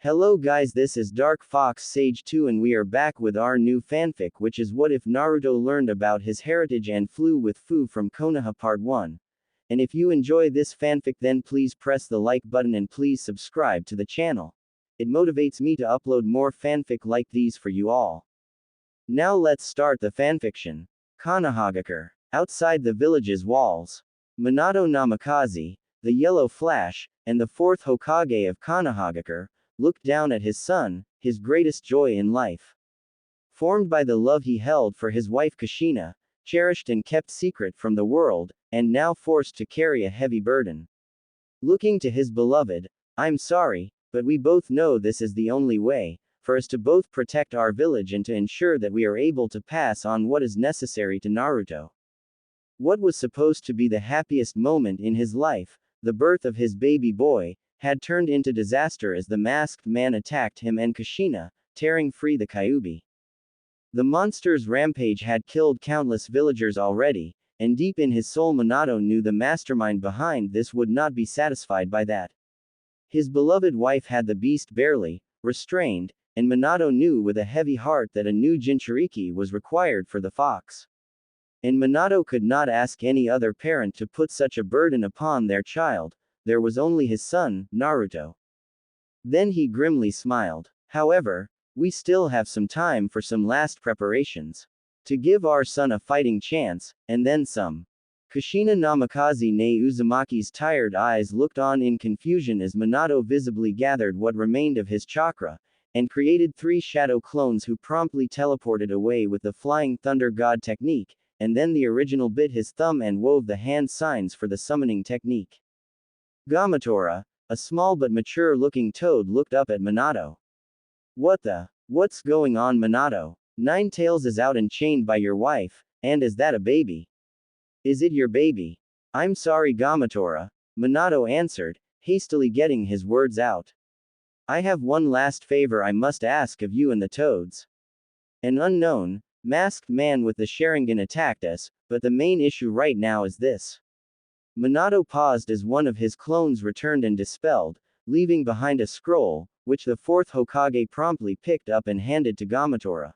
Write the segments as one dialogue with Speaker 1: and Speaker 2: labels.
Speaker 1: Hello guys, this is Dark Fox Sage 2 and we are back with our new fanfic, which is What If Naruto Learned About His Heritage and Flew with Fū from Konoha Part 1. And if you enjoy this fanfic, then please press the like button and please subscribe to the channel. It motivates me to upload more fanfic like these for you all. Now let's start the fanfiction. Konohagakure. Outside the village's walls. Minato Namikaze, the Yellow Flash, and the fourth Hokage of Konohagakure, looked down at his son, his greatest joy in life. Formed by the love he held for his wife Kushina, cherished and kept secret from the world, and now forced to carry a heavy burden. Looking to his beloved, I'm sorry, but we both know this is the only way, for us to both protect our village and to ensure that we are able to pass on what is necessary to Naruto. What was supposed to be the happiest moment in his life, the birth of his baby boy, had turned into disaster as the masked man attacked him and Kushina, tearing free the Kyuubi. The monster's rampage had killed countless villagers already, and deep in his soul Minato knew the mastermind behind this would not be satisfied by that. His beloved wife had the beast barely restrained, and Minato knew with a heavy heart that a new Jinchuriki was required for the fox. And Minato could not ask any other parent to put such a burden upon their child. There was only his son, Naruto. Then he grimly smiled. However, we still have some time for some last preparations. To give our son a fighting chance, and then some. Kushina Namikaze ne Uzumaki's tired eyes looked on in confusion as Minato visibly gathered what remained of his chakra, and created 3 shadow clones who promptly teleported away with the Flying Thunder God technique, and then the original bit his thumb and wove the hand signs for the summoning technique. Gamatora, a small but mature-looking toad, looked up at Minato. What's going on, Minato? Ninetales is out and chained by your wife, and is that a baby? Is it your baby? I'm sorry, Gamatora, Minato answered, hastily getting his words out. I have one last favor I must ask of you and the toads. An unknown, masked man with the Sharingan attacked us, but the main issue right now is this. Minato paused as one of his clones returned and dispelled, leaving behind a scroll, which the fourth Hokage promptly picked up and handed to Gamatora.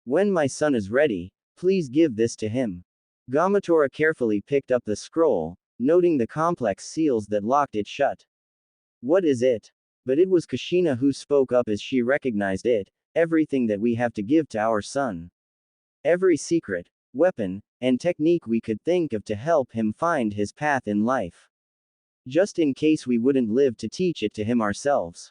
Speaker 1: When my son is ready, please give this to him. Gamatora carefully picked up the scroll, noting the complex seals that locked it shut. What is it? But it was Kushina who spoke up as she recognized it. Everything that we have to give to our son. Every secret, weapon, and technique we could think of to help him find his path in life. Just in case we wouldn't live to teach it to him ourselves.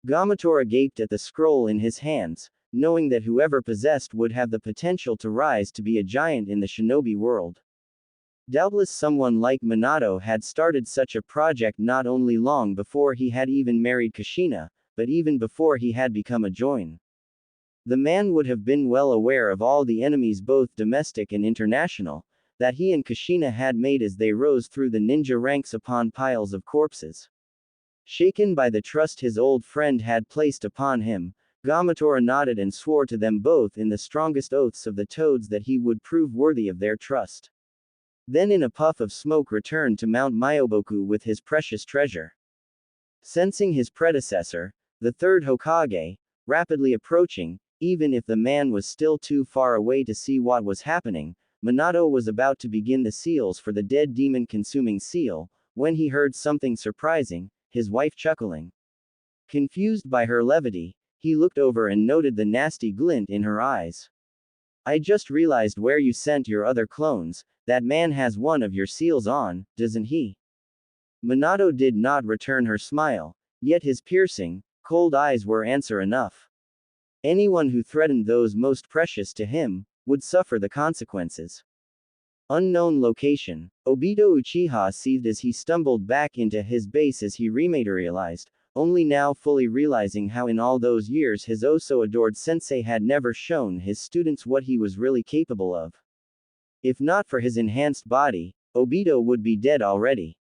Speaker 1: Gamatora gaped at the scroll in his hands, knowing that whoever possessed would have the potential to rise to be a giant in the shinobi world. Doubtless someone like Minato had started such a project not only long before he had even married Kushina, but even before he had become a join. The man would have been well aware of all the enemies, both domestic and international, that he and Kushina had made as they rose through the ninja ranks upon piles of corpses. Shaken by the trust his old friend had placed upon him, Gamatora nodded and swore to them both in the strongest oaths of the toads that he would prove worthy of their trust. Then in a puff of smoke returned to Mount Myoboku with his precious treasure. Sensing his predecessor, the third Hokage, rapidly approaching, even if the man was still too far away to see what was happening, Minato was about to begin the seals for the dead demon consuming seal, when he heard something surprising, his wife chuckling. Confused by her levity, he looked over and noted the nasty glint in her eyes. I just realized where you sent your other clones. That man has one of your seals on, doesn't he? Minato did not return her smile, yet his piercing, cold eyes were answer enough. Anyone who threatened those most precious to him, would suffer the consequences. Unknown location. Obito Uchiha seethed as he stumbled back into his base as he rematerialized, only now fully realizing how in all those years his oh-so-adored sensei had never shown his students what he was really capable of. If not for his enhanced body, Obito would be dead already.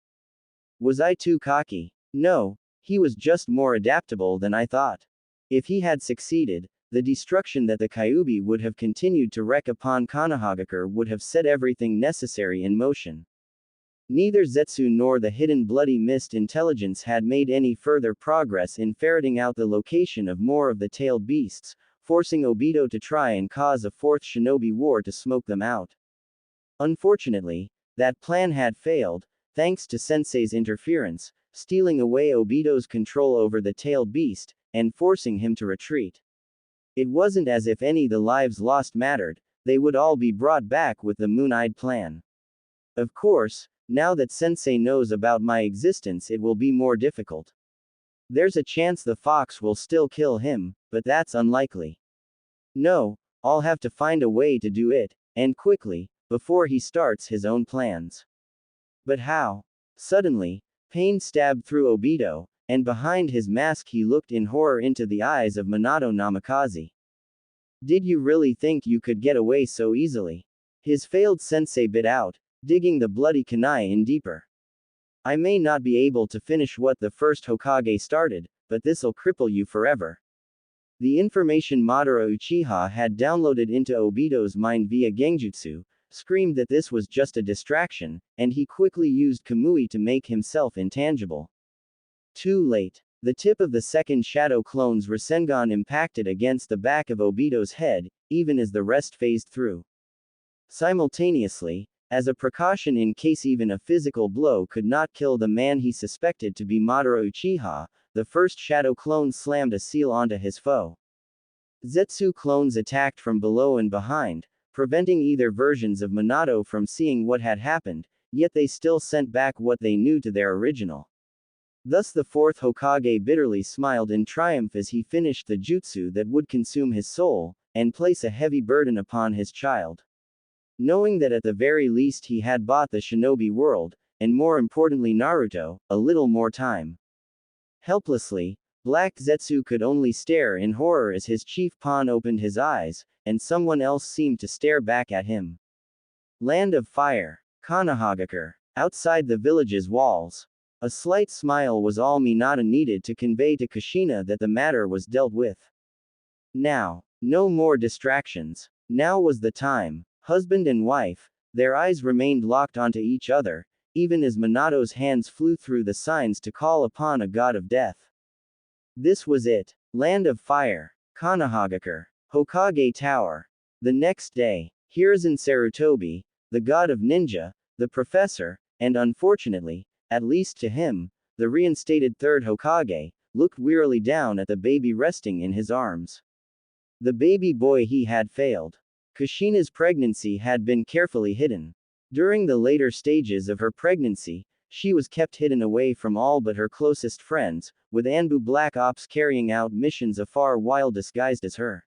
Speaker 1: Was I too cocky? No, he was just more adaptable than I thought. If he had succeeded, the destruction that the Kyuubi would have continued to wreak upon Konohagakure would have set everything necessary in motion. Neither Zetsu nor the hidden bloody mist intelligence had made any further progress in ferreting out the location of more of the tailed beasts, forcing Obito to try and cause a fourth shinobi war to smoke them out. Unfortunately, that plan had failed, thanks to Sensei's interference, stealing away Obito's control over the tailed beast, and forcing him to retreat. It wasn't as if any of the lives lost mattered, they would all be brought back with the moon-eyed plan. Of course, now that Sensei knows about my existence, it will be more difficult. There's a chance the fox will still kill him, but that's unlikely. No, I'll have to find a way to do it, and quickly, before he starts his own plans. But how? Suddenly, pain stabbed through Obito, and behind his mask he looked in horror into the eyes of Minato Namikaze. Did you really think you could get away so easily? His failed sensei bit out, digging the bloody kunai in deeper. I may not be able to finish what the first Hokage started, but this'll cripple you forever. The information Madara Uchiha had downloaded into Obito's mind via Genjutsu screamed that this was just a distraction, and he quickly used Kamui to make himself intangible. Too late. The tip of the second Shadow Clone's Rasengan impacted against the back of Obito's head, even as the rest phased through. Simultaneously, as a precaution in case even a physical blow could not kill the man he suspected to be Madara Uchiha, the first Shadow Clone slammed a seal onto his foe. Zetsu clones attacked from below and behind, preventing either versions of Minato from seeing what had happened, yet they still sent back what they knew to their original. Thus the fourth Hokage bitterly smiled in triumph as he finished the jutsu that would consume his soul, and place a heavy burden upon his child. Knowing that at the very least he had bought the shinobi world, and more importantly Naruto, a little more time. Helplessly, Black Zetsu could only stare in horror as his chief pawn opened his eyes, and someone else seemed to stare back at him. Land of Fire. Konohagakure. Outside the village's walls. A slight smile was all Minato needed to convey to Kushina that the matter was dealt with. Now. No more distractions. Now was the time. Husband and wife, their eyes remained locked onto each other, even as Minato's hands flew through the signs to call upon a god of death. This was it. Land of Fire. Konohagakure. Hokage Tower. The next day, Hiruzen Sarutobi, the god of ninja, the professor, and unfortunately, at least to him, the reinstated third Hokage, looked wearily down at the baby resting in his arms. The baby boy he had failed. Kushina's pregnancy had been carefully hidden. During the later stages of her pregnancy, she was kept hidden away from all but her closest friends, with Anbu Black Ops carrying out missions afar while disguised as her.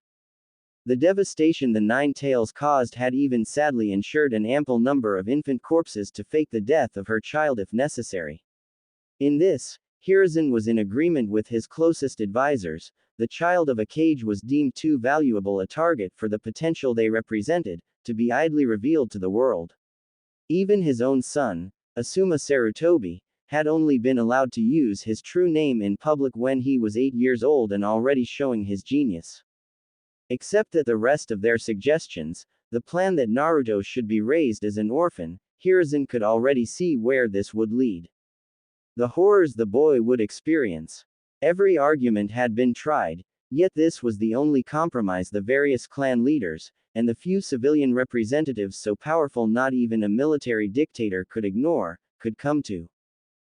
Speaker 1: The devastation the Nine Tails caused had even sadly ensured an ample number of infant corpses to fake the death of her child if necessary. In this, Hiruzen was in agreement with his closest advisors. The child of a cage was deemed too valuable a target for the potential they represented, to be idly revealed to the world. Even his own son, Asuma Sarutobi, had only been allowed to use his true name in public when he was 8 years old and already showing his genius. Except that the rest of their suggestions, the plan that Naruto should be raised as an orphan, Hiruzen could already see where this would lead. The horrors the boy would experience. Every argument had been tried, yet this was the only compromise the various clan leaders, and the few civilian representatives so powerful not even a military dictator could ignore, could come to.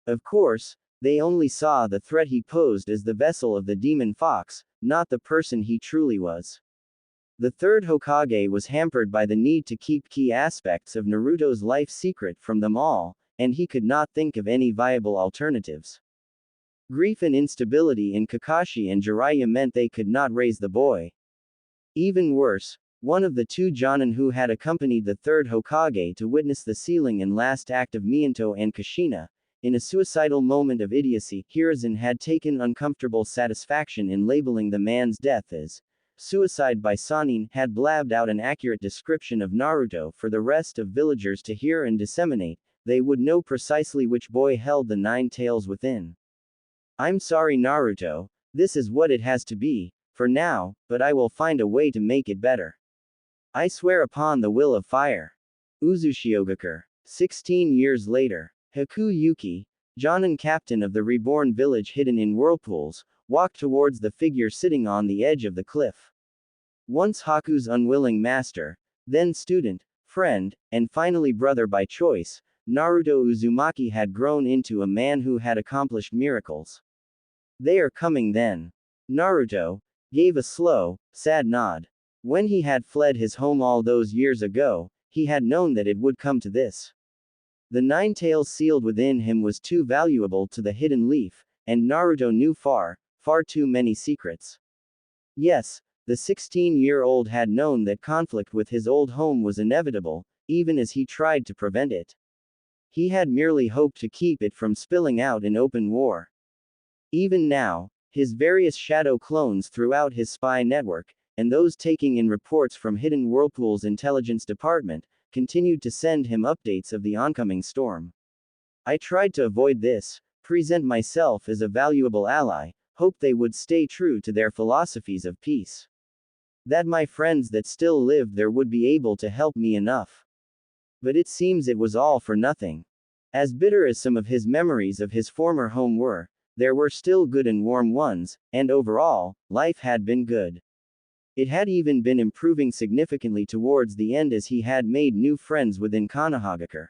Speaker 1: Of course, they only saw the threat he posed as the vessel of the demon fox, not the person he truly was. The third Hokage was hampered by the need to keep key aspects of Naruto's life secret from them all, and he could not think of any viable alternatives. Grief and instability in Kakashi and Jiraiya meant they could not raise the boy. Even worse, one of the two Jonin who had accompanied the third Hokage to witness the sealing and last act of Minato and Kushina, in a suicidal moment of idiocy, Hiruzen had taken uncomfortable satisfaction in labeling the man's death as suicide by Sannin, had blabbed out an accurate description of Naruto for the rest of villagers to hear and disseminate. They would know precisely which boy held the Nine Tails within. I'm sorry Naruto, this is what it has to be, for now, but I will find a way to make it better. I swear upon the will of fire. Uzushiogakure. 16 years later, Haku Yuki, Jonin captain of the reborn village hidden in whirlpools, walked towards the figure sitting on the edge of the cliff. Once Haku's unwilling master, then student, friend, and finally brother by choice, Naruto Uzumaki had grown into a man who had accomplished miracles. They are coming then. Naruto gave a slow, sad nod. When he had fled his home all those years ago, he had known that it would come to this. The nine tails sealed within him was too valuable to the hidden leaf, and Naruto knew far, far too many secrets. Yes, the 16-year-old had known that conflict with his old home was inevitable, even as he tried to prevent it. He had merely hoped to keep it from spilling out in open war. Even now, his various shadow clones throughout his spy network, and those taking in reports from Hidden Whirlpool's intelligence department, continued to send him updates of the oncoming storm. I tried to avoid this, present myself as a valuable ally, hope they would stay true to their philosophies of peace. That my friends that still lived there would be able to help me enough. But it seems it was all for nothing. As bitter as some of his memories of his former home were, there were still good and warm ones, and overall, life had been good. It had even been improving significantly towards the end as he had made new friends within Konohagakure.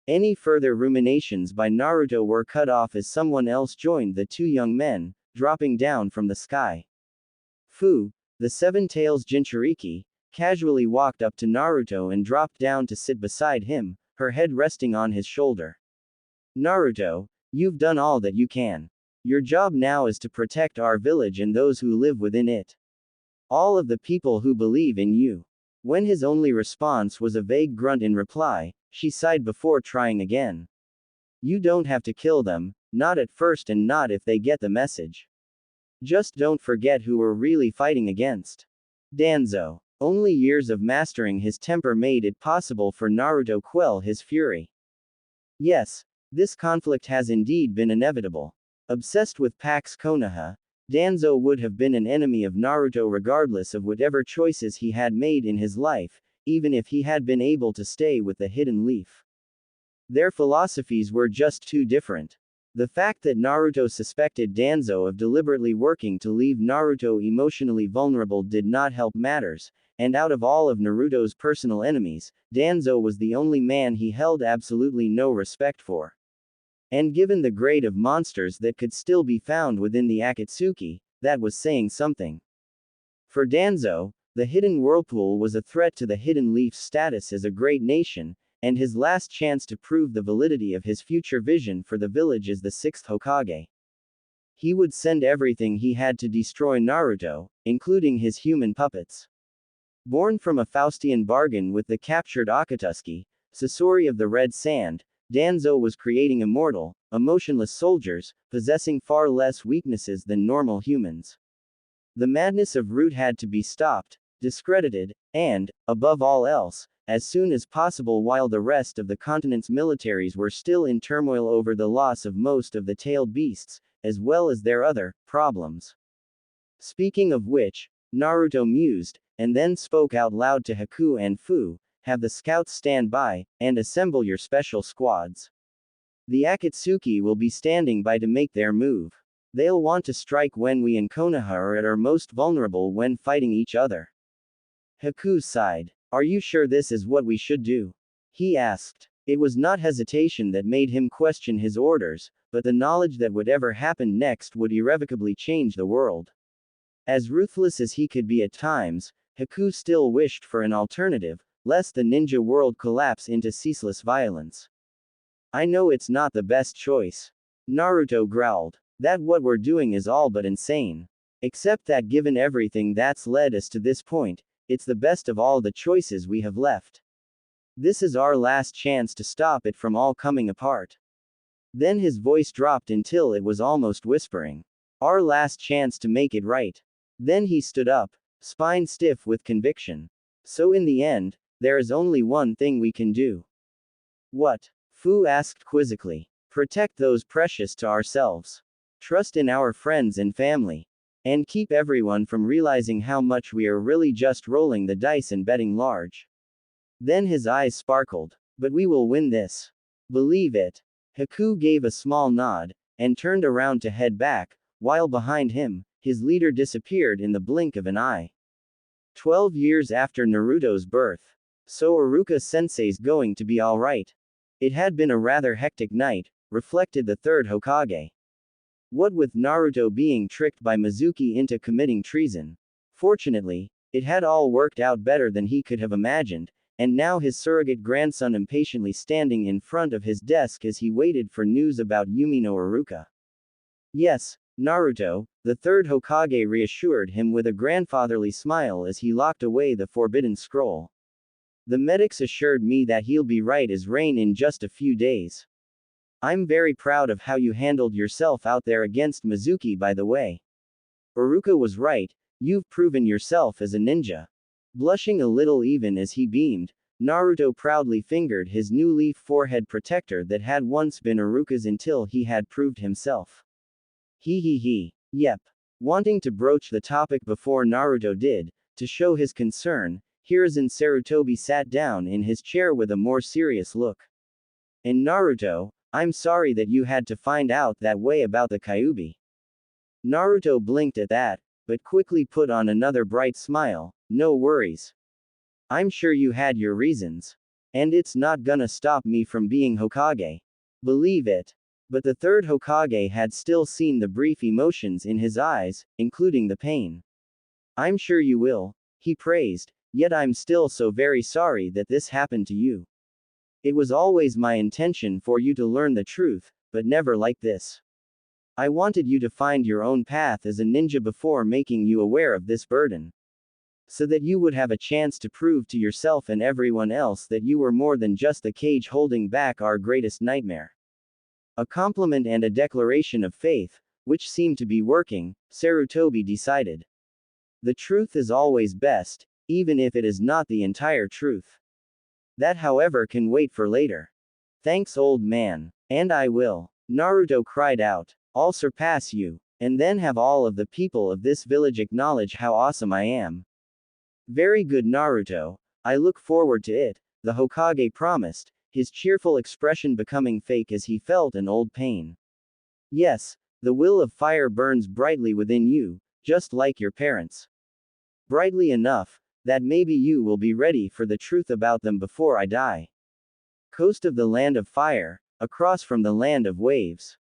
Speaker 1: Any further ruminations by Naruto were cut off as someone else joined the two young men, dropping down from the sky. Fu, the seven-tails Jinchuriki, casually walked up to Naruto and dropped down to sit beside him, her head resting on his shoulder. Naruto, you've done all that you can. Your job now is to protect our village and those who live within it. All of the people who believe in you. When his only response was a vague grunt in reply, she sighed before trying again. You don't have to kill them, not at first and not if they get the message. Just don't forget who we're really fighting against. Danzo. Only years of mastering his temper made it possible for Naruto quell his fury. Yes, this conflict has indeed been inevitable. Obsessed with Pax Konoha, Danzo would have been an enemy of Naruto regardless of whatever choices he had made in his life, even if he had been able to stay with the hidden leaf. Their philosophies were just too different. The fact that Naruto suspected Danzo of deliberately working to leave Naruto emotionally vulnerable did not help matters, and out of all of Naruto's personal enemies, Danzo was the only man he held absolutely no respect for. And given the grade of monsters that could still be found within the Akatsuki, that was saying something. For Danzo, the Hidden Whirlpool was a threat to the Hidden Leaf's status as a great nation, and his last chance to prove the validity of his future vision for the village as the sixth Hokage. He would send everything he had to destroy Naruto, including his human puppets. Born from a Faustian bargain with the captured Akatsuki, Sasori of the Red Sand, Danzo was creating immortal, emotionless soldiers, possessing far less weaknesses than normal humans. The madness of Root had to be stopped, discredited, and, above all else, as soon as possible while the rest of the continent's militaries were still in turmoil over the loss of most of the tailed beasts, as well as their other problems. Speaking of which, Naruto mused, and then spoke out loud to Haku and Fu, have the scouts stand by, and assemble your special squads. The Akatsuki will be standing by to make their move. They'll want to strike when we and Konoha are at our most vulnerable when fighting each other. Haku sighed. Are you sure this is what we should do? He asked. It was not hesitation that made him question his orders, but the knowledge that whatever happened next would irrevocably change the world. As ruthless as he could be at times, Haku still wished for an alternative, lest the ninja world collapse into ceaseless violence. I know it's not the best choice. Naruto growled. That what we're doing is all but insane. Except that given everything that's led us to this point, it's the best of all the choices we have left. This is our last chance to stop it from all coming apart. Then his voice dropped until it was almost whispering. Our last chance to make it right. Then he stood up, spine stiff with conviction. So in the end, there is only one thing we can do. What? Fu asked quizzically. Protect those precious to ourselves. Trust in our friends and family. And keep everyone from realizing how much we are really just rolling the dice and betting large. Then his eyes sparkled. But we will win this. Believe it. Haku gave a small nod, and turned around to head back, while behind him, his leader disappeared in the blink of an eye. 12 years after Naruto's birth. So Iruka-sensei's going to be alright. It had been a rather hectic night, reflected the third Hokage. What with Naruto being tricked by Mizuki into committing treason. Fortunately, it had all worked out better than he could have imagined, and now his surrogate grandson impatiently standing in front of his desk as he waited for news about Yumi no Iruka. Yes, Naruto, the third Hokage reassured him with a grandfatherly smile as he locked away the forbidden scroll. The medics assured me that he'll be right as rain in just a few days. I'm very proud of how you handled yourself out there against Mizuki, by the way. Iruka was right, you've proven yourself as a ninja. Blushing a little even as he beamed, Naruto proudly fingered his new leaf forehead protector that had once been Iruka's until he had proved himself. He. Yep. Wanting to broach the topic before Naruto did, to show his concern, Hiruzen Sarutobi sat down in his chair with a more serious look. And Naruto, I'm sorry that you had to find out that way about the Kyuubi. Naruto blinked at that, but quickly put on another bright smile. No worries. I'm sure you had your reasons. And it's not gonna stop me from being Hokage. Believe it. But the third Hokage had still seen the brief emotions in his eyes, including the pain. I'm sure you will, he praised, yet I'm still so very sorry that this happened to you. It was always my intention for you to learn the truth, but never like this. I wanted you to find your own path as a ninja before making you aware of this burden. So that you would have a chance to prove to yourself and everyone else that you were more than just the cage holding back our greatest nightmare. A compliment and a declaration of faith, which seemed to be working, Sarutobi decided. The truth is always best, even if it is not the entire truth. That, however, can wait for later. Thanks, old man. And I will. Naruto cried out. I'll surpass you, and then have all of the people of this village acknowledge how awesome I am. Very good, Naruto. I look forward to it, the Hokage promised, his cheerful expression becoming fake as he felt an old pain. Yes, the will of fire burns brightly within you, just like your parents. Brightly enough, that maybe you will be ready for the truth about them before I die. Coast of the Land of Fire, across from the Land of Waves.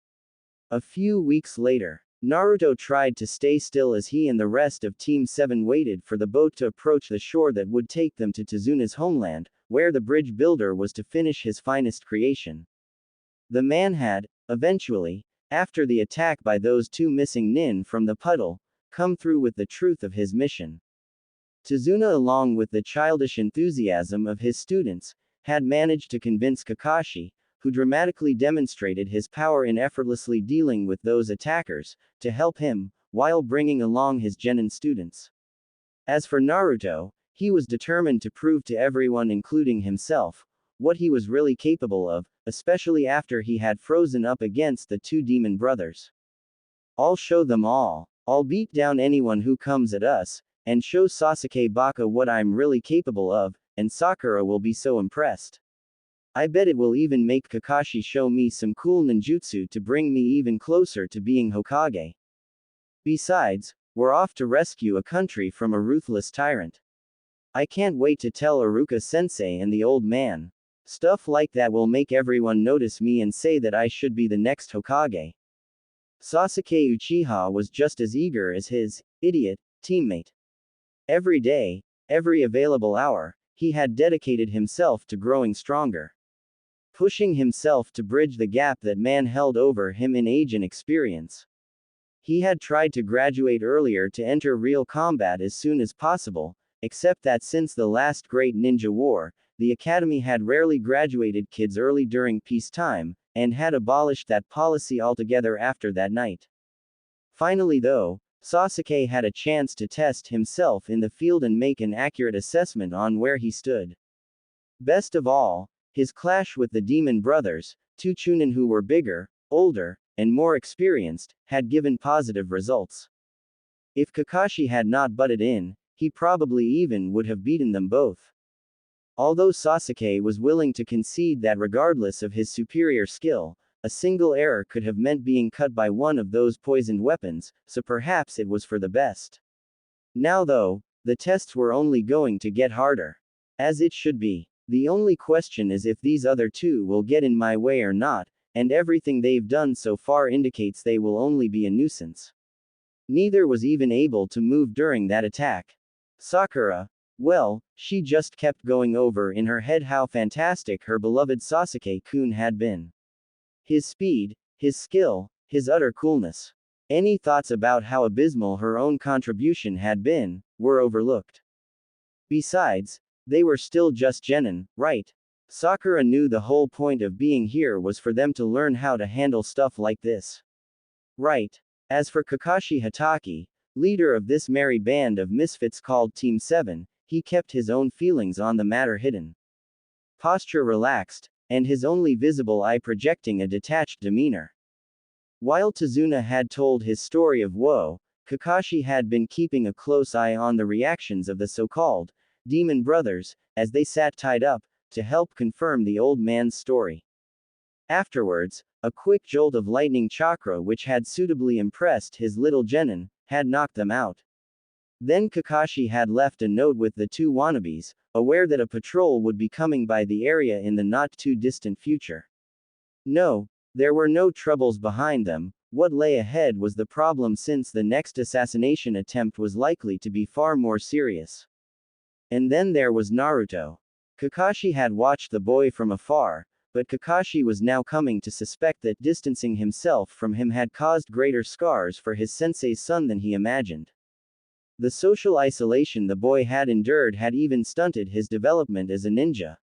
Speaker 1: A few weeks later, Naruto tried to stay still as he and the rest of Team 7 waited for the boat to approach the shore that would take them to Tezuna's homeland, where the bridge builder was to finish his finest creation. The man had, eventually, after the attack by those two missing nin from the puddle, come through with the truth of his mission. Tezuna, along with the childish enthusiasm of his students, had managed to convince Kakashi, who dramatically demonstrated his power in effortlessly dealing with those attackers, to help him, while bringing along his genin students. As for Naruto, he was determined to prove to everyone, including himself, what he was really capable of, especially after he had frozen up against the two demon brothers. I'll show them all. I'll beat down anyone who comes at us, and show Sasuke Baka what I'm really capable of, and Sakura will be so impressed. I bet it will even make Kakashi show me some cool ninjutsu to bring me even closer to being Hokage. Besides, we're off to rescue a country from a ruthless tyrant. I can't wait to tell Iruka-sensei and the old man. Stuff like that will make everyone notice me and say that I should be the next Hokage. Sasuke Uchiha was just as eager as his idiot teammate. Every day, every available hour, he had dedicated himself to growing stronger. Pushing himself to bridge the gap that man held over him in age and experience. He had tried to graduate earlier to enter real combat as soon as possible, except that since the last great ninja war, the academy had rarely graduated kids early during peacetime, and had abolished that policy altogether after that night. Finally though, Sasuke had a chance to test himself in the field and make an accurate assessment on where he stood. Best of all, his clash with the demon brothers, two chunin who were bigger, older, and more experienced, had given positive results. If Kakashi had not butted in, he probably even would have beaten them both. Although Sasuke was willing to concede that regardless of his superior skill, a single error could have meant being cut by one of those poisoned weapons, so perhaps it was for the best. Now though, the tests were only going to get harder. As it should be. The only question is if these other two will get in my way or not, and everything they've done so far indicates they will only be a nuisance. Neither was even able to move during that attack. Sakura, well, she just kept going over in her head how fantastic her beloved Sasuke-kun had been. His speed, his skill, his utter coolness. Any thoughts about how abysmal her own contribution had been, were overlooked. Besides, they were still just genin, right? Sakura knew the whole point of being here was for them to learn how to handle stuff like this. Right. As for Kakashi Hatake, leader of this merry band of misfits called Team 7, he kept his own feelings on the matter hidden. Posture relaxed, and his only visible eye projecting a detached demeanor. While Tazuna had told his story of woe, Kakashi had been keeping a close eye on the reactions of the so-called demon brothers, as they sat tied up, to help confirm the old man's story. Afterwards, a quick jolt of lightning chakra which had suitably impressed his little genin, had knocked them out. Then Kakashi had left a note with the two wannabes, aware that a patrol would be coming by the area in the not-too-distant future. No, there were no troubles behind them. What lay ahead was the problem, since the next assassination attempt was likely to be far more serious. And then there was Naruto. Kakashi had watched the boy from afar, but Kakashi was now coming to suspect that distancing himself from him had caused greater scars for his sensei's son than he imagined. The social isolation the boy had endured had even stunted his development as a ninja.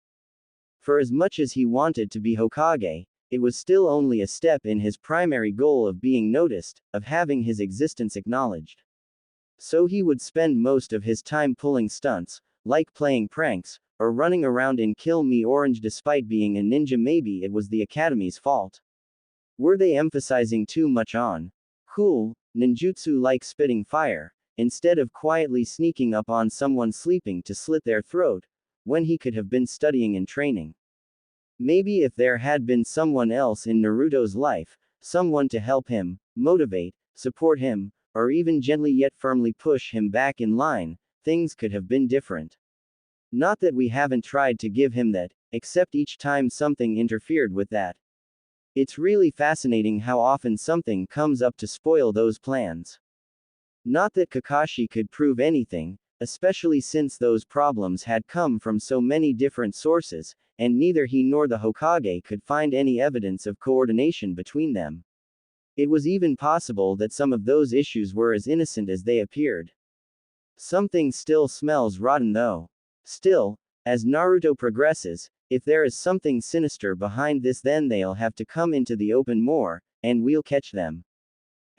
Speaker 1: For as much as he wanted to be Hokage, it was still only a step in his primary goal of being noticed, of having his existence acknowledged. So he would spend most of his time pulling stunts, like playing pranks, or running around in Kill Me Orange. Despite being a ninja, maybe it was the Academy's fault. Were they emphasizing too much on cool, ninjutsu like spitting fire, instead of quietly sneaking up on someone sleeping to slit their throat, when he could have been studying and training? Maybe if there had been someone else in Naruto's life, someone to help him, motivate, support him, or even gently yet firmly push him back in line, things could have been different. Not that we haven't tried to give him that, except each time something interfered with that. It's really fascinating how often something comes up to spoil those plans. Not that Kakashi could prove anything, especially since those problems had come from so many different sources, and neither he nor the Hokage could find any evidence of coordination between them. It was even possible that some of those issues were as innocent as they appeared. Something still smells rotten though. Still, as Naruto progresses, if there is something sinister behind this, then they'll have to come into the open more, and we'll catch them.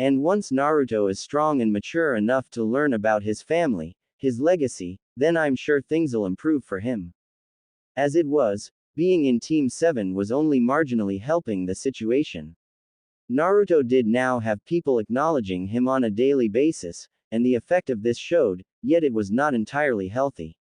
Speaker 1: And once Naruto is strong and mature enough to learn about his family, his legacy, then I'm sure things'll improve for him. As it was, being in Team 7 was only marginally helping the situation. Naruto did now have people acknowledging him on a daily basis, and the effect of this showed, yet it was not entirely healthy.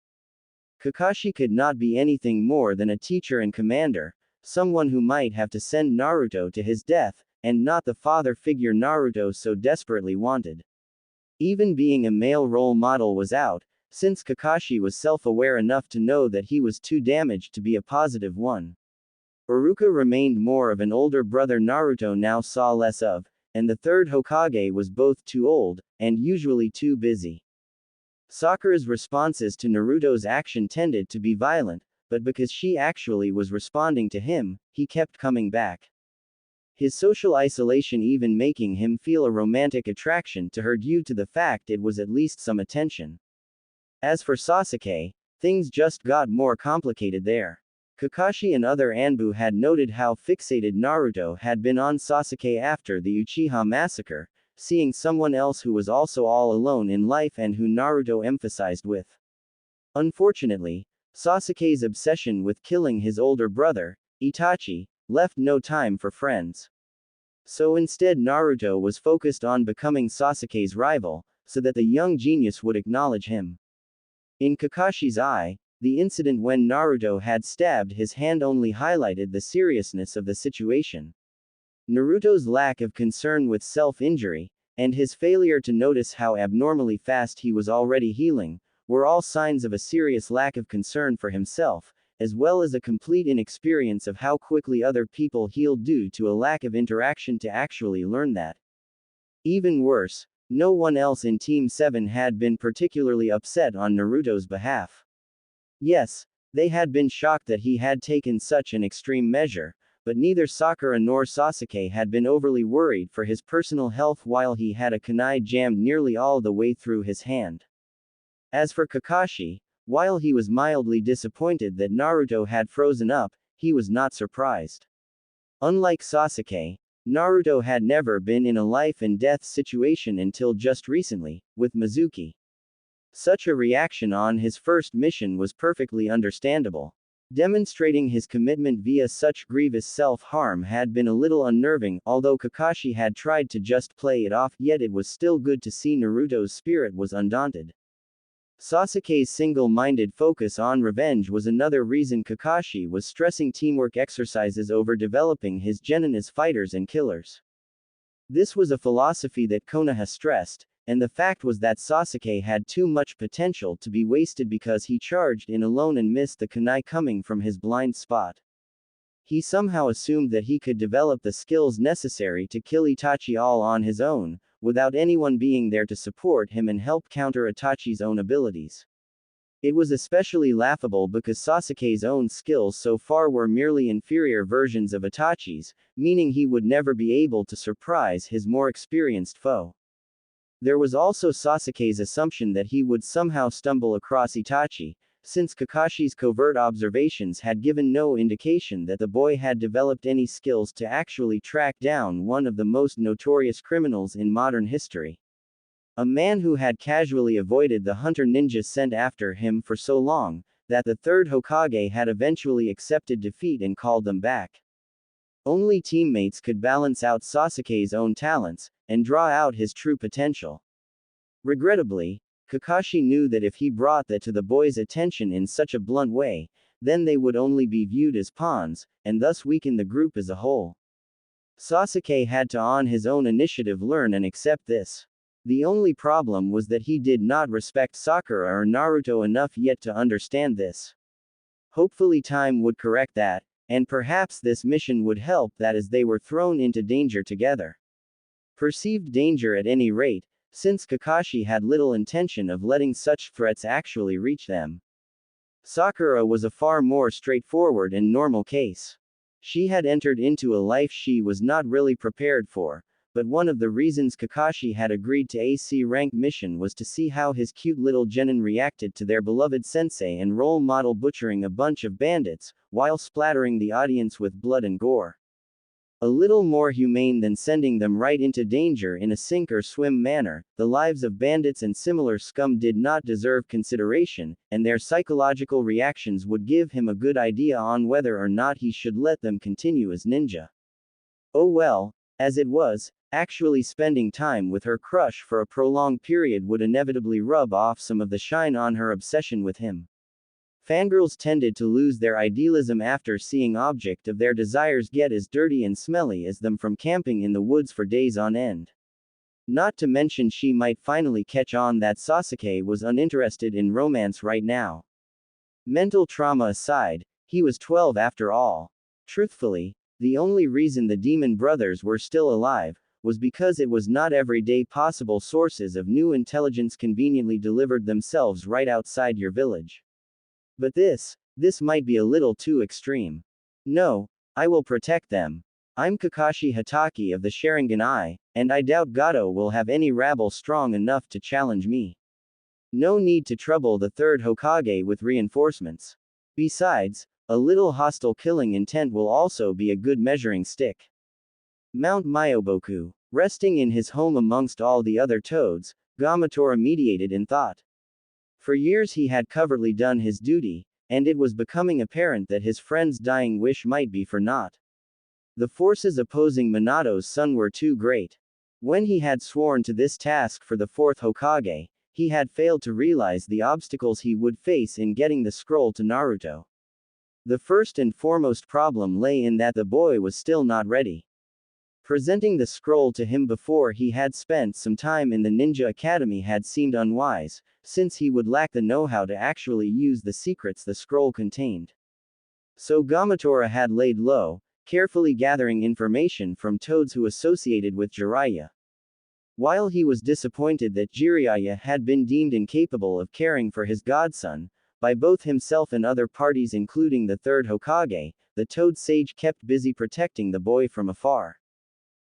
Speaker 1: Kakashi could not be anything more than a teacher and commander, someone who might have to send Naruto to his death, and not the father figure Naruto so desperately wanted. Even being a male role model was out, since Kakashi was self-aware enough to know that he was too damaged to be a positive one. Iruka remained more of an older brother Naruto now saw less of, and the third Hokage was both too old, and usually too busy. Sakura's responses to Naruto's action tended to be violent, but because she actually was responding to him, he kept coming back. His social isolation even making him feel a romantic attraction to her due to the fact it was at least some attention. As for Sasuke, things just got more complicated there. Kakashi and other Anbu had noted how fixated Naruto had been on Sasuke after the Uchiha massacre, seeing someone else who was also all alone in life and who Naruto emphasized with. Unfortunately, Sasuke's obsession with killing his older brother, Itachi, left no time for friends. So instead Naruto was focused on becoming Sasuke's rival, so that the young genius would acknowledge him. In Kakashi's eye, the incident when Naruto had stabbed his hand only highlighted the seriousness of the situation. Naruto's lack of concern with self-injury, and his failure to notice how abnormally fast he was already healing, were all signs of a serious lack of concern for himself, as well as a complete inexperience of how quickly other people healed due to a lack of interaction to actually learn that. Even worse, no one else in Team 7 had been particularly upset on Naruto's behalf. Yes, they had been shocked that he had taken such an extreme measure, but neither Sakura nor Sasuke had been overly worried for his personal health while he had a kunai jammed nearly all the way through his hand. As for Kakashi, while he was mildly disappointed that Naruto had frozen up, he was not surprised. Unlike Sasuke, Naruto had never been in a life-and-death situation until just recently, with Mizuki. Such a reaction on his first mission was perfectly understandable. Demonstrating his commitment via such grievous self-harm had been a little unnerving, although Kakashi had tried to just play it off, yet it was still good to see Naruto's spirit was undaunted. Sasuke's single-minded focus on revenge was another reason Kakashi was stressing teamwork exercises over developing his genin as fighters and killers. This was a philosophy that Konoha stressed, and the fact was that Sasuke had too much potential to be wasted because he charged in alone and missed the kunai coming from his blind spot. He somehow assumed that he could develop the skills necessary to kill Itachi all on his own, without anyone being there to support him and help counter Itachi's own abilities. It was especially laughable because Sasuke's own skills so far were merely inferior versions of Itachi's, meaning he would never be able to surprise his more experienced foe. There was also Sasuke's assumption that he would somehow stumble across Itachi, since Kakashi's covert observations had given no indication that the boy had developed any skills to actually track down one of the most notorious criminals in modern history. A man who had casually avoided the hunter ninjas sent after him for so long, that the third Hokage had eventually accepted defeat and called them back. Only teammates could balance out Sasuke's own talents, and draw out his true potential. Regrettably, Kakashi knew that if he brought that to the boys' attention in such a blunt way, then they would only be viewed as pawns, and thus weaken the group as a whole. Sasuke had to on his own initiative learn and accept this. The only problem was that he did not respect Sakura or Naruto enough yet to understand this. Hopefully time would correct that, and perhaps this mission would help that as they were thrown into danger together. Perceived danger at any rate, since Kakashi had little intention of letting such threats actually reach them. Sakura was a far more straightforward and normal case. She had entered into a life she was not really prepared for, but one of the reasons Kakashi had agreed to a C-rank mission was to see how his cute little genin reacted to their beloved sensei and role model butchering a bunch of bandits, while splattering the audience with blood and gore. A little more humane than sending them right into danger in a sink-or-swim manner, the lives of bandits and similar scum did not deserve consideration, and their psychological reactions would give him a good idea on whether or not he should let them continue as ninja. Oh well, as it was, actually spending time with her crush for a prolonged period would inevitably rub off some of the shine on her obsession with him. Fangirls tended to lose their idealism after seeing object of their desires get as dirty and smelly as them from camping in the woods for days on end. Not to mention she might finally catch on that Sasuke was uninterested in romance right now. Mental trauma aside, he was 12 after all. Truthfully, the only reason the demon brothers were still alive was because it was not every day possible sources of new intelligence conveniently delivered themselves right outside your village. But this might be a little too extreme. No, I will protect them. I'm Kakashi Hatake of the Sharingan Eye, and I doubt Gato will have any rabble strong enough to challenge me. No need to trouble the third Hokage with reinforcements. Besides, a little hostile killing intent will also be a good measuring stick. Mount Myoboku, resting in his home amongst all the other toads, Gamatora meditated in thought. For years he had covertly done his duty, and it was becoming apparent that his friend's dying wish might be for naught. The forces opposing Minato's son were too great. When he had sworn to this task for the fourth Hokage, he had failed to realize the obstacles he would face in getting the scroll to Naruto. The first and foremost problem lay in that the boy was still not ready. Presenting the scroll to him before he had spent some time in the ninja academy had seemed unwise, since he would lack the know-how to actually use the secrets the scroll contained. So Gamatora had laid low, carefully gathering information from toads who associated with Jiraiya. While he was disappointed that Jiraiya had been deemed incapable of caring for his godson, by both himself and other parties including the third Hokage, the toad sage kept busy protecting the boy from afar.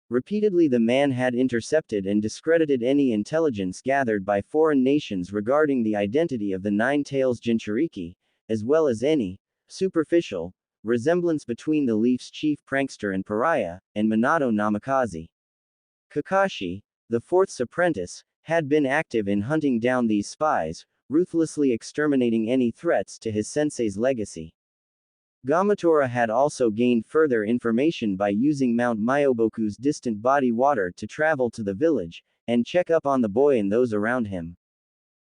Speaker 1: Repeatedly the man had intercepted and discredited any intelligence gathered by foreign nations regarding the identity of the Nine-Tails Jinchuriki, as well as any superficial resemblance between the Leaf's chief prankster and pariah, and Minato Namikaze. Kakashi, the fourth's apprentice, had been active in hunting down these spies, ruthlessly exterminating any threats to his sensei's legacy. Gamatora had also gained further information by using Mount Myoboku's distant body water to travel to the village, and check up on the boy and those around him.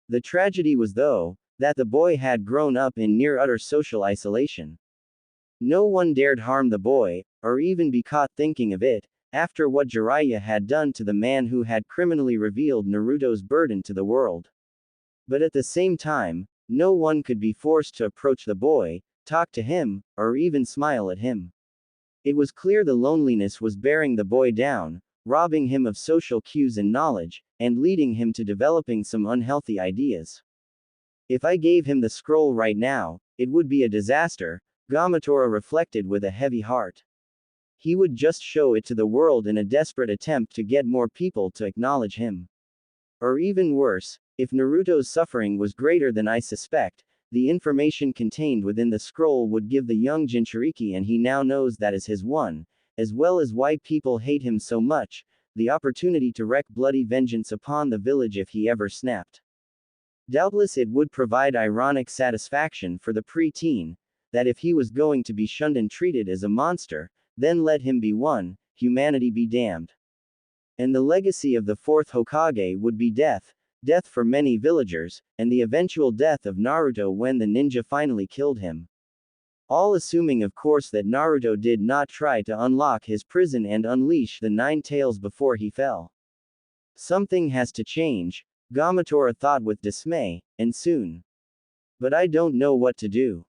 Speaker 1: The tragedy was, though, that the boy had grown up in near utter social isolation. No one dared harm the boy, or even be caught thinking of it, after what Jiraiya had done to the man who had criminally revealed Naruto's burden to the world. But at the same time, no one could be forced to approach the boy, talk to him, or even smile at him. It was clear the loneliness was bearing the boy down, robbing him of social cues and knowledge, and leading him to developing some unhealthy ideas. If I gave him the scroll right now, it would be a disaster, Gamatora reflected with a heavy heart. He would just show it to the world in a desperate attempt to get more people to acknowledge him. Or even worse, if Naruto's suffering was greater than I suspect, the information contained within the scroll would give the young Jinchuriki, and he now knows that is his one, as well as why people hate him so much, the opportunity to wreak bloody vengeance upon the village if he ever snapped. Doubtless it would provide ironic satisfaction for the pre-teen, that if he was going to be shunned and treated as a monster, then let him be one, humanity be damned. And the legacy of the fourth Hokage would be death, death for many villagers, and the eventual death of Naruto when the ninja finally killed him. All assuming of course that Naruto did not try to unlock his prison and unleash the nine tails before he fell. Something has to change, Gamatora thought with dismay, and soon. But I don't know what to do.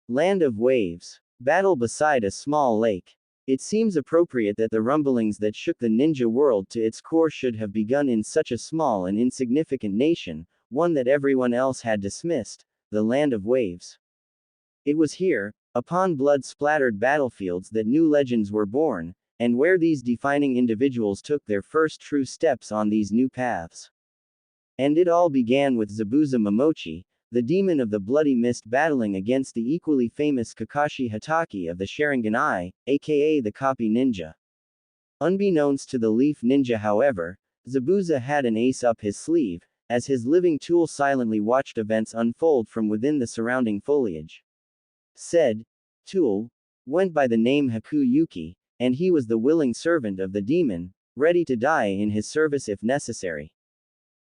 Speaker 1: Land of waves. Battle beside a small lake. It seems appropriate that the rumblings that shook the ninja world to its core should have begun in such a small and insignificant nation, one that everyone else had dismissed, the land of waves. It was here, upon blood-splattered battlefields, that new legends were born, and where these defining individuals took their first true steps on these new paths. And it all began with Zabuza Momochi, the demon of the bloody mist, battling against the equally famous Kakashi Hatake of the Sharingan Eye, aka the Copy Ninja. Unbeknownst to the Leaf Ninja, however, Zabuza had an ace up his sleeve, as his living tool silently watched events unfold from within the surrounding foliage. Said tool went by the name Haku Yuki, and he was the willing servant of the demon, ready to die in his service if necessary.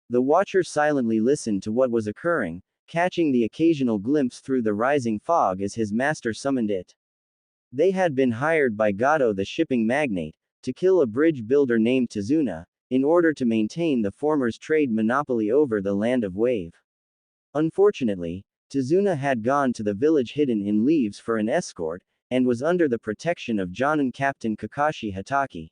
Speaker 1: The watcher silently listened to what was occurring, catching the occasional glimpse through the rising fog as his master summoned it. They had been hired by Gato the shipping magnate, to kill a bridge builder named Tazuna, in order to maintain the former's trade monopoly over the land of wave. Unfortunately, Tazuna had gone to the village hidden in leaves for an escort, and was under the protection of Jonin Captain Kakashi Hatake.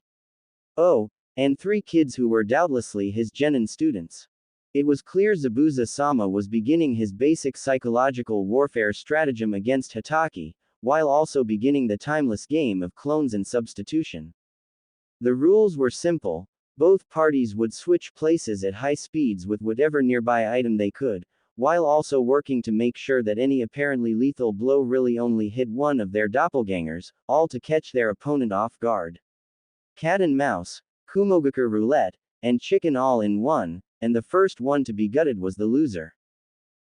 Speaker 1: Oh, and 3 kids who were doubtlessly his genin students. It was clear Zabuza-sama was beginning his basic psychological warfare stratagem against Hatake, while also beginning the timeless game of clones and substitution. The rules were simple: both parties would switch places at high speeds with whatever nearby item they could, while also working to make sure that any apparently lethal blow really only hit one of their doppelgangers, all to catch their opponent off guard. Cat and mouse, Kumogakur roulette, and chicken all in one, and the first one to be gutted was the loser.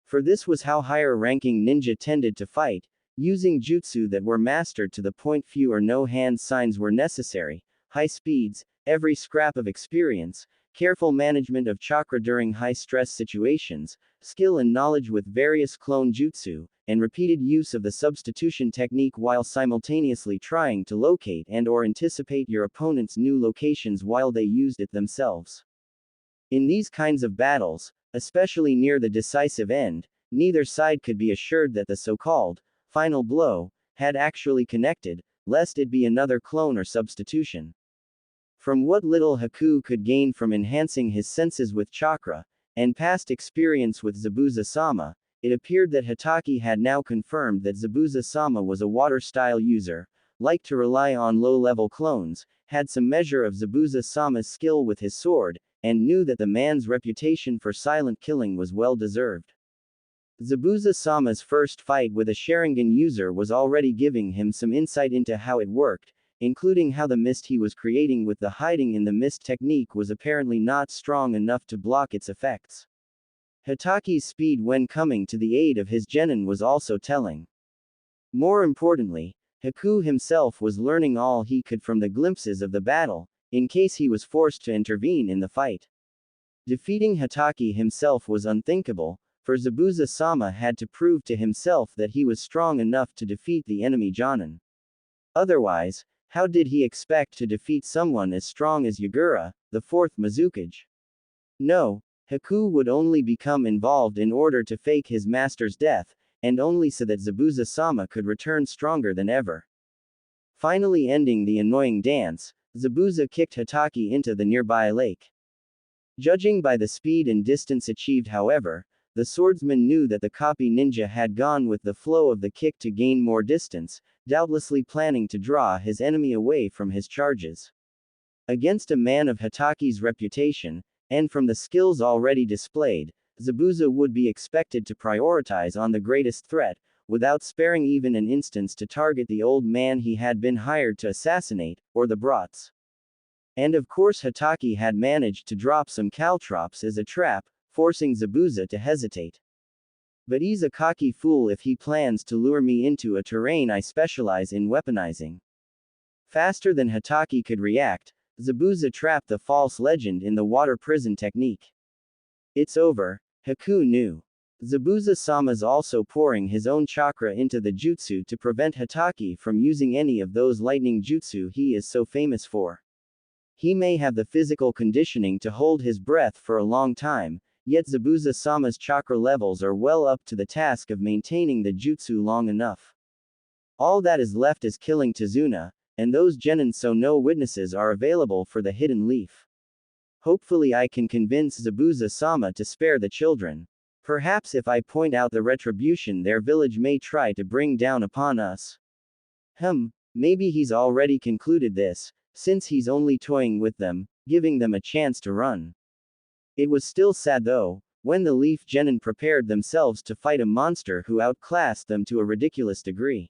Speaker 1: For this was how higher-ranking ninja tended to fight, using jutsu that were mastered to the point few or no hand signs were necessary, high speeds, every scrap of experience, careful management of chakra during high-stress situations, skill and knowledge with various clone jutsu, and repeated use of the substitution technique while simultaneously trying to locate and/or anticipate your opponent's new locations while they used it themselves. In these kinds of battles, especially near the decisive end, neither side could be assured that the so-called final blow had actually connected, lest it be another clone or substitution. From what little Haku could gain from enhancing his senses with chakra, and past experience with Zabuza-sama, it appeared that Hatake had now confirmed that Zabuza-sama was a water-style user, liked to rely on low-level clones, had some measure of Zabuza-sama's skill with his sword, and knew that the man's reputation for silent killing was well-deserved. Zabuza-sama's first fight with a Sharingan user was already giving him some insight into how it worked, including how the mist he was creating with the hiding in the mist technique was apparently not strong enough to block its effects. Hatake's speed when coming to the aid of his genin was also telling. More importantly, Haku himself was learning all he could from the glimpses of the battle, in case he was forced to intervene in the fight. Defeating Hatake himself was unthinkable, for Zabuza-sama had to prove to himself that he was strong enough to defeat the enemy Jonin. Otherwise, how did he expect to defeat someone as strong as Yagura, the fourth Mizukage? No, Haku would only become involved in order to fake his master's death, and only so that Zabuza-sama could return stronger than ever. Finally ending the annoying dance, Zabuza kicked Hatake into the nearby lake. Judging by the speed and distance achieved, however, the swordsman knew that the copy ninja had gone with the flow of the kick to gain more distance, doubtlessly planning to draw his enemy away from his charges. Against a man of Hatake's reputation, and from the skills already displayed, Zabuza would be expected to prioritize on the greatest threat, without sparing even an instance to target the old man he had been hired to assassinate, or the brats. And of course Hatake had managed to drop some caltrops as a trap, forcing Zabuza to hesitate. But he's a cocky fool if he plans to lure me into a terrain I specialize in weaponizing. Faster than Hatake could react, Zabuza trapped the false legend in the water prison technique. It's over, Haku knew. Zabuza-sama's also pouring his own chakra into the jutsu to prevent Hatake from using any of those lightning jutsu he is so famous for. He may have the physical conditioning to hold his breath for a long time, yet Zabuza-sama's chakra levels are well up to the task of maintaining the jutsu long enough. All that is left is killing Tazuna, and those genin so no witnesses are available for the hidden leaf. Hopefully I can convince Zabuza-sama to spare the children. Perhaps if I point out the retribution their village may try to bring down upon us. Maybe he's already concluded this, since he's only toying with them, giving them a chance to run. It was still sad though, when the leaf genin prepared themselves to fight a monster who outclassed them to a ridiculous degree.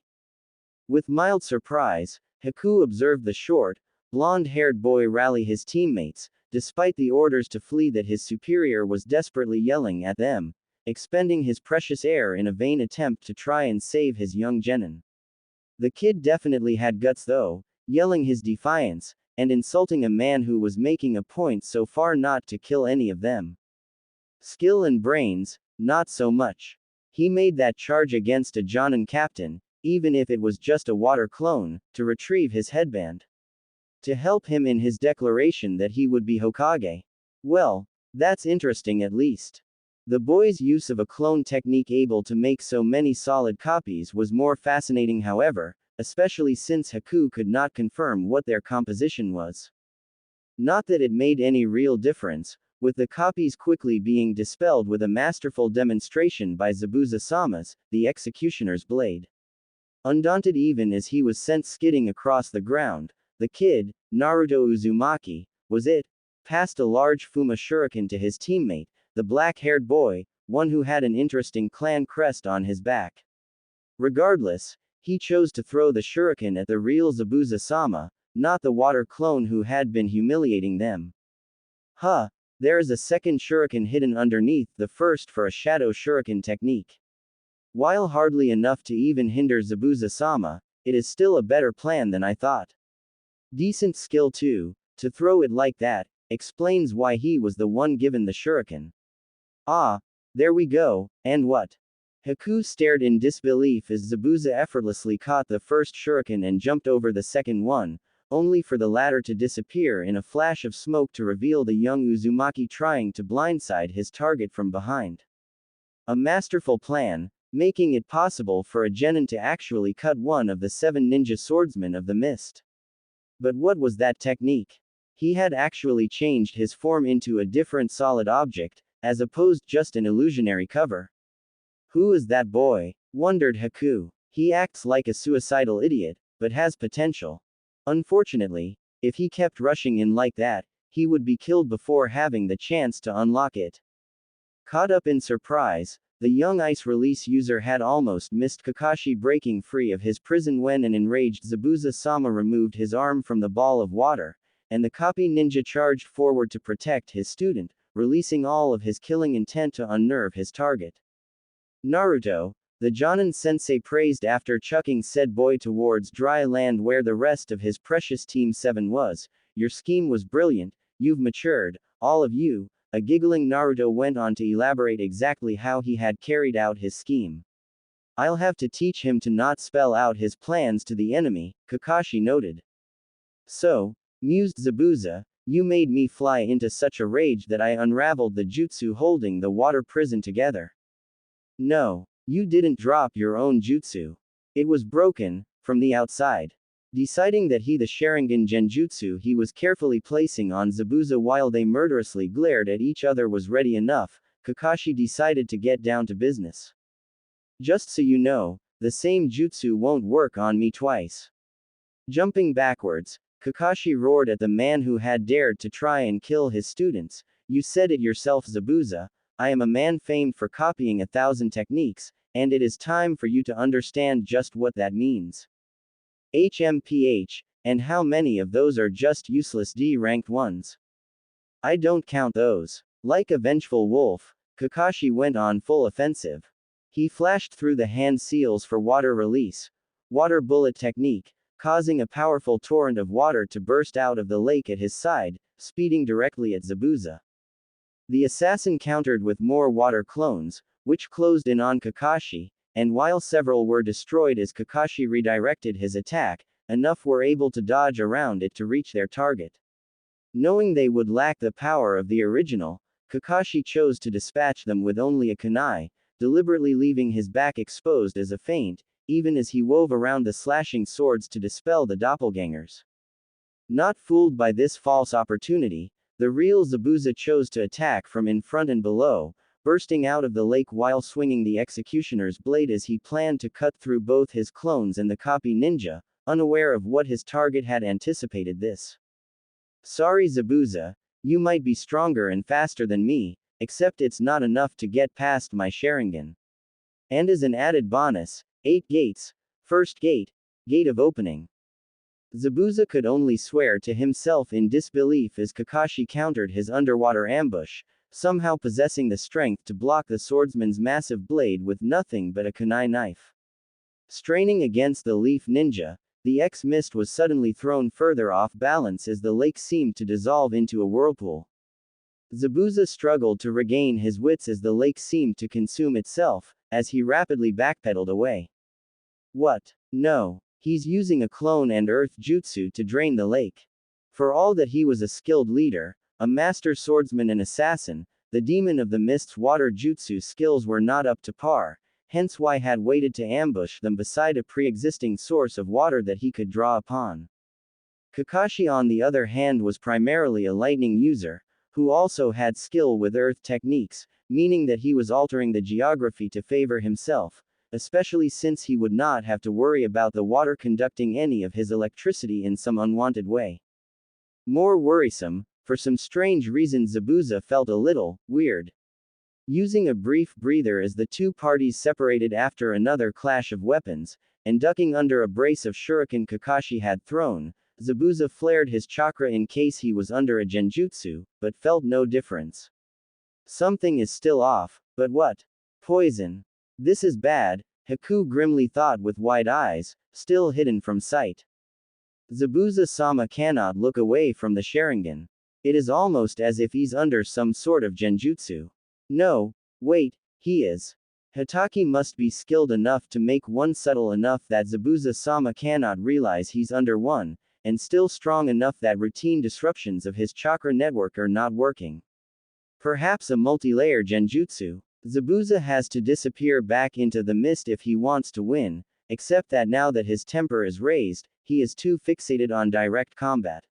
Speaker 1: With mild surprise, Haku observed the short, blonde-haired boy rally his teammates, despite the orders to flee that his superior was desperately yelling at them, expending his precious air in a vain attempt to try and save his young genin. The kid definitely had guts though, yelling his defiance, and insulting a man who was making a point so far not to kill any of them. Skill and brains, not so much. He made that charge against a Jonin captain, even if it was just a water clone, to retrieve his headband. To help him in his declaration that he would be Hokage. Well, that's interesting at least. The boy's use of a clone technique able to make so many solid copies was more fascinating however, especially since Haku could not confirm what their composition was. Not that it made any real difference, with the copies quickly being dispelled with a masterful demonstration by Zabuza-sama's, the executioner's blade. Undaunted even as he was sent skidding across the ground, the kid, Naruto Uzumaki, was it, passed a large Fuma shuriken to his teammate, the black-haired boy, one who had an interesting clan crest on his back. Regardless, he chose to throw the shuriken at the real Zabuza-sama, not the water clone who had been humiliating them. There is a second shuriken hidden underneath the first for a shadow shuriken technique. While hardly enough to even hinder Zabuza-sama, it is still a better plan than I thought. Decent skill too, to throw it like that, explains why he was the one given the shuriken. Ah, there we go, and what? Haku stared in disbelief as Zabuza effortlessly caught the first shuriken and jumped over the second one, only for the latter to disappear in a flash of smoke to reveal the young Uzumaki trying to blindside his target from behind. A masterful plan, making it possible for a genin to actually cut one of the 7 ninja swordsmen of the mist. But what was that technique? He had actually changed his form into a different solid object, as opposed just an illusionary cover. Who is that boy? Wondered Haku. He acts like a suicidal idiot, but has potential. Unfortunately, if he kept rushing in like that, he would be killed before having the chance to unlock it. Caught up in surprise, the young ice release user had almost missed Kakashi breaking free of his prison when an enraged Zabuza-sama removed his arm from the ball of water, and the copy ninja charged forward to protect his student, releasing all of his killing intent to unnerve his target. Naruto, the Jonin sensei praised after chucking said boy towards dry land where the rest of his precious Team 7 was. Your scheme was brilliant, you've matured, all of you. A giggling Naruto went on to elaborate exactly how he had carried out his scheme. I'll have to teach him to not spell out his plans to the enemy, Kakashi noted. So, mused Zabuza, you made me fly into such a rage that I unraveled the jutsu holding the water prison together. No, you didn't drop your own jutsu. It was broken, from the outside. Deciding that the Sharingan genjutsu he was carefully placing on Zabuza while they murderously glared at each other was ready enough, Kakashi decided to get down to business. Just so you know, the same jutsu won't work on me twice. Jumping backwards, Kakashi roared at the man who had dared to try and kill his students. You said it yourself, Zabuza, I am a man famed for copying 1,000 techniques, and it is time for you to understand just what that means. HMPH, and how many of those are just useless D-ranked ones? I don't count those. Like a vengeful wolf, Kakashi went on full offensive. He flashed through the hand seals for water release, water bullet technique, causing a powerful torrent of water to burst out of the lake at his side, speeding directly at Zabuza. The assassin countered with more water clones, which closed in on Kakashi, and while several were destroyed as Kakashi redirected his attack, enough were able to dodge around it to reach their target. Knowing they would lack the power of the original, Kakashi chose to dispatch them with only a kunai, deliberately leaving his back exposed as a feint, even as he wove around the slashing swords to dispel the doppelgangers. Not fooled by this false opportunity, the real Zabuza chose to attack from in front and below, bursting out of the lake while swinging the executioner's blade as he planned to cut through both his clones and the copy ninja, unaware of what his target had anticipated this. Sorry Zabuza, you might be stronger and faster than me, except it's not enough to get past my Sharingan. And as an added bonus, 8 gates, first gate, gate of opening. Zabuza could only swear to himself in disbelief as Kakashi countered his underwater ambush, somehow possessing the strength to block the swordsman's massive blade with nothing but a kunai knife. Straining against the leaf ninja, the X-Mist was suddenly thrown further off balance as the lake seemed to dissolve into a whirlpool. Zabuza struggled to regain his wits as the lake seemed to consume itself, as he rapidly backpedaled away. What? No. He's using a clone and earth jutsu to drain the lake. For all that he was a skilled leader, a master swordsman and assassin, the demon of the mist's water jutsu skills were not up to par, hence why had waited to ambush them beside a pre-existing source of water that he could draw upon. Kakashi on the other hand was primarily a lightning user, who also had skill with earth techniques, meaning that he was altering the geography to favor himself, especially since he would not have to worry about the water conducting any of his electricity in some unwanted way. More worrisome, for some strange reason Zabuza felt a little weird. Using a brief breather as the two parties separated after another clash of weapons, and ducking under a brace of shuriken Kakashi had thrown, Zabuza flared his chakra in case he was under a genjutsu, but felt no difference. Something is still off, but what? Poison. This is bad, Haku grimly thought with wide eyes, still hidden from sight. Zabuza-sama cannot look away from the Sharingan. It is almost as if he's under some sort of genjutsu. No, wait, he is. Hatake must be skilled enough to make one subtle enough that Zabuza-sama cannot realize he's under one, and still strong enough that routine disruptions of his chakra network are not working. Perhaps a multi-layer genjutsu. Zabuza has to disappear back into the mist if he wants to win, except that now that his temper is raised, he is too fixated on direct combat.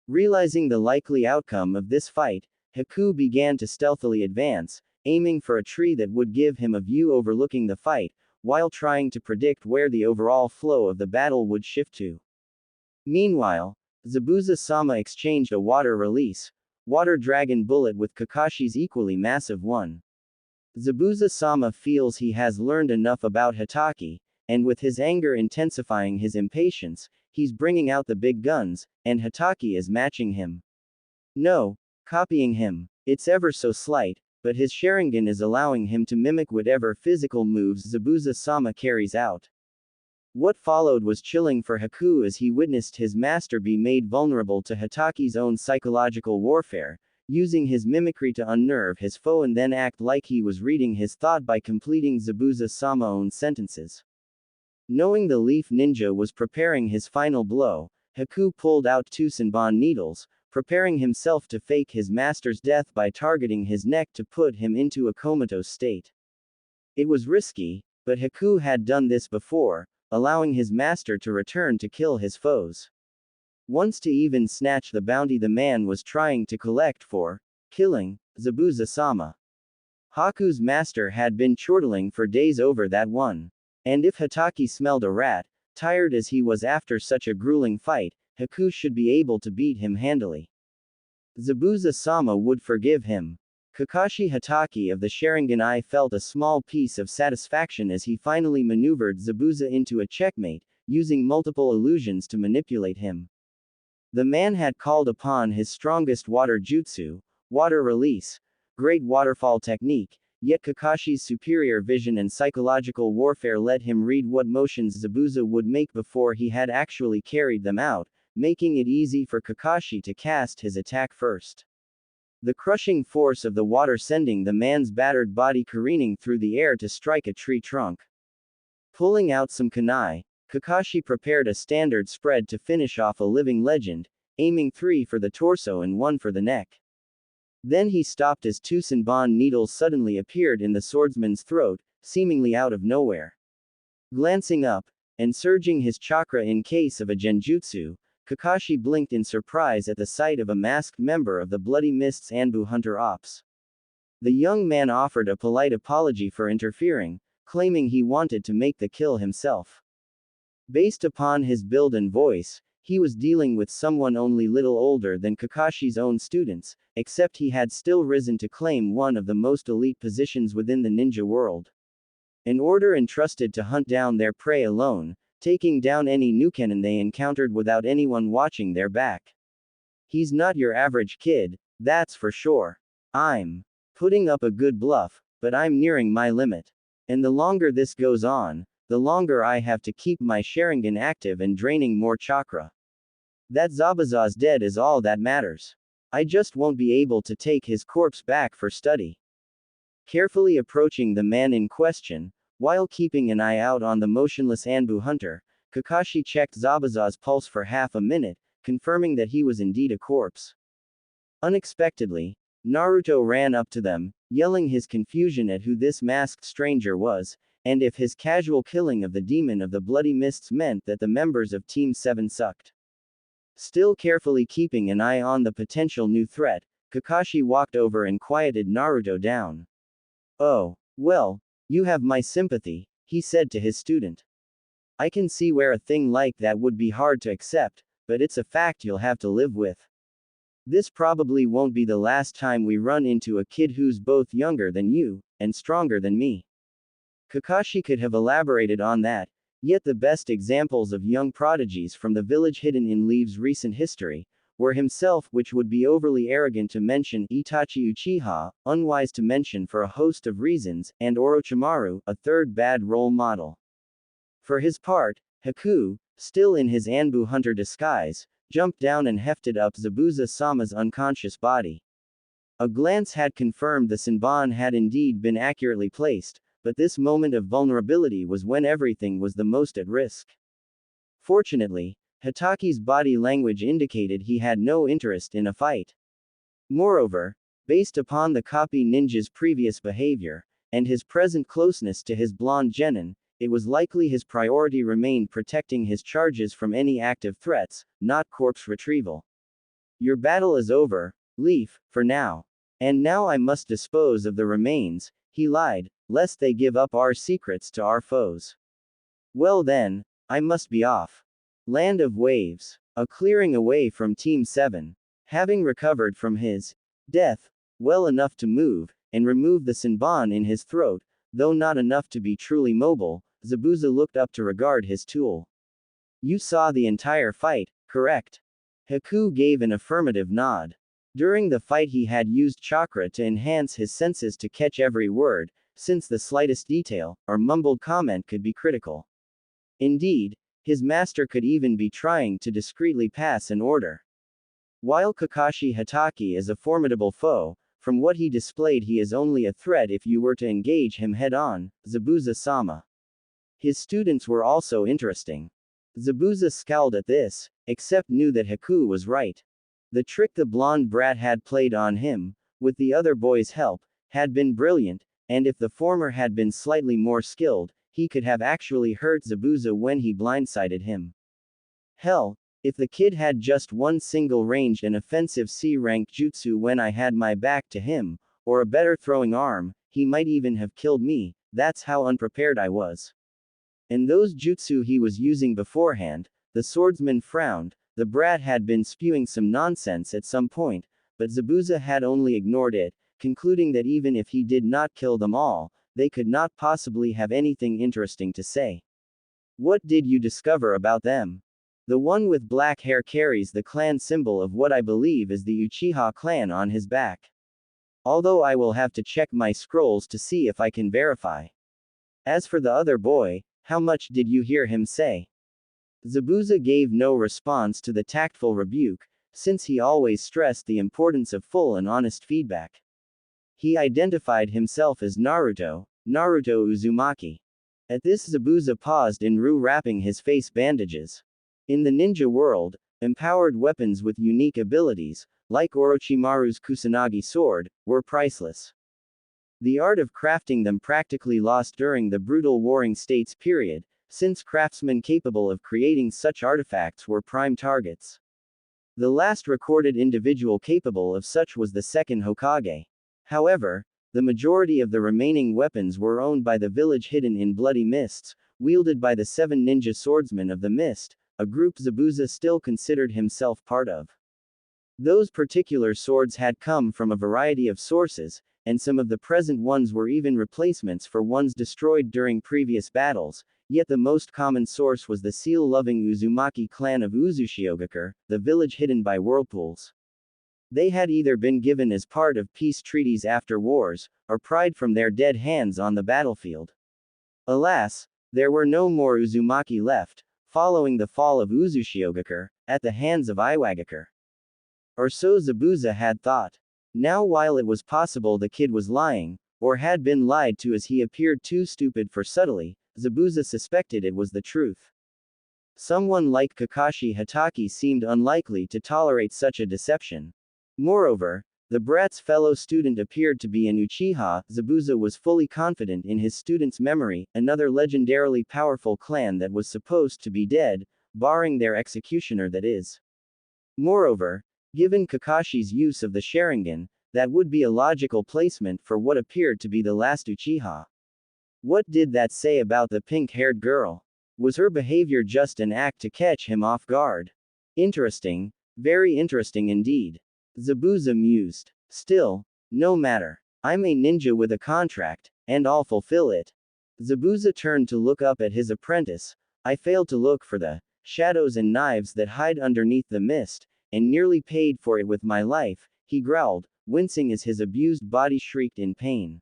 Speaker 1: Realizing the likely outcome of this fight, Haku began to stealthily advance, aiming for a tree that would give him a view overlooking the fight, while trying to predict where the overall flow of the battle would shift to. Meanwhile, Zabuza-sama exchanged a water release, water dragon bullet with Kakashi's equally massive one. Zabuza-sama feels he has learned enough about Hatake, and with his anger intensifying his impatience, he's bringing out the big guns, and Hatake is matching him. No, copying him. It's ever so slight, but his Sharingan is allowing him to mimic whatever physical moves Zabuza-sama carries out. What followed was chilling for Haku as he witnessed his master be made vulnerable to Hatake's own psychological warfare, using his mimicry to unnerve his foe and then act like he was reading his thought by completing Zabuza-sama's own sentences. Knowing the Leaf Ninja was preparing his final blow, Haku pulled out two Senbon needles, preparing himself to fake his master's death by targeting his neck to put him into a comatose state. It was risky, but Haku had done this before, allowing his master to return to kill his foes. Once to even snatch the bounty the man was trying to collect for killing Zabuza-sama. Haku's master had been chortling for days over that one. And if Hatake smelled a rat, tired as he was after such a grueling fight, Haku should be able to beat him handily. Zabuza-sama would forgive him. Kakashi Hatake of the Sharingan Eye felt a small piece of satisfaction as he finally maneuvered Zabuza into a checkmate, using multiple illusions to manipulate him. The man had called upon his strongest water jutsu, water release, great waterfall technique, yet Kakashi's superior vision and psychological warfare let him read what motions Zabuza would make before he had actually carried them out, making it easy for Kakashi to cast his attack first. The crushing force of the water sending the man's battered body careening through the air to strike a tree trunk. Pulling out some kunai, Kakashi prepared a standard spread to finish off a living legend, aiming 3 for the torso and 1 for the neck. Then he stopped as two Senbon needles suddenly appeared in the swordsman's throat, seemingly out of nowhere. Glancing up, and surging his chakra in case of a genjutsu, Kakashi blinked in surprise at the sight of a masked member of the Bloody Mist's Anbu Hunter Ops. The young man offered a polite apology for interfering, claiming he wanted to make the kill himself. Based upon his build and voice, he was dealing with someone only little older than Kakashi's own students, except he had still risen to claim one of the most elite positions within the ninja world. An order entrusted to hunt down their prey alone, taking down any Nukenin they encountered without anyone watching their back. He's not your average kid, that's for sure. I'm putting up a good bluff, but I'm nearing my limit. And the longer this goes on, the longer I have to keep my Sharingan active and draining more chakra. That Zabuza's dead is all that matters. I just won't be able to take his corpse back for study. Carefully approaching the man in question, while keeping an eye out on the motionless Anbu hunter, Kakashi checked Zabuza's pulse for half a minute, confirming that he was indeed a corpse. Unexpectedly, Naruto ran up to them, yelling his confusion at who this masked stranger was, and if his casual killing of the demon of the Bloody Mists meant that the members of Team 7 sucked. Still carefully keeping an eye on the potential new threat, Kakashi walked over and quieted Naruto down. "Oh, well, you have my sympathy," he said to his student. "I can see where a thing like that would be hard to accept, but it's a fact you'll have to live with. This probably won't be the last time we run into a kid who's both younger than you, and stronger than me." Kakashi could have elaborated on that, yet the best examples of young prodigies from the village hidden in Leaves' recent history were himself, which would be overly arrogant to mention, Itachi Uchiha, unwise to mention for a host of reasons, and Orochimaru, a third bad role model. For his part, Haku, still in his Anbu hunter disguise, jumped down and hefted up Zabuza-sama's unconscious body. A glance had confirmed the Senbon had indeed been accurately placed, but this moment of vulnerability was when everything was the most at risk. Fortunately, Hitaki's body language indicated he had no interest in a fight. Moreover, based upon the copy ninja's previous behavior, and his present closeness to his blonde genin, it was likely his priority remained protecting his charges from any active threats, not corpse retrieval. Your battle is over, Leaf, for now. And now I must dispose of the remains, he lied, lest they give up our secrets to our foes. Well then, I must be off. Land of Waves. A clearing away from Team 7. Having recovered from his death, well enough to move, and remove the Senbon in his throat, though not enough to be truly mobile, Zabuza looked up to regard his tool. You saw the entire fight, correct? Haku gave an affirmative nod. During the fight he had used chakra to enhance his senses to catch every word, since the slightest detail, or mumbled comment could be critical. Indeed, his master could even be trying to discreetly pass an order. While Kakashi Hitaki is a formidable foe, from what he displayed he is only a threat if you were to engage him head-on, Zabuza-sama. His students were also interesting. Zabuza scowled at this, except knew that Haku was right. The trick the blonde brat had played on him, with the other boy's help, had been brilliant, and if the former had been slightly more skilled, he could have actually hurt Zabuza when he blindsided him. Hell, if the kid had just one single ranged and offensive C-rank jutsu when I had my back to him, or a better throwing arm, he might even have killed me, that's how unprepared I was. And those jutsu he was using beforehand, the swordsman frowned, the brat had been spewing some nonsense at some point, but Zabuza had only ignored it, concluding that even if he did not kill them all, they could not possibly have anything interesting to say. What did you discover about them? The one with black hair carries the clan symbol of what I believe is the Uchiha clan on his back. Although I will have to check my scrolls to see if I can verify. As for the other boy, how much did you hear him say? Zabuza gave no response to the tactful rebuke, since he always stressed the importance of full and honest feedback. He identified himself as Naruto Uzumaki. At this Zabuza paused in wrapping his face bandages. In the ninja world, empowered weapons with unique abilities, like Orochimaru's Kusanagi sword, were priceless. The art of crafting them practically lost during the brutal Warring States period, since craftsmen capable of creating such artifacts were prime targets. The last recorded individual capable of such was the second Hokage. However, the majority of the remaining weapons were owned by the village hidden in bloody mists, wielded by the 7 ninja swordsmen of the mist, a group Zabuza still considered himself part of. Those particular swords had come from a variety of sources, and some of the present ones were even replacements for ones destroyed during previous battles, yet the most common source was the seal-loving Uzumaki clan of Uzushiogakure, the village hidden by whirlpools. They had either been given as part of peace treaties after wars, or pried from their dead hands on the battlefield. Alas, there were no more Uzumaki left, following the fall of Uzushiogakure, at the hands of Iwagakure. Or so Zabuza had thought. Now while it was possible the kid was lying, or had been lied to as he appeared too stupid for subtlety, Zabuza suspected it was the truth. Someone like Kakashi Hitaki seemed unlikely to tolerate such a deception. Moreover, the brat's fellow student appeared to be an Uchiha. Zabuza was fully confident in his student's memory, another legendarily powerful clan that was supposed to be dead, barring their executioner that is. Moreover, given Kakashi's use of the Sharingan, that would be a logical placement for what appeared to be the last Uchiha. What did that say about the pink-haired girl? Was her behavior just an act to catch him off guard? Interesting, very interesting indeed. Zabuza mused. Still, no matter. I'm a ninja with a contract, and I'll fulfill it. Zabuza turned to look up at his apprentice. I failed to look for the shadows and knives that hide underneath the mist, and nearly paid for it with my life, he growled, wincing as his abused body shrieked in pain.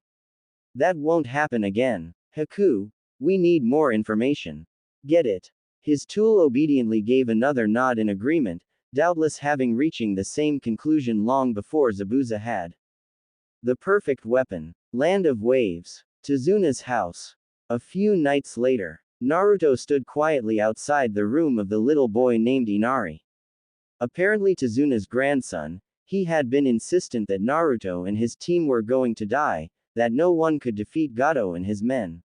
Speaker 1: That won't happen again. Haku, we need more information. Get it. His tool obediently gave another nod in agreement, doubtless having reaching the same conclusion long before Zabuza had. The perfect weapon. Land of Waves. Tazuna's house. A few nights later, Naruto stood quietly outside the room of the little boy named Inari. Apparently Tazuna's grandson, he had been insistent that Naruto and his team were going to die, that no one could defeat Gato and his men.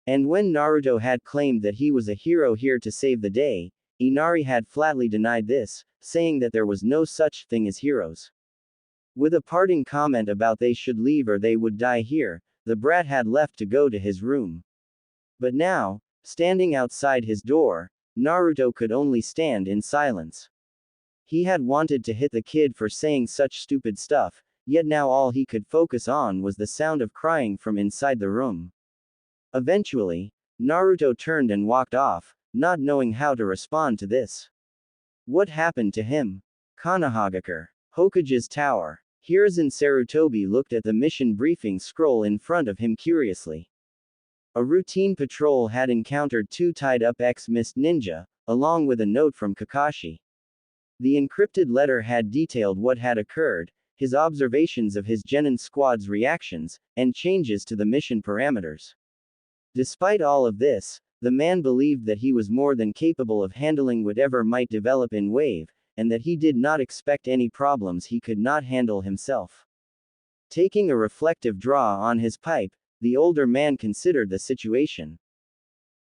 Speaker 1: And when Naruto had claimed that he was a hero here to save the day, Inari had flatly denied this, saying that there was no such thing as heroes. With a parting comment about they should leave or they would die here, the brat had left to go to his room. But now, standing outside his door, Naruto could only stand in silence. He had wanted to hit the kid for saying such stupid stuff, yet now all he could focus on was the sound of crying from inside the room. Eventually, Naruto turned and walked off, not knowing how to respond to this. What happened to him? Konohagakure. Hokage's tower. Hiruzen Sarutobi looked at the mission briefing scroll in front of him curiously. A routine patrol had encountered two tied-up ex-mist ninja, along with a note from Kakashi. The encrypted letter had detailed what had occurred, his observations of his genin squad's reactions, and changes to the mission parameters. Despite all of this, the man believed that he was more than capable of handling whatever might develop in Wave, and that he did not expect any problems he could not handle himself. Taking a reflective draw on his pipe, the older man considered the situation.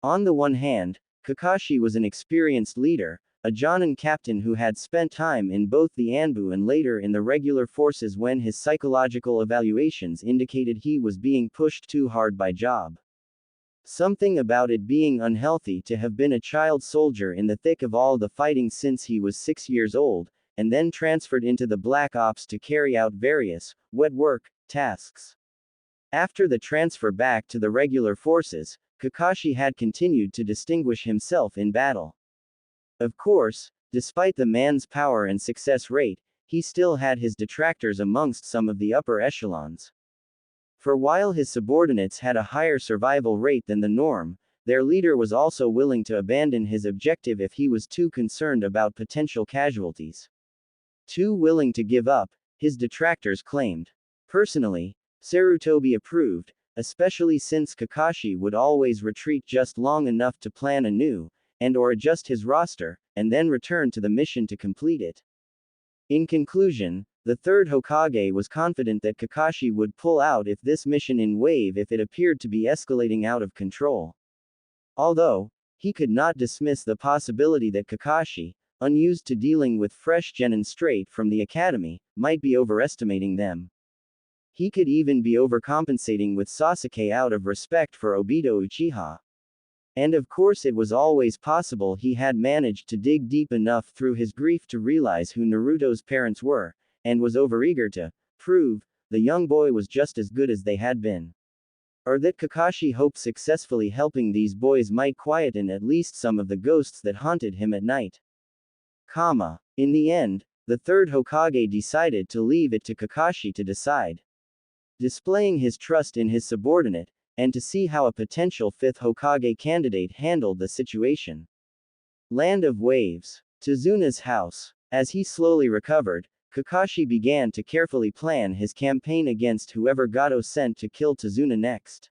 Speaker 1: On the one hand, Kakashi was an experienced leader, a Jonin captain who had spent time in both the Anbu and later in the regular forces when his psychological evaluations indicated he was being pushed too hard by job. Something about it being unhealthy to have been a child soldier in the thick of all the fighting since he was 6 years old, and then transferred into the Black Ops to carry out various, wet work, tasks. After the transfer back to the regular forces, Kakashi had continued to distinguish himself in battle. Of course, despite the man's power and success rate, he still had his detractors amongst some of the upper echelons. For while his subordinates had a higher survival rate than the norm, their leader was also willing to abandon his objective if he was too concerned about potential casualties. Too willing to give up, his detractors claimed. Personally, Sarutobi approved, especially since Kakashi would always retreat just long enough to plan anew, and/or adjust his roster, and then return to the mission to complete it. In conclusion, the third Hokage was confident that Kakashi would pull out if this mission in Wave if it appeared to be escalating out of control. Although, he could not dismiss the possibility that Kakashi, unused to dealing with fresh genin straight from the academy, might be overestimating them. He could even be overcompensating with Sasuke out of respect for Obito Uchiha. And of course it was always possible he had managed to dig deep enough through his grief to realize who Naruto's parents were, and was overeager to prove the young boy was just as good as they had been. Or that Kakashi hoped successfully helping these boys might quieten at least some of the ghosts that haunted him at night. In the end, the third Hokage decided to leave it to Kakashi to decide. Displaying his trust in his subordinate, and to see how a potential fifth Hokage candidate handled the situation. Land of Waves. Tazuna's house. As he slowly recovered, Kakashi began to carefully plan his campaign against whoever Gato sent to kill Tazuna next.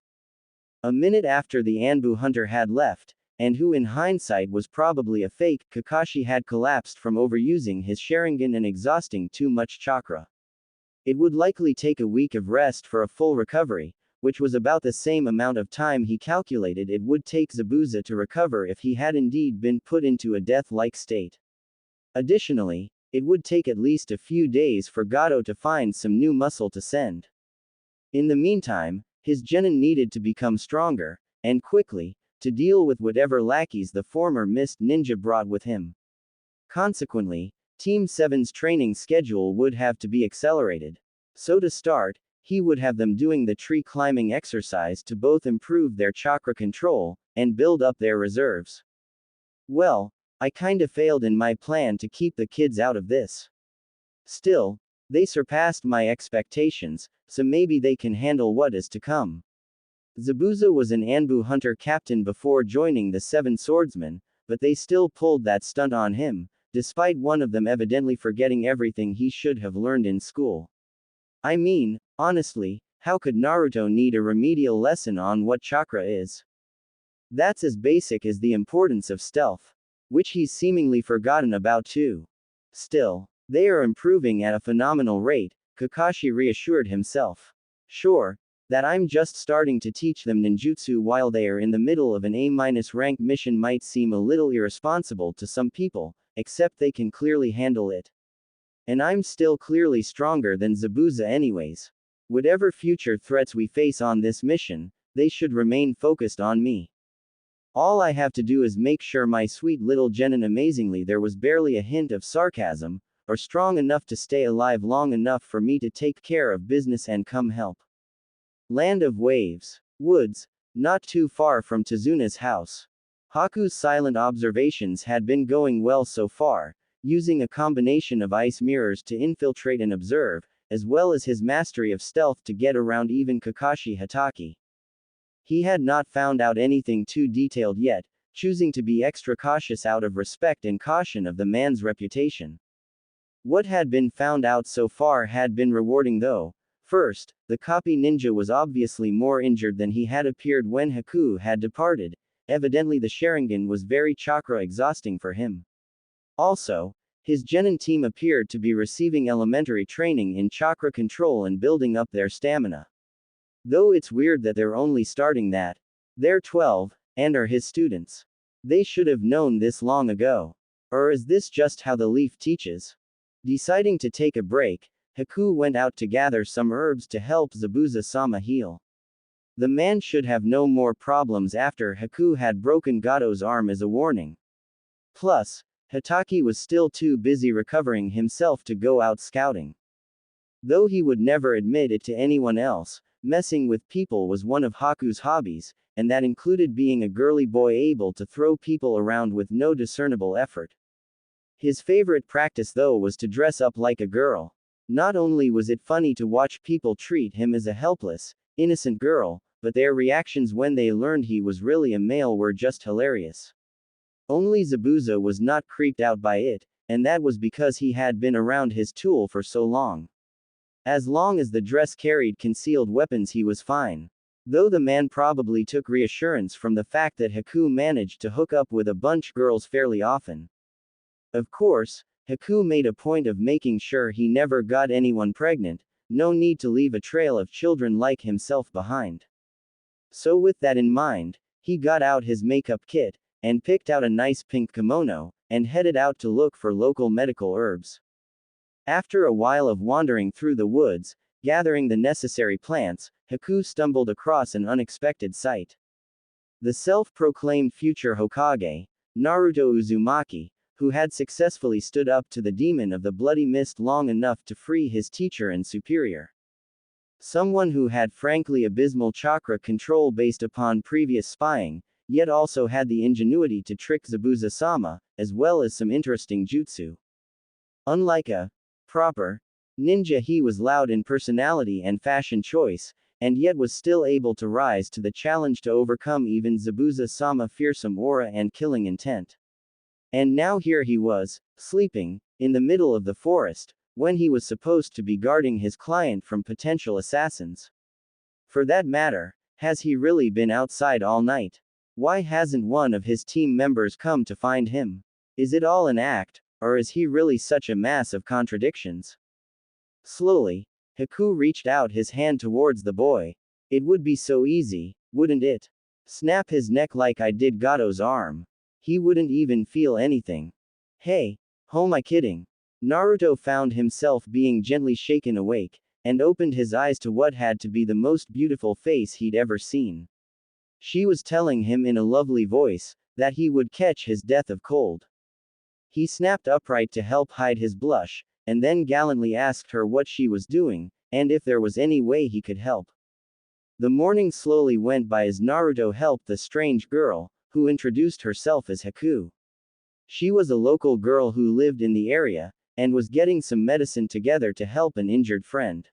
Speaker 1: A minute after the Anbu hunter had left, and who in hindsight was probably a fake, Kakashi had collapsed from overusing his Sharingan and exhausting too much chakra. It would likely take a week of rest for a full recovery, which was about the same amount of time he calculated it would take Zabuza to recover if he had indeed been put into a death-like state. Additionally, it would take at least a few days for Gato to find some new muscle to send. In the meantime, his genin needed to become stronger, and quickly, to deal with whatever lackeys the former Mist Ninja brought with him. Consequently, Team 7's training schedule would have to be accelerated. So to start, he would have them doing the tree climbing exercise to both improve their chakra control, and build up their reserves. Well, I kinda failed in my plan to keep the kids out of this. Still, they surpassed my expectations, so maybe they can handle what is to come. Zabuza was an Anbu hunter captain before joining the Seven Swordsmen, but they still pulled that stunt on him, despite one of them evidently forgetting everything he should have learned in school. I mean, honestly, how could Naruto need a remedial lesson on what chakra is? That's as basic as the importance of stealth, which he's seemingly forgotten about too. Still, they are improving at a phenomenal rate, Kakashi reassured himself. Sure, that I'm just starting to teach them ninjutsu while they are in the middle of an A-rank mission might seem a little irresponsible to some people, except they can clearly handle it. And I'm still clearly stronger than Zabuza anyways. Whatever future threats we face on this mission, they should remain focused on me. All I have to do is make sure my sweet little Genin. Amazingly, there was barely a hint of sarcasm, or strong enough to stay alive long enough for me to take care of business and come help. Land of Waves. Woods, not too far from Tazuna's house. Haku's silent observations had been going well so far, using a combination of ice mirrors to infiltrate and observe, as well as his mastery of stealth to get around even Kakashi Hatake. He had not found out anything too detailed yet, choosing to be extra cautious out of respect and caution of the man's reputation. What had been found out so far had been rewarding though. First, the copy ninja was obviously more injured than he had appeared when Haku had departed. Evidently the Sharingan was very chakra exhausting for him. Also, his Genin team appeared to be receiving elementary training in chakra control and building up their stamina. Though it's weird that they're only starting that. They're 12, and are his students. They should have known this long ago. Or is this just how the leaf teaches? Deciding to take a break, Haku went out to gather some herbs to help Zabuza-sama heal. The man should have no more problems after Haku had broken Gato's arm as a warning. Plus, Hatake was still too busy recovering himself to go out scouting. Though he would never admit it to anyone else, messing with people was one of Haku's hobbies, and that included being a girly boy able to throw people around with no discernible effort. His favorite practice though was to dress up like a girl. Not only was it funny to watch people treat him as a helpless, innocent girl, but their reactions when they learned he was really a male were just hilarious. Only Zabuza was not creeped out by it, and that was because he had been around his tool for so long. As long as the dress carried concealed weapons he was fine. Though the man probably took reassurance from the fact that Haku managed to hook up with a bunch girls fairly often. Of course, Haku made a point of making sure he never got anyone pregnant, no need to leave a trail of children like himself behind. So with that in mind, he got out his makeup kit, and picked out a nice pink kimono, and headed out to look for local medical herbs. After a while of wandering through the woods, gathering the necessary plants, Haku stumbled across an unexpected sight. The self-proclaimed future Hokage, Naruto Uzumaki, who had successfully stood up to the demon of the bloody mist long enough to free his teacher and superior. Someone who had frankly abysmal chakra control based upon previous spying, yet also had the ingenuity to trick Zabuza-sama, as well as some interesting jutsu. Unlike a proper ninja, he was loud in personality and fashion choice, and yet was still able to rise to the challenge to overcome even Zabuza-sama's fearsome aura and killing intent. And now here he was, sleeping, in the middle of the forest, when he was supposed to be guarding his client from potential assassins. For that matter, has he really been outside all night? Why hasn't one of his team members come to find him? Is it all an act, or is he really such a mass of contradictions? Slowly, Haku reached out his hand towards the boy. It would be so easy, wouldn't it? Snap his neck like I did Gato's arm. He wouldn't even feel anything. Hey, who am I kidding? Naruto found himself being gently shaken awake, and opened his eyes to what had to be the most beautiful face he'd ever seen. She was telling him in a lovely voice, that he would catch his death of cold. He snapped upright to help hide his blush, and then gallantly asked her what she was doing, and if there was any way he could help. The morning slowly went by as Naruto helped the strange girl, who introduced herself as Haku. She was a local girl who lived in the area, and was getting some medicine together to help an injured friend.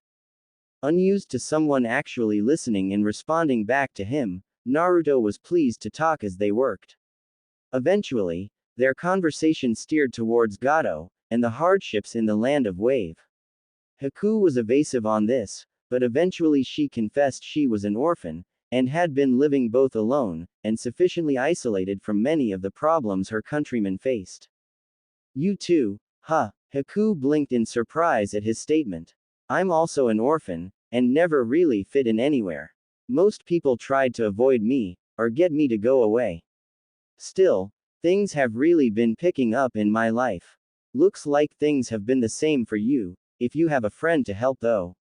Speaker 1: Unused to someone actually listening and responding back to him, Naruto was pleased to talk as they worked. Eventually, Their conversation steered towards Gato, and the hardships in the land of Wave. Haku was evasive on this, but eventually she confessed she was an orphan, and had been living both alone, and sufficiently isolated from many of the problems her countrymen faced. You too, huh? Haku blinked in surprise at his statement. I'm also an orphan, and never really fit in anywhere. Most people tried to avoid me, or get me to go away. Still, things have really been picking up in my life. Looks like things have been the same for you, if you have a friend to help though.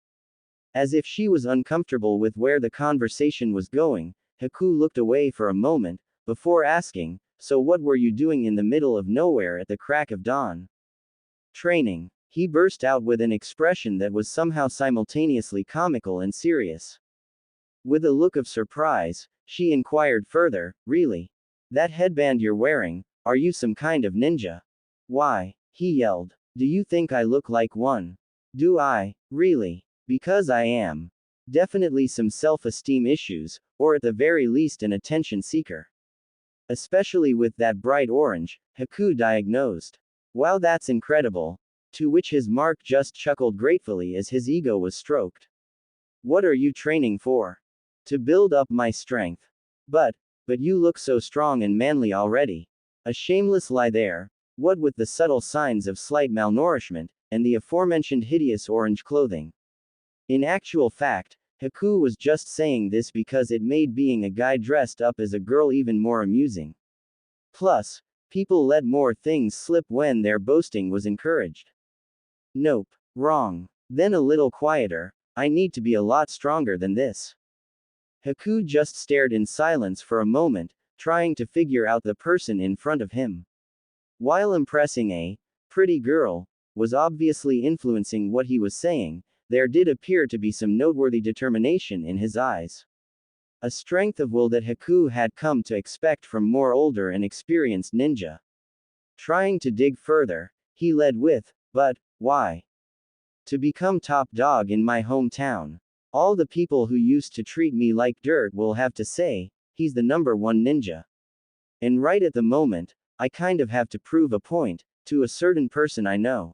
Speaker 1: As if she was uncomfortable with where the conversation was going, Haku looked away for a moment, before asking, so what were you doing in the middle of nowhere at the crack of dawn? Training. He burst out with an expression that was somehow simultaneously comical and serious. With a look of surprise, she inquired further, really? That headband you're wearing, are you some kind of ninja? Why? He yelled. Do you think I look like one? Do I? Really? Because I am. Definitely some self-esteem issues, or at the very least an attention seeker. Especially with that bright orange, Haku diagnosed. Wow, that's incredible. To which his mark just chuckled gratefully as his ego was stroked. What are you training for? To build up my strength. But you look so strong and manly already. A shameless lie there, what with the subtle signs of slight malnourishment, and the aforementioned hideous orange clothing. In actual fact, Haku was just saying this because it made being a guy dressed up as a girl even more amusing. Plus, people let more things slip when their boasting was encouraged. Nope. Wrong. Then a little quieter, I need to be a lot stronger than this. Haku just stared in silence for a moment, trying to figure out the person in front of him. While impressing a pretty girl was obviously influencing what he was saying, there did appear to be some noteworthy determination in his eyes. A strength of will that Haku had come to expect from more older and experienced ninja. Trying to dig further, he led with, but why? To become top dog in my hometown. All the people who used to treat me like dirt will have to say, he's the #1 ninja. And right at the moment, I kind of have to prove a point, to a certain person I know.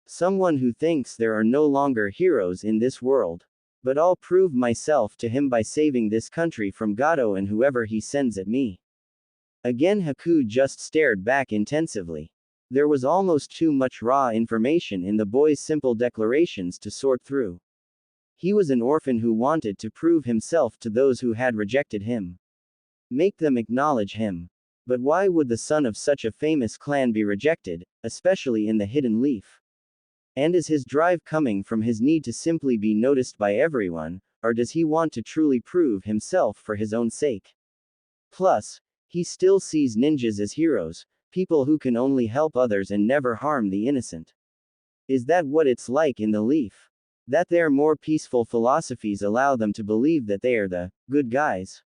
Speaker 1: Someone who thinks there are no longer heroes in this world. But I'll prove myself to him by saving this country from Gato and whoever he sends at me. Again Haku just stared back intensively. There was almost too much raw information in the boy's simple declarations to sort through. He was an orphan who wanted to prove himself to those who had rejected him. Make them acknowledge him. But why would the son of such a famous clan be rejected, especially in the Hidden Leaf? And is his drive coming from his need to simply be noticed by everyone, or does he want to truly prove himself for his own sake? Plus, he still sees ninjas as heroes, people who can only help others and never harm the innocent. Is that what it's like in the Leaf? That their more peaceful philosophies allow them to believe that they are the good guys?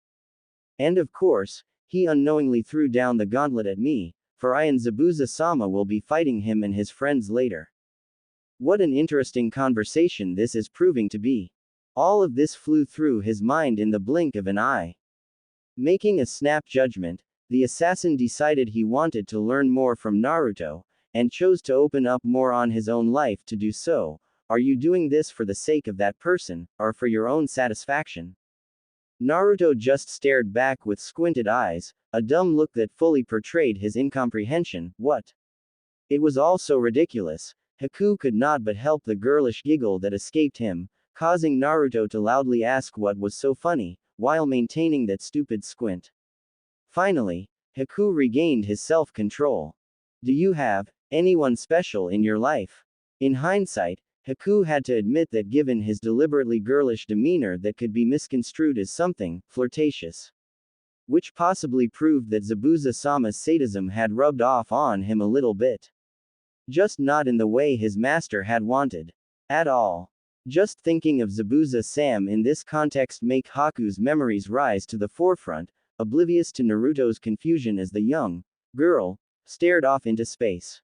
Speaker 1: And of course, he unknowingly threw down the gauntlet at me, for I and Zabuza-sama will be fighting him and his friends later. What an interesting conversation this is proving to be. All of this flew through his mind in the blink of an eye. Making a snap judgment, the assassin decided he wanted to learn more from Naruto, and chose to open up more on his own life to do so. Are you doing this for the sake of that person, or for your own satisfaction? Naruto just stared back with squinted eyes, a dumb look that fully portrayed his incomprehension. What? It was all so ridiculous. Haku could not but help the girlish giggle that escaped him, causing Naruto to loudly ask what was so funny, while maintaining that stupid squint. Finally, Haku regained his self-control. Do you have anyone special in your life? In hindsight, Haku had to admit that given his deliberately girlish demeanor that could be misconstrued as something flirtatious. Which possibly proved that Zabuza-sama's sadism had rubbed off on him a little bit. Just not in the way his master had wanted. At all. Just thinking of Zabuza-sama in this context make Haku's memories rise to the forefront, oblivious to Naruto's confusion as the young girl stared off into space.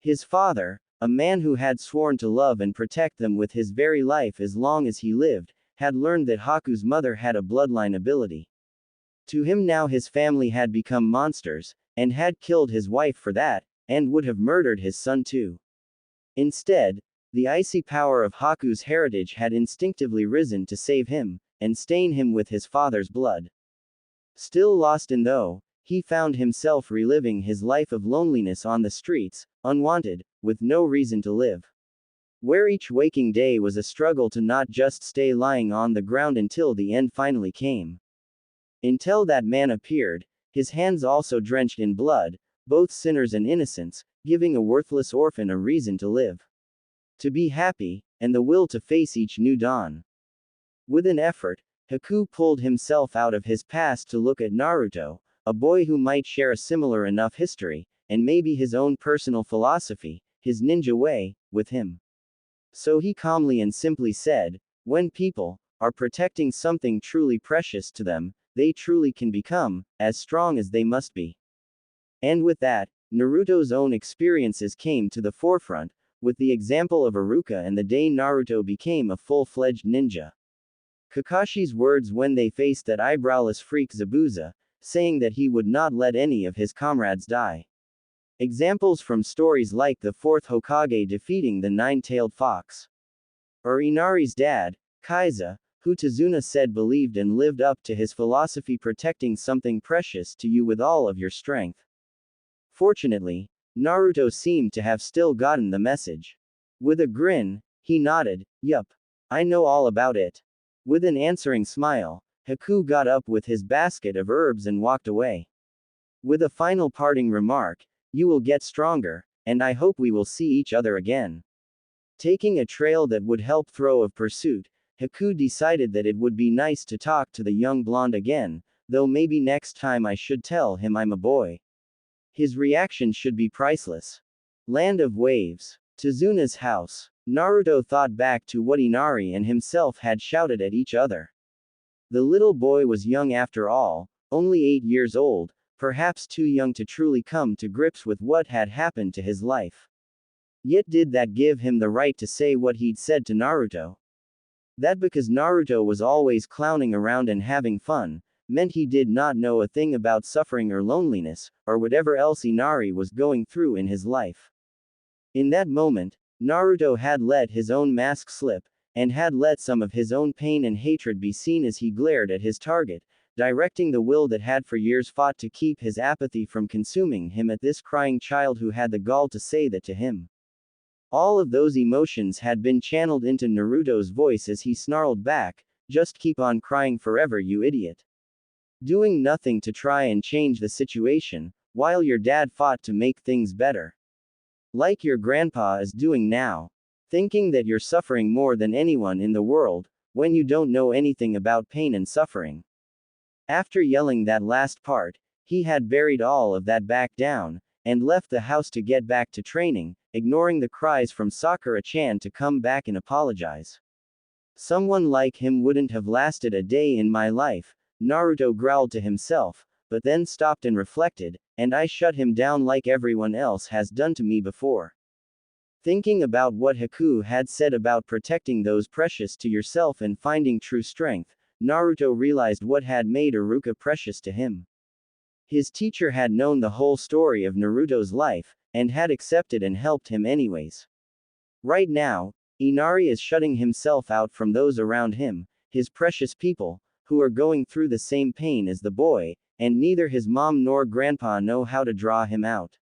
Speaker 1: His father, a man who had sworn to love and protect them with his very life as long as he lived, had learned that Haku's mother had a bloodline ability. To him now his family had become monsters, and had killed his wife for that, and would have murdered his son too. Instead, the icy power of Haku's heritage had instinctively risen to save him, and stain him with his father's blood. Still lost in though, he found himself reliving his life of loneliness on the streets, unwanted, with no reason to live. Where each waking day was a struggle to not just stay lying on the ground until the end finally came. Until that man appeared, his hands also drenched in blood, both sinners and innocents, giving a worthless orphan a reason to live. To be happy, and the will to face each new dawn. With an effort, Haku pulled himself out of his past to look at Naruto, a boy who might share a similar enough history, and maybe his own personal philosophy, his ninja way, with him. So he calmly and simply said, when people are protecting something truly precious to them, they truly can become as strong as they must be. And with that, Naruto's own experiences came to the forefront, with the example of Iruka and the day Naruto became a full-fledged ninja. Kakashi's words when they faced that eyebrowless freak Zabuza, saying that he would not let any of his comrades die. Examples from stories like the fourth Hokage defeating the nine-tailed fox. Or Inari's dad, Kaiza, who Tazuna said believed and lived up to his philosophy, protecting something precious to you with all of your strength. Fortunately, Naruto seemed to have still gotten the message. With a grin, he nodded, "Yup. I know all about it." With an answering smile, Haku got up with his basket of herbs and walked away. With a final parting remark, "You will get stronger, and I hope we will see each other again." Taking a trail that would help throw of pursuit, Haku decided that it would be nice to talk to the young blonde again, though maybe next time I should tell him I'm a boy. His reaction should be priceless. Land of Waves. Tazuna's house. Naruto thought back to what Inari and himself had shouted at each other. The little boy was young after all, only 8 years old, perhaps too young to truly come to grips with what had happened to his life. Yet did that give him the right to say what he'd said to Naruto? That because Naruto was always clowning around and having fun, meant he did not know a thing about suffering or loneliness, or whatever else Inari was going through in his life. In that moment, Naruto had let his own mask slip, and had let some of his own pain and hatred be seen as he glared at his target, directing the will that had for years fought to keep his apathy from consuming him at this crying child who had the gall to say that to him. All of those emotions had been channeled into Naruto's voice as he snarled back, "Just keep on crying forever, you idiot. Doing nothing to try and change the situation, while your dad fought to make things better. Like your grandpa is doing now. Thinking that you're suffering more than anyone in the world, when you don't know anything about pain and suffering." After yelling that last part, he had buried all of that back down, and left the house to get back to training, ignoring the cries from Sakura-chan to come back and apologize. Someone like him wouldn't have lasted a day in my life, Naruto growled to himself, but then stopped and reflected, and I shut him down like everyone else has done to me before. Thinking about what Haku had said about protecting those precious to yourself and finding true strength, Naruto realized what had made Iruka precious to him. His teacher had known the whole story of Naruto's life, and had accepted and helped him anyways. Right now, Inari is shutting himself out from those around him, his precious people, who are going through the same pain as the boy, and neither his mom nor grandpa know how to draw him out.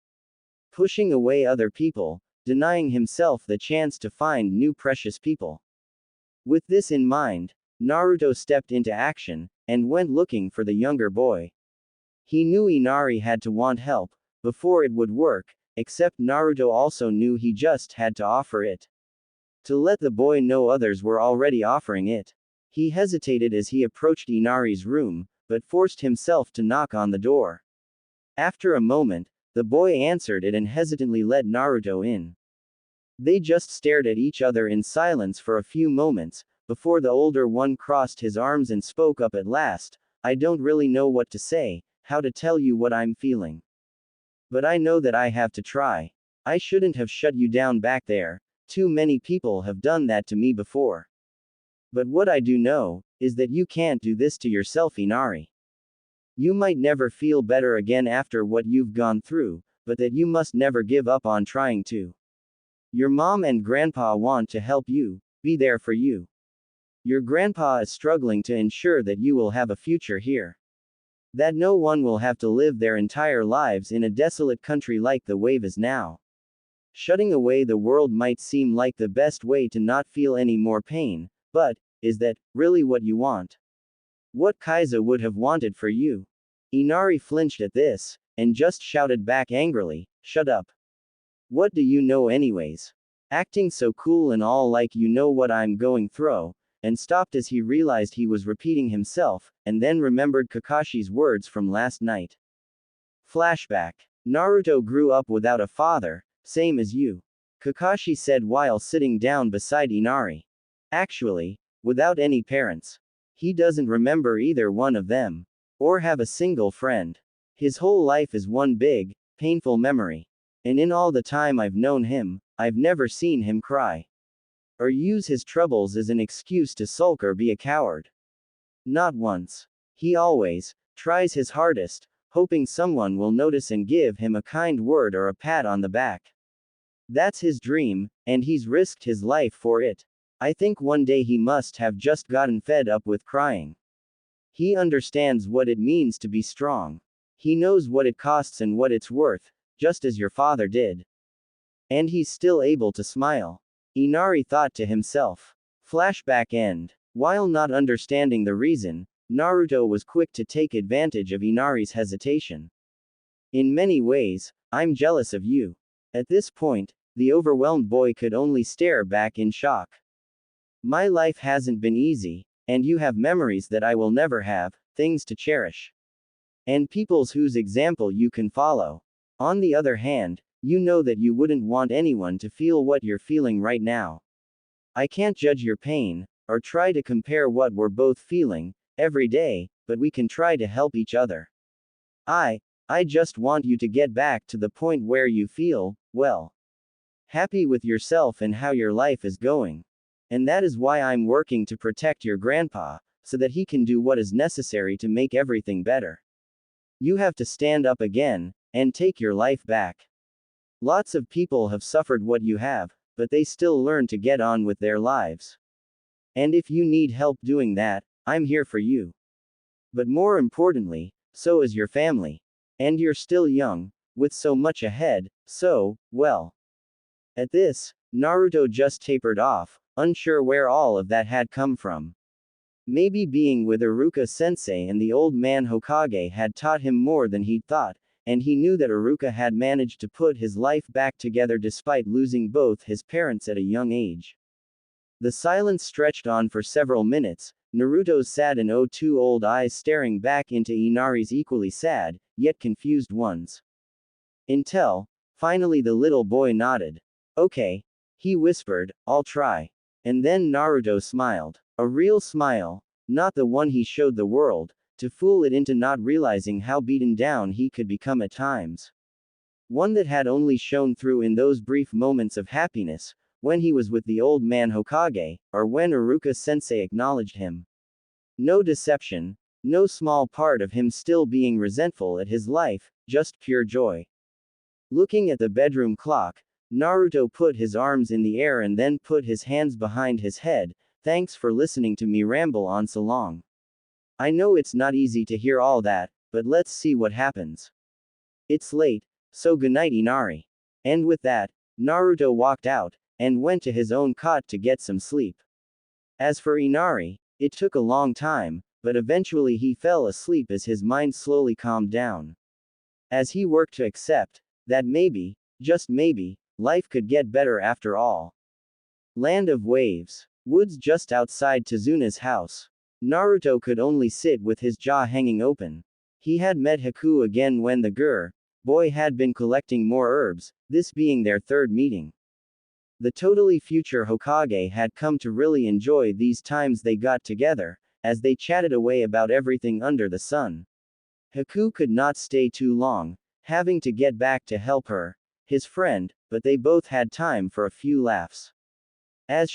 Speaker 1: Pushing away other people, denying himself the chance to find new precious people. With this in mind, Naruto stepped into action, and went looking for the younger boy. He knew Inari had to want help, before it would work, except Naruto also knew he just had to offer it. To let the boy know others were already offering it. He hesitated as he approached Inari's room, but forced himself to knock on the door. After a moment, the boy answered it and hesitantly let Naruto in. They just stared at each other in silence for a few moments, before the older one crossed his arms and spoke up at last, "I don't really know what to say, how to tell you what I'm feeling. But I know that I have to try. I shouldn't have shut you down back there, too many people have done that to me before. But what I do know, is that you can't do this to yourself, Inari. You might never feel better again after what you've gone through, but that you must never give up on trying to. Your mom and grandpa want to help you, be there for you. Your grandpa is struggling to ensure that you will have a future here. That no one will have to live their entire lives in a desolate country like the wave is now. Shutting away the world might seem like the best way to not feel any more pain, but, is that really what you want? What Kaiza would have wanted for you? Inari flinched at this, and just shouted back angrily, "Shut up. What do you know anyways? Acting so cool and all like you know what I'm going through," and stopped as he realized he was repeating himself, and then remembered Kakashi's words from last night. Flashback. Naruto grew up without a father, same as you. Kakashi said while sitting down beside Inari. Actually, without any parents. He doesn't remember either one of them. Or have a single friend. His whole life is one big, painful memory. And in all the time I've known him, I've never seen him cry. Or use his troubles as an excuse to sulk or be a coward. Not once. He always tries his hardest, hoping someone will notice and give him a kind word or a pat on the back. That's his dream, and he's risked his life for it. I think one day he must have just gotten fed up with crying. He understands what it means to be strong. He knows what it costs and what it's worth, just as your father did. And he's still able to smile. Inari thought to himself. Flashback end. While not understanding the reason, Naruto was quick to take advantage of Inari's hesitation. In many ways, I'm jealous of you. At this point, the overwhelmed boy could only stare back in shock. My life hasn't been easy, and you have memories that I will never have, things to cherish. And peoples whose example you can follow. On the other hand, you know that you wouldn't want anyone to feel what you're feeling right now. I can't judge your pain, or try to compare what we're both feeling, every day, but we can try to help each other. I just want you to get back to the point where you feel, well, happy with yourself and how your life is going. And that is why I'm working to protect your grandpa, so that he can do what is necessary to make everything better. You have to stand up again, and take your life back. Lots of people have suffered what you have, but they still learn to get on with their lives. And if you need help doing that, I'm here for you. But more importantly, so is your family. And you're still young, with so much ahead, so, well. At this, Naruto just tapered off, unsure where all of that had come from. Maybe being with Iruka-sensei and the old man Hokage had taught him more than he'd thought, and he knew that Iruka had managed to put his life back together despite losing both his parents at a young age. The silence stretched on for several minutes, Naruto's sad and too old eyes staring back into Inari's equally sad, yet confused ones. Until, finally the little boy nodded. Okay. He whispered, I'll try. And then Naruto smiled. A real smile, not the one he showed the world, to fool it into not realizing how beaten down he could become at times. One that had only shone through in those brief moments of happiness, when he was with the old man Hokage, or when Iruka-sensei acknowledged him. No deception, no small part of him still being resentful at his life, just pure joy. Looking at the bedroom clock, Naruto put his arms in the air and then put his hands behind his head. Thanks for listening to me ramble on so long. I know it's not easy to hear all that, but let's see what happens. It's late, so goodnight Inari. And with that, Naruto walked out, and went to his own cot to get some sleep. As for Inari, it took a long time, but eventually he fell asleep as his mind slowly calmed down. As he worked to accept that maybe, just maybe, life could get better after all. Land of Waves. Woods just outside Tezuna's house. Naruto could only sit with his jaw hanging open. He had met Haku again when the boy had been collecting more herbs, this being their third meeting. The totally future Hokage had come to really enjoy these times they got together, as they chatted away about everything under the sun. Haku could not stay too long, having to get back to help her, his friend, but they both had time for a few laughs. As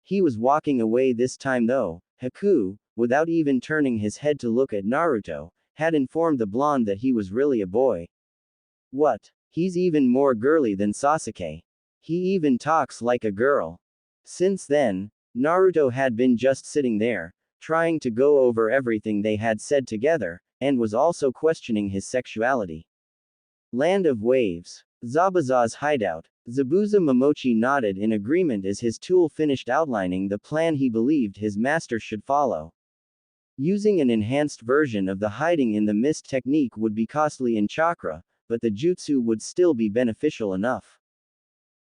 Speaker 1: he was walking away this time though, Haku, without even turning his head to look at Naruto, had informed the blonde that he was really a boy. What? He's even more girly than Sasuke. He even talks like a girl. Since then, Naruto had been just sitting there, trying to go over everything they had said together, and was also questioning his sexuality. Land of Waves. Zabuza's hideout. Zabuza Momochi nodded in agreement as his tool finished outlining the plan he believed his master should follow. Using an enhanced version of the hiding in the mist technique would be costly in chakra, but the jutsu would still be beneficial enough.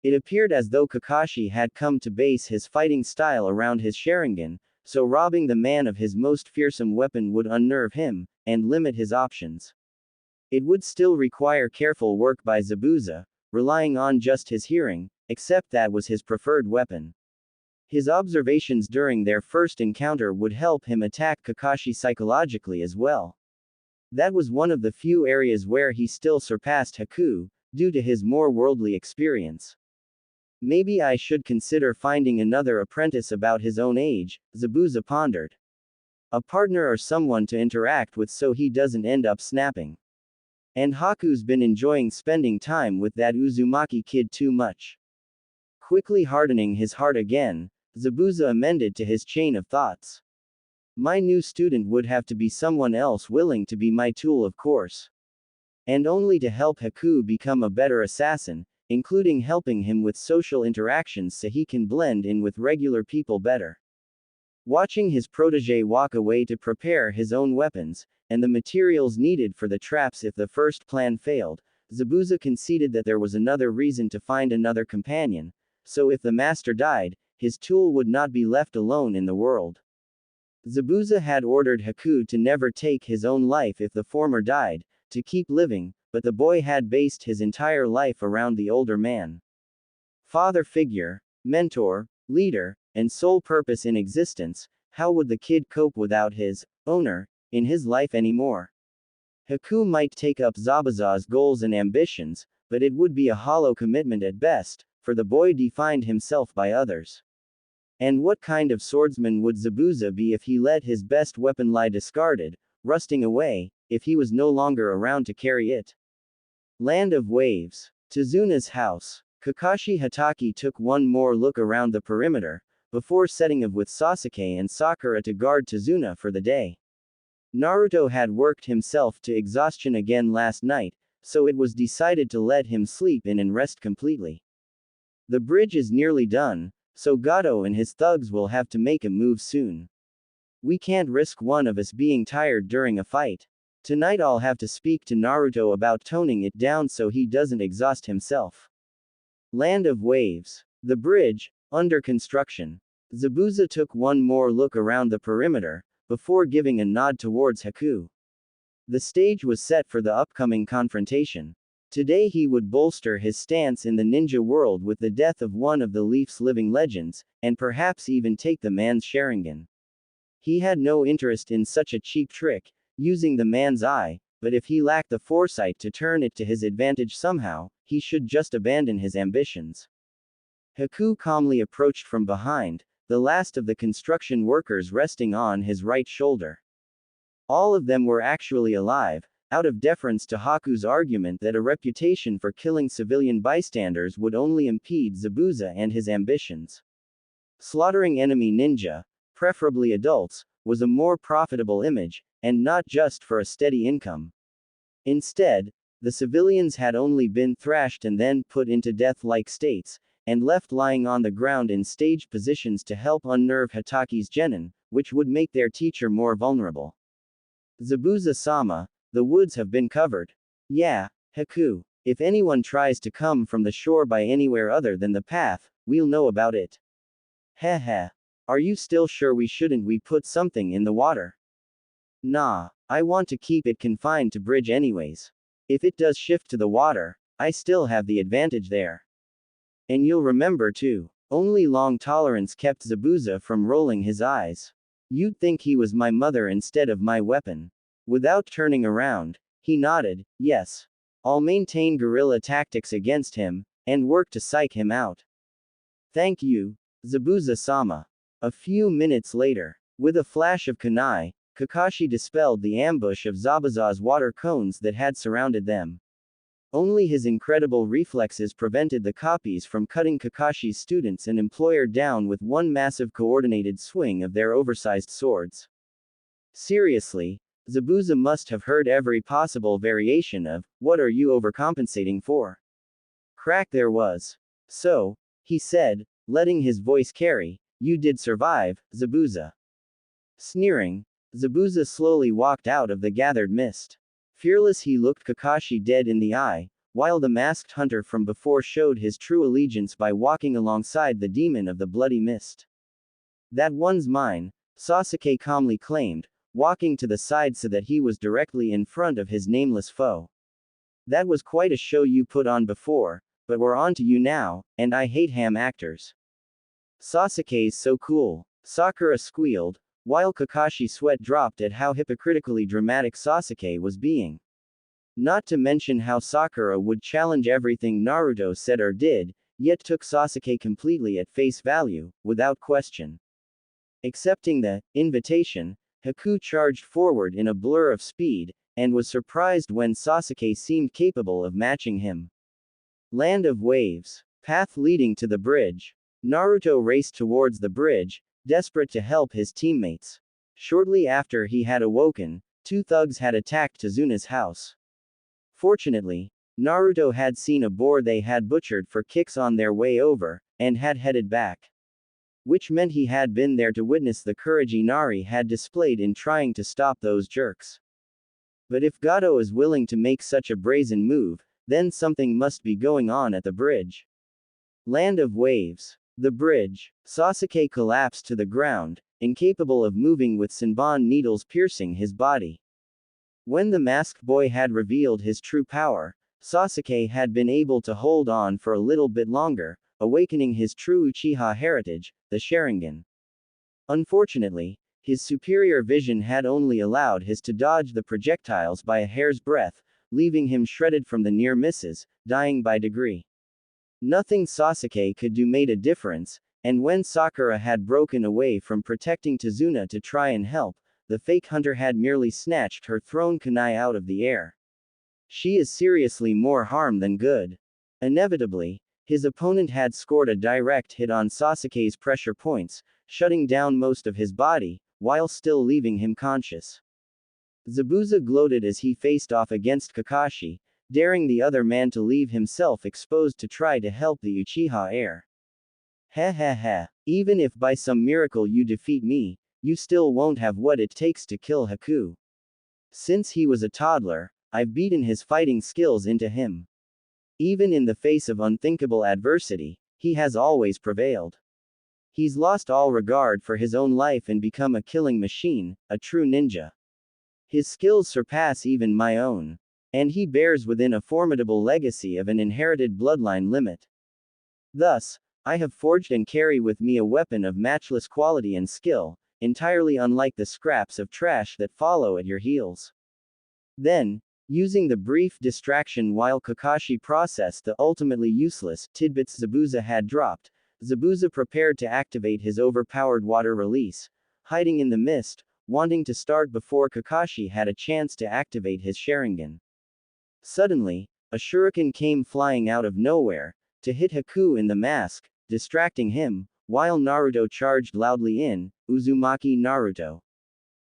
Speaker 1: It appeared as though Kakashi had come to base his fighting style around his Sharingan, so robbing the man of his most fearsome weapon would unnerve him, and limit his options. It would still require careful work by Zabuza, relying on just his hearing, except that was his preferred weapon. His observations during their first encounter would help him attack Kakashi psychologically as well. That was one of the few areas where he still surpassed Haku, due to his more worldly experience. Maybe I should consider finding another apprentice about his own age, Zabuza pondered. A partner or someone to interact with so he doesn't end up snapping. And Haku's been enjoying spending time with that Uzumaki kid too much. Quickly hardening his heart again, Zabuza amended to his chain of thoughts. My new student would have to be someone else willing to be my tool, of course. And only to help Haku become a better assassin, including helping him with social interactions so he can blend in with regular people better. Watching his protege walk away to prepare his own weapons, and the materials needed for the traps if the first plan failed, Zabuza conceded that there was another reason to find another companion, so if the master died, his tool would not be left alone in the world. Zabuza had ordered Haku to never take his own life if the former died, to keep living, but the boy had based his entire life around the older man. Father figure, mentor, leader, and sole purpose in existence, how would the kid cope without his owner in his life anymore? Haku might take up Zabuza's goals and ambitions, but it would be a hollow commitment at best, for the boy defined himself by others. And what kind of swordsman would Zabuza be if he let his best weapon lie discarded, rusting away, if he was no longer around to carry it? Land of Waves. Tazuna's house. Kakashi Hatake took one more look around the perimeter, before setting off with Sasuke and Sakura to guard Tazuna for the day. Naruto had worked himself to exhaustion again last night, so it was decided to let him sleep in and rest completely. The bridge is nearly done, so Gato and his thugs will have to make a move soon. We can't risk one of us being tired during a fight. Tonight I'll have to speak to Naruto about toning it down so he doesn't exhaust himself. Land of Waves. The bridge, under construction. Zabuza took one more look around the perimeter, before giving a nod towards Haku. The stage was set for the upcoming confrontation. Today he would bolster his stance in the ninja world with the death of one of the Leaf's living legends, and perhaps even take the man's Sharingan. He had no interest in such a cheap trick, using the man's eye, but if he lacked the foresight to turn it to his advantage somehow, he should just abandon his ambitions. Haku calmly approached from behind, the last of the construction workers resting on his right shoulder. All of them were actually alive, out of deference to Haku's argument that a reputation for killing civilian bystanders would only impede Zabuza and his ambitions. Slaughtering enemy ninja, preferably adults, was a more profitable image, and not just for a steady income. Instead, the civilians had only been thrashed and then put into death-like states, and left lying on the ground in staged positions to help unnerve Hatake's genin, which would make their teacher more vulnerable. Zabuza-sama, the woods have been covered. Yeah, Haku. If anyone tries to come from the shore by anywhere other than the path, we'll know about it. Heh heh. Are you still sure we shouldn't put something in the water? Nah, I want to keep it confined to bridge anyways. If it does shift to the water, I still have the advantage there. And you'll remember too, only long tolerance kept Zabuza from rolling his eyes. You'd think he was my mother instead of my weapon. Without turning around, he nodded, yes. I'll maintain guerrilla tactics against him, and work to psych him out. Thank you, Zabuza-sama. A few minutes later, with a flash of kunai, Kakashi dispelled the ambush of Zabuza's water cones that had surrounded them. Only his incredible reflexes prevented the copies from cutting Kakashi's students and employer down with one massive coordinated swing of their oversized swords. Seriously, Zabuza must have heard every possible variation of, "What are you overcompensating for?" Crack there was. "So," he said, letting his voice carry, "you did survive, Zabuza." Sneering, Zabuza slowly walked out of the gathered mist. Fearless, he looked Kakashi dead in the eye, while the masked hunter from before showed his true allegiance by walking alongside the demon of the bloody mist. "That one's mine," Sasuke calmly claimed, walking to the side so that he was directly in front of his nameless foe. "That was quite a show you put on before, but we're on to you now, and I hate ham actors." "Sasuke's so cool," Sakura squealed, while Kakashi sweat dropped at how hypocritically dramatic Sasuke was being. Not to mention how Sakura would challenge everything Naruto said or did, yet took Sasuke completely at face value, without question. Accepting the invitation, Haku charged forward in a blur of speed, and was surprised when Sasuke seemed capable of matching him. Land of waves. Path leading to the bridge. Naruto raced towards the bridge, desperate to help his teammates. Shortly after he had awoken, two thugs had attacked Tazuna's house. Fortunately, Naruto had seen a boar they had butchered for kicks on their way over, and had headed back. Which meant he had been there to witness the courage Inari had displayed in trying to stop those jerks. But if Gato is willing to make such a brazen move, then something must be going on at the bridge. Land of waves. The bridge. Sasuke collapsed to the ground, incapable of moving with Senbon needles piercing his body. When the masked boy had revealed his true power, Sasuke had been able to hold on for a little bit longer, awakening his true Uchiha heritage, the Sharingan. Unfortunately, his superior vision had only allowed his to dodge the projectiles by a hair's breadth, leaving him shredded from the near misses, dying by degree. Nothing Sasuke could do made a difference, and when Sakura had broken away from protecting Tazuna to try and help, the fake hunter had merely snatched her thrown kunai out of the air. She is seriously more harm than good. Inevitably, his opponent had scored a direct hit on Sasuke's pressure points, shutting down most of his body, while still leaving him conscious. Zabuza gloated as he faced off against Kakashi, daring the other man to leave himself exposed to try to help the Uchiha heir. "Heh heh heh. Even if by some miracle you defeat me, you still won't have what it takes to kill Haku. Since he was a toddler, I've beaten his fighting skills into him. Even in the face of unthinkable adversity, he has always prevailed. He's lost all regard for his own life and become a killing machine, a true ninja. His skills surpass even my own. And he bears within a formidable legacy of an inherited bloodline limit. Thus, I have forged and carry with me a weapon of matchless quality and skill, entirely unlike the scraps of trash that follow at your heels." Then, using the brief distraction while Kakashi processed the ultimately useless tidbits Zabuza had dropped, Zabuza prepared to activate his overpowered water release, hiding in the mist, wanting to start before Kakashi had a chance to activate his Sharingan. Suddenly, a shuriken came flying out of nowhere, to hit Haku in the mask, distracting him, while Naruto charged loudly in, Uzumaki Naruto.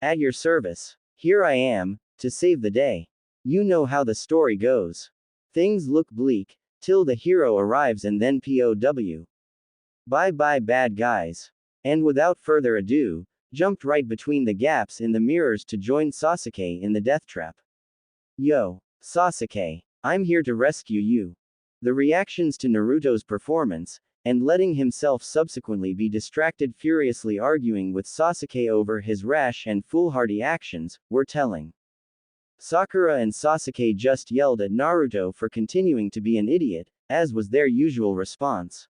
Speaker 1: "At your service. Here I am, to save the day. You know how the story goes. Things look bleak, till the hero arrives and then POW. Bye bye bad guys." And without further ado, jumped right between the gaps in the mirrors to join Sasuke in the death trap. "Yo, Sasuke. I'm here to rescue you." The reactions to Naruto's performance, and letting himself subsequently be distracted furiously arguing with Sasuke over his rash and foolhardy actions, were telling. Sakura and Sasuke just yelled at Naruto for continuing to be an idiot, as was their usual response.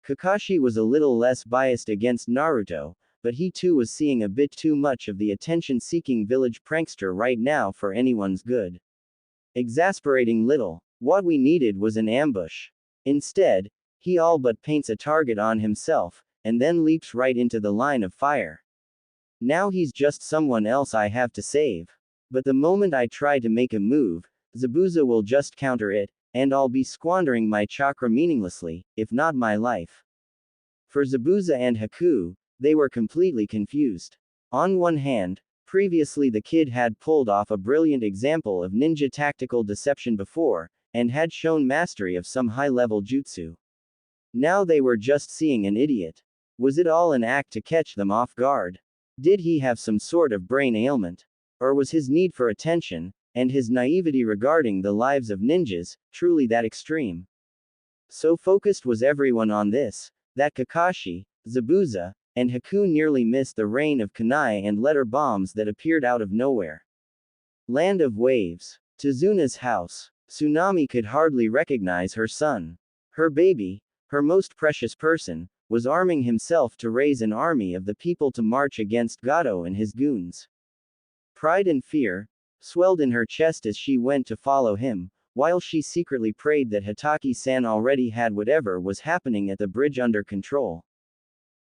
Speaker 1: Kakashi was a little less biased against Naruto, but he too was seeing a bit too much of the attention-seeking village prankster right now for anyone's good. Exasperating little. What we needed was an ambush. Instead, he all but paints a target on himself, and then leaps right into the line of fire. Now he's just someone else I have to save. But the moment I try to make a move, Zabuza will just counter it, and I'll be squandering my chakra meaninglessly, if not my life. For Zabuza and Haku, they were completely confused. On one hand, previously the kid had pulled off a brilliant example of ninja tactical deception before, and had shown mastery of some high-level jutsu. Now they were just seeing an idiot. Was it all an act to catch them off guard? Did he have some sort of brain ailment? Or was his need for attention, and his naivety regarding the lives of ninjas, truly that extreme? So focused was everyone on this, that Kakashi, Zabuza, and Haku nearly missed the rain of kunai and letter bombs that appeared out of nowhere. Land of Waves. Tazuna's house. Tsunami could hardly recognize her son. Her baby, her most precious person, was arming himself to raise an army of the people to march against Gato and his goons. Pride and fear swelled in her chest as she went to follow him, while she secretly prayed that Hataki-san already had whatever was happening at the bridge under control.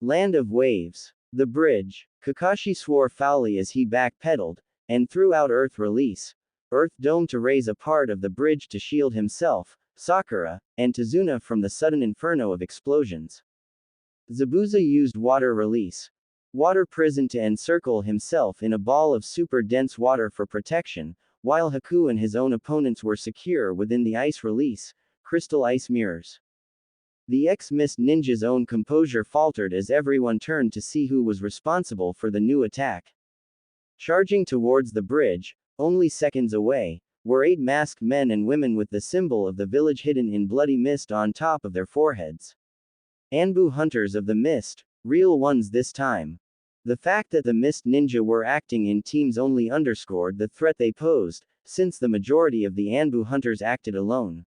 Speaker 1: Land of Waves. The bridge. Kakashi swore foully as he backpedaled, and threw out Earth Release, Earth Dome to raise a part of the bridge to shield himself, Sakura, and Tazuna from the sudden inferno of explosions. Zabuza used Water Release, Water Prison to encircle himself in a ball of super dense water for protection, while Haku and his own opponents were secure within the Ice Release, Crystal Ice Mirrors. The ex-Mist ninja's own composure faltered as everyone turned to see who was responsible for the new attack. Charging towards the bridge, only seconds away, were 8 masked men and women with the symbol of the village hidden in bloody mist on top of their foreheads. Anbu hunters of the mist, real ones this time. The fact that the mist ninja were acting in teams only underscored the threat they posed, since the majority of the Anbu hunters acted alone.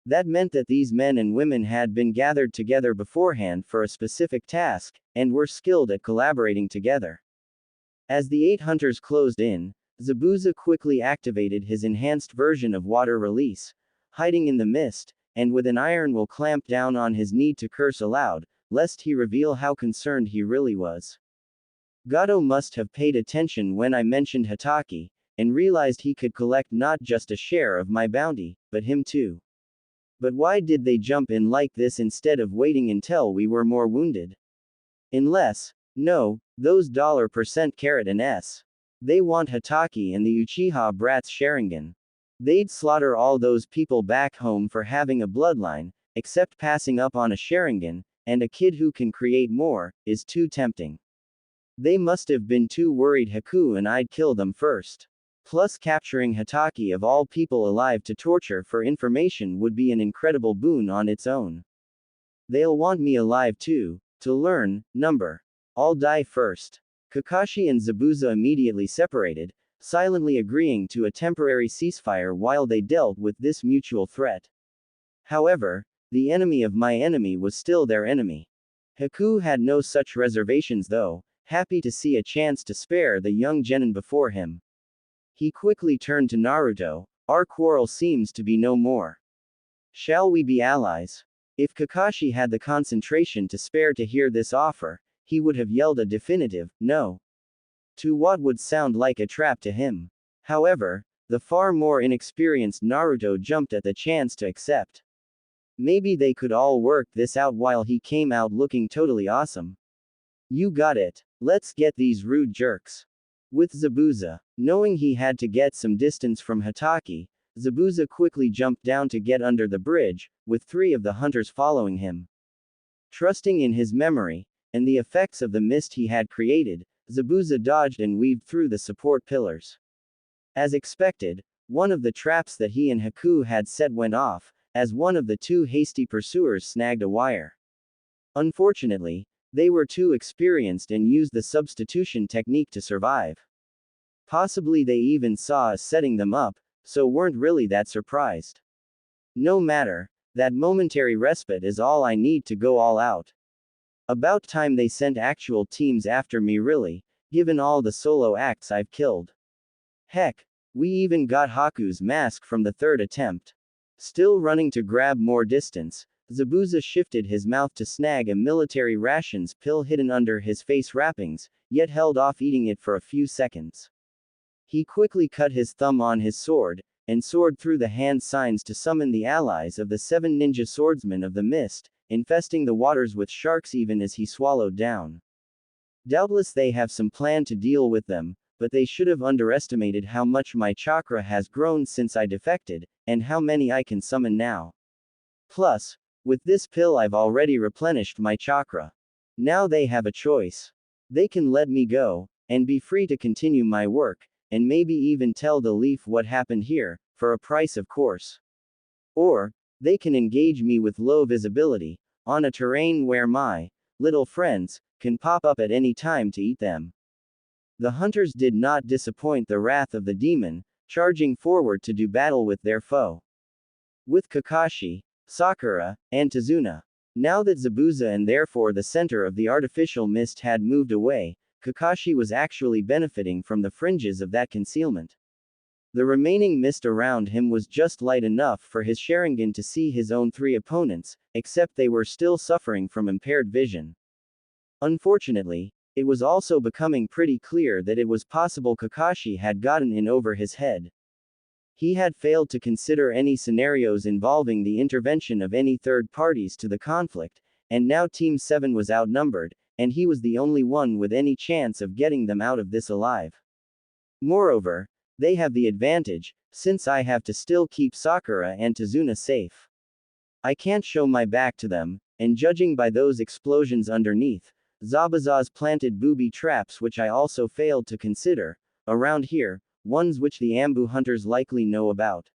Speaker 1: That meant that these men and women had been gathered together beforehand for a specific task, and were skilled at collaborating together. As the 8 hunters closed in, Zabuza quickly activated his enhanced version of Water Release, hiding in the mist, and with an iron will clamp down on his need to curse aloud, lest he reveal how concerned he really was. Gato must have paid attention when I mentioned Hataki, and realized he could collect not just a share of my bounty, but him too. But why did they jump in like this instead of waiting until we were more wounded? No, those $% carat and S. They want Hataki and the Uchiha brats Sharingan. They'd slaughter all those people back home for having a bloodline, except passing up on a Sharingan, and a kid who can create more, is too tempting. They must have been too worried Haku and I'd kill them first. Plus capturing Hataki of all people alive to torture for information would be an incredible boon on its own. They'll want me alive too, to learn, number. I'll die first. Kakashi and Zabuza immediately separated, silently agreeing to a temporary ceasefire while they dealt with this mutual threat. However, the enemy of my enemy was still their enemy. Haku had no such reservations though, happy to see a chance to spare the young genin before him. He quickly turned to Naruto. Our quarrel seems to be no more. Shall we be allies? If Kakashi had the concentration to spare to hear this offer, he would have yelled a definitive, no. To what would sound like a trap to him. However, the far more inexperienced Naruto jumped at the chance to accept. Maybe they could all work this out while he came out looking totally awesome. You got it. Let's get these rude jerks. With Zabuza, knowing he had to get some distance from Hataki, Zabuza quickly jumped down to get under the bridge, with 3 of the hunters following him. Trusting in his memory, and the effects of the mist he had created, Zabuza dodged and weaved through the support pillars. As expected, one of the traps that he and Haku had set went off, as one of the 2 hasty pursuers snagged a wire. Unfortunately, they were too experienced and used the substitution technique to survive. Possibly they even saw us setting them up, so weren't really that surprised. No matter, that momentary respite is all I need to go all out. About time they sent actual teams after me really, given all the solo acts I've killed. Heck, we even got Haku's mask from the 3rd attempt. Still running to grab more distance, Zabuza shifted his mouth to snag a military rations pill hidden under his face wrappings, yet held off eating it for a few seconds. He quickly cut his thumb on his sword, and soared through the hand signs to summon the allies of the 7 ninja swordsmen of the mist, infesting the waters with sharks even as he swallowed down. Doubtless they have some plan to deal with them, but they should have underestimated how much my chakra has grown since I defected, and how many I can summon now. Plus, with this pill I've already replenished my chakra. Now they have a choice. They can let me go, and be free to continue my work, and maybe even tell the Leaf what happened here, for a price of course. Or, they can engage me with low visibility, on a terrain where my little friends can pop up at any time to eat them. The hunters did not disappoint the wrath of the demon, charging forward to do battle with their foe. With Kakashi, Sakura, and Tazuna. Now that Zabuza and therefore the center of the artificial mist had moved away, Kakashi was actually benefiting from the fringes of that concealment. The remaining mist around him was just light enough for his Sharingan to see his own 3 opponents, except they were still suffering from impaired vision. Unfortunately, it was also becoming pretty clear that it was possible Kakashi had gotten in over his head. He had failed to consider any scenarios involving the intervention of any third parties to the conflict, and now Team 7 was outnumbered, and he was the only one with any chance of getting them out of this alive. Moreover, they have the advantage, since I have to still keep Sakura and Tazuna safe. I can't show my back to them, and judging by those explosions underneath, Zabuza's planted booby traps which I also failed to consider, around here, ones which the Ambu hunters likely know about.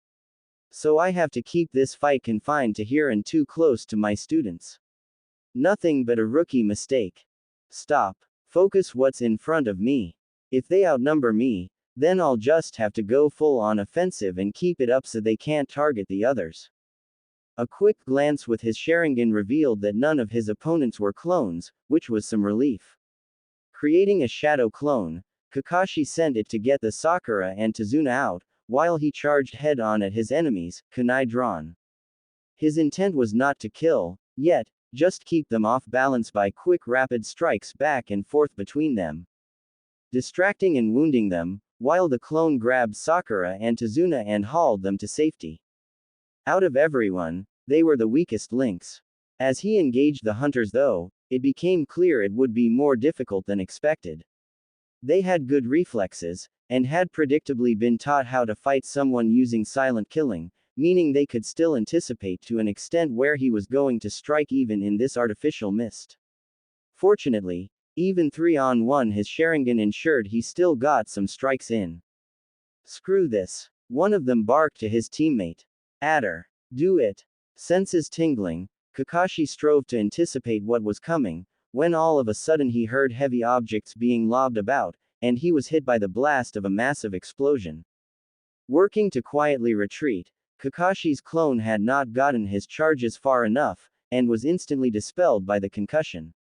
Speaker 1: So I have to keep this fight confined to here and too close to my students. Nothing but a rookie mistake. Stop. Focus what's in front of me. If they outnumber me, then I'll just have to go full on offensive and keep it up so they can't target the others. A quick glance with his Sharingan revealed that none of his opponents were clones, which was some relief. Creating a shadow clone, Kakashi sent it to get the Sakura and Tazuna out, while he charged head-on at his enemies, kunai drawn. His intent was not to kill, yet, just keep them off balance by quick rapid strikes back and forth between them. Distracting and wounding them, while the clone grabbed Sakura and Tazuna and hauled them to safety. Out of everyone, they were the weakest links. As he engaged the hunters though, it became clear it would be more difficult than expected. They had good reflexes, and had predictably been taught how to fight someone using silent killing, meaning they could still anticipate to an extent where he was going to strike even in this artificial mist. Fortunately, even 3-on-1 his Sharingan ensured he still got some strikes in. Screw this. One of them barked to his teammate. Adder. Do it. Senses tingling, Kakashi strove to anticipate what was coming, when all of a sudden he heard heavy objects being lobbed about, and he was hit by the blast of a massive explosion. Working to quietly retreat, Kakashi's clone had not gotten his charges far enough, and was instantly dispelled by the concussion.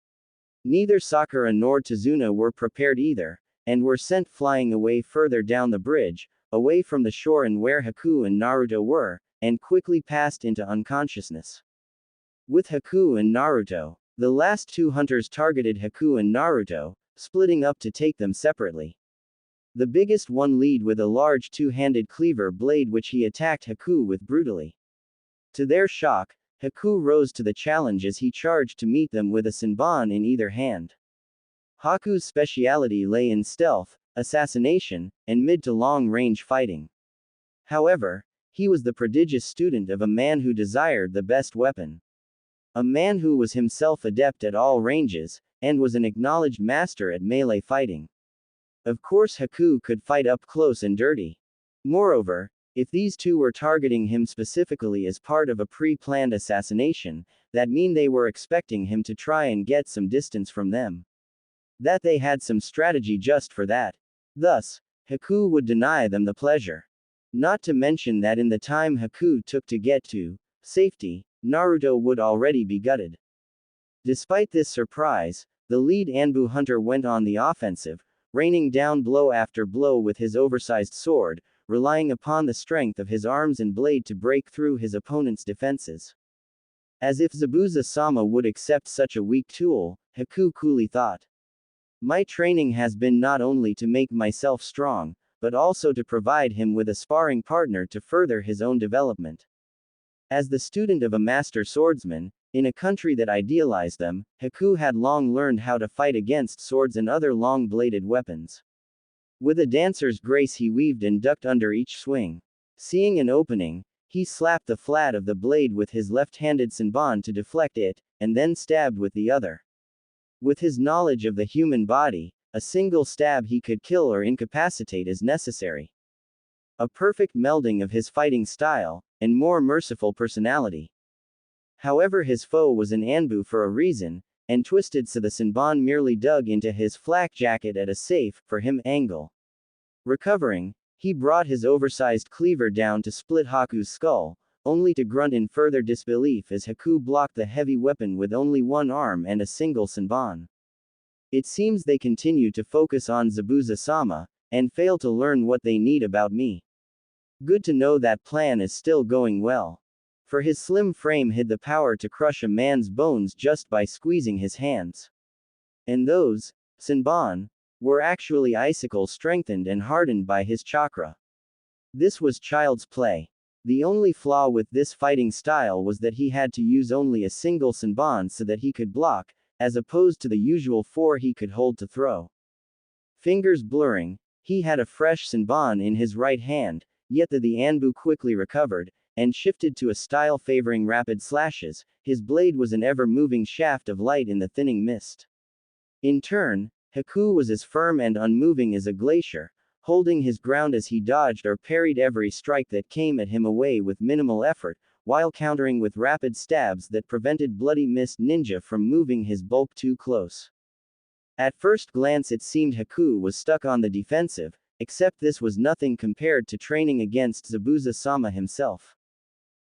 Speaker 1: Neither Sakura nor Tazuna were prepared either, and were sent flying away further down the bridge, away from the shore and where Haku and Naruto were, and quickly passed into unconsciousness. With Haku and Naruto, the last 2 hunters targeted Haku and Naruto, splitting up to take them separately. The biggest one lead with a large 2-handed cleaver blade which he attacked Haku with brutally. To their shock, Haku rose to the challenge as he charged to meet them with a Senbon in either hand. Haku's speciality lay in stealth, assassination, and mid to long range fighting. However, he was the prodigious student of a man who desired the best weapon. A man who was himself adept at all ranges, and was an acknowledged master at melee fighting. Of course Haku could fight up close and dirty. Moreover, if these two were targeting him specifically as part of a pre-planned assassination, that mean they were expecting him to try and get some distance from them. That they had some strategy just for that. Thus, Haku would deny them the pleasure. Not to mention that in the time Haku took to get to safety, Naruto would already be gutted. Despite this surprise, the lead Anbu hunter went on the offensive, raining down blow after blow with his oversized sword, relying upon the strength of his arms and blade to break through his opponent's defenses. As if Zabuza-sama would accept such a weak tool, Haku coolly thought. My training has been not only to make myself strong, but also to provide him with a sparring partner to further his own development. As the student of a master swordsman, in a country that idealized them, Haku had long learned how to fight against swords and other long-bladed weapons. With a dancer's grace he weaved and ducked under each swing. Seeing an opening, he slapped the flat of the blade with his left-handed senbon to deflect it, and then stabbed with the other. With his knowledge of the human body, a single stab he could kill or incapacitate as necessary. A perfect melding of his fighting style, and more merciful personality. However, his foe was an Anbu for a reason, and twisted so the senbon merely dug into his flak jacket at a safe, for him, angle. Recovering, he brought his oversized cleaver down to split Haku's skull, only to grunt in further disbelief as Haku blocked the heavy weapon with only one arm and a single senbon. It seems they continue to focus on Zabuza-sama, and fail to learn what they need about me. Good to know that plan is still going well. For his slim frame hid the power to crush a man's bones just by squeezing his hands. And those, senbon, were actually icicles strengthened and hardened by his chakra. This was child's play. The only flaw with this fighting style was that he had to use only a single senbon so that he could block, as opposed to the usual 4 he could hold to throw. Fingers blurring, he had a fresh senbon in his right hand, yet the Anbu quickly recovered, and shifted to a style favoring rapid slashes. His blade was an ever-moving shaft of light in the thinning mist. In turn, Haku was as firm and unmoving as a glacier, holding his ground as he dodged or parried every strike that came at him away with minimal effort, while countering with rapid stabs that prevented Bloody Mist Ninja from moving his bulk too close. At first glance it seemed Haku was stuck on the defensive, except this was nothing compared to training against Zabuza-sama himself.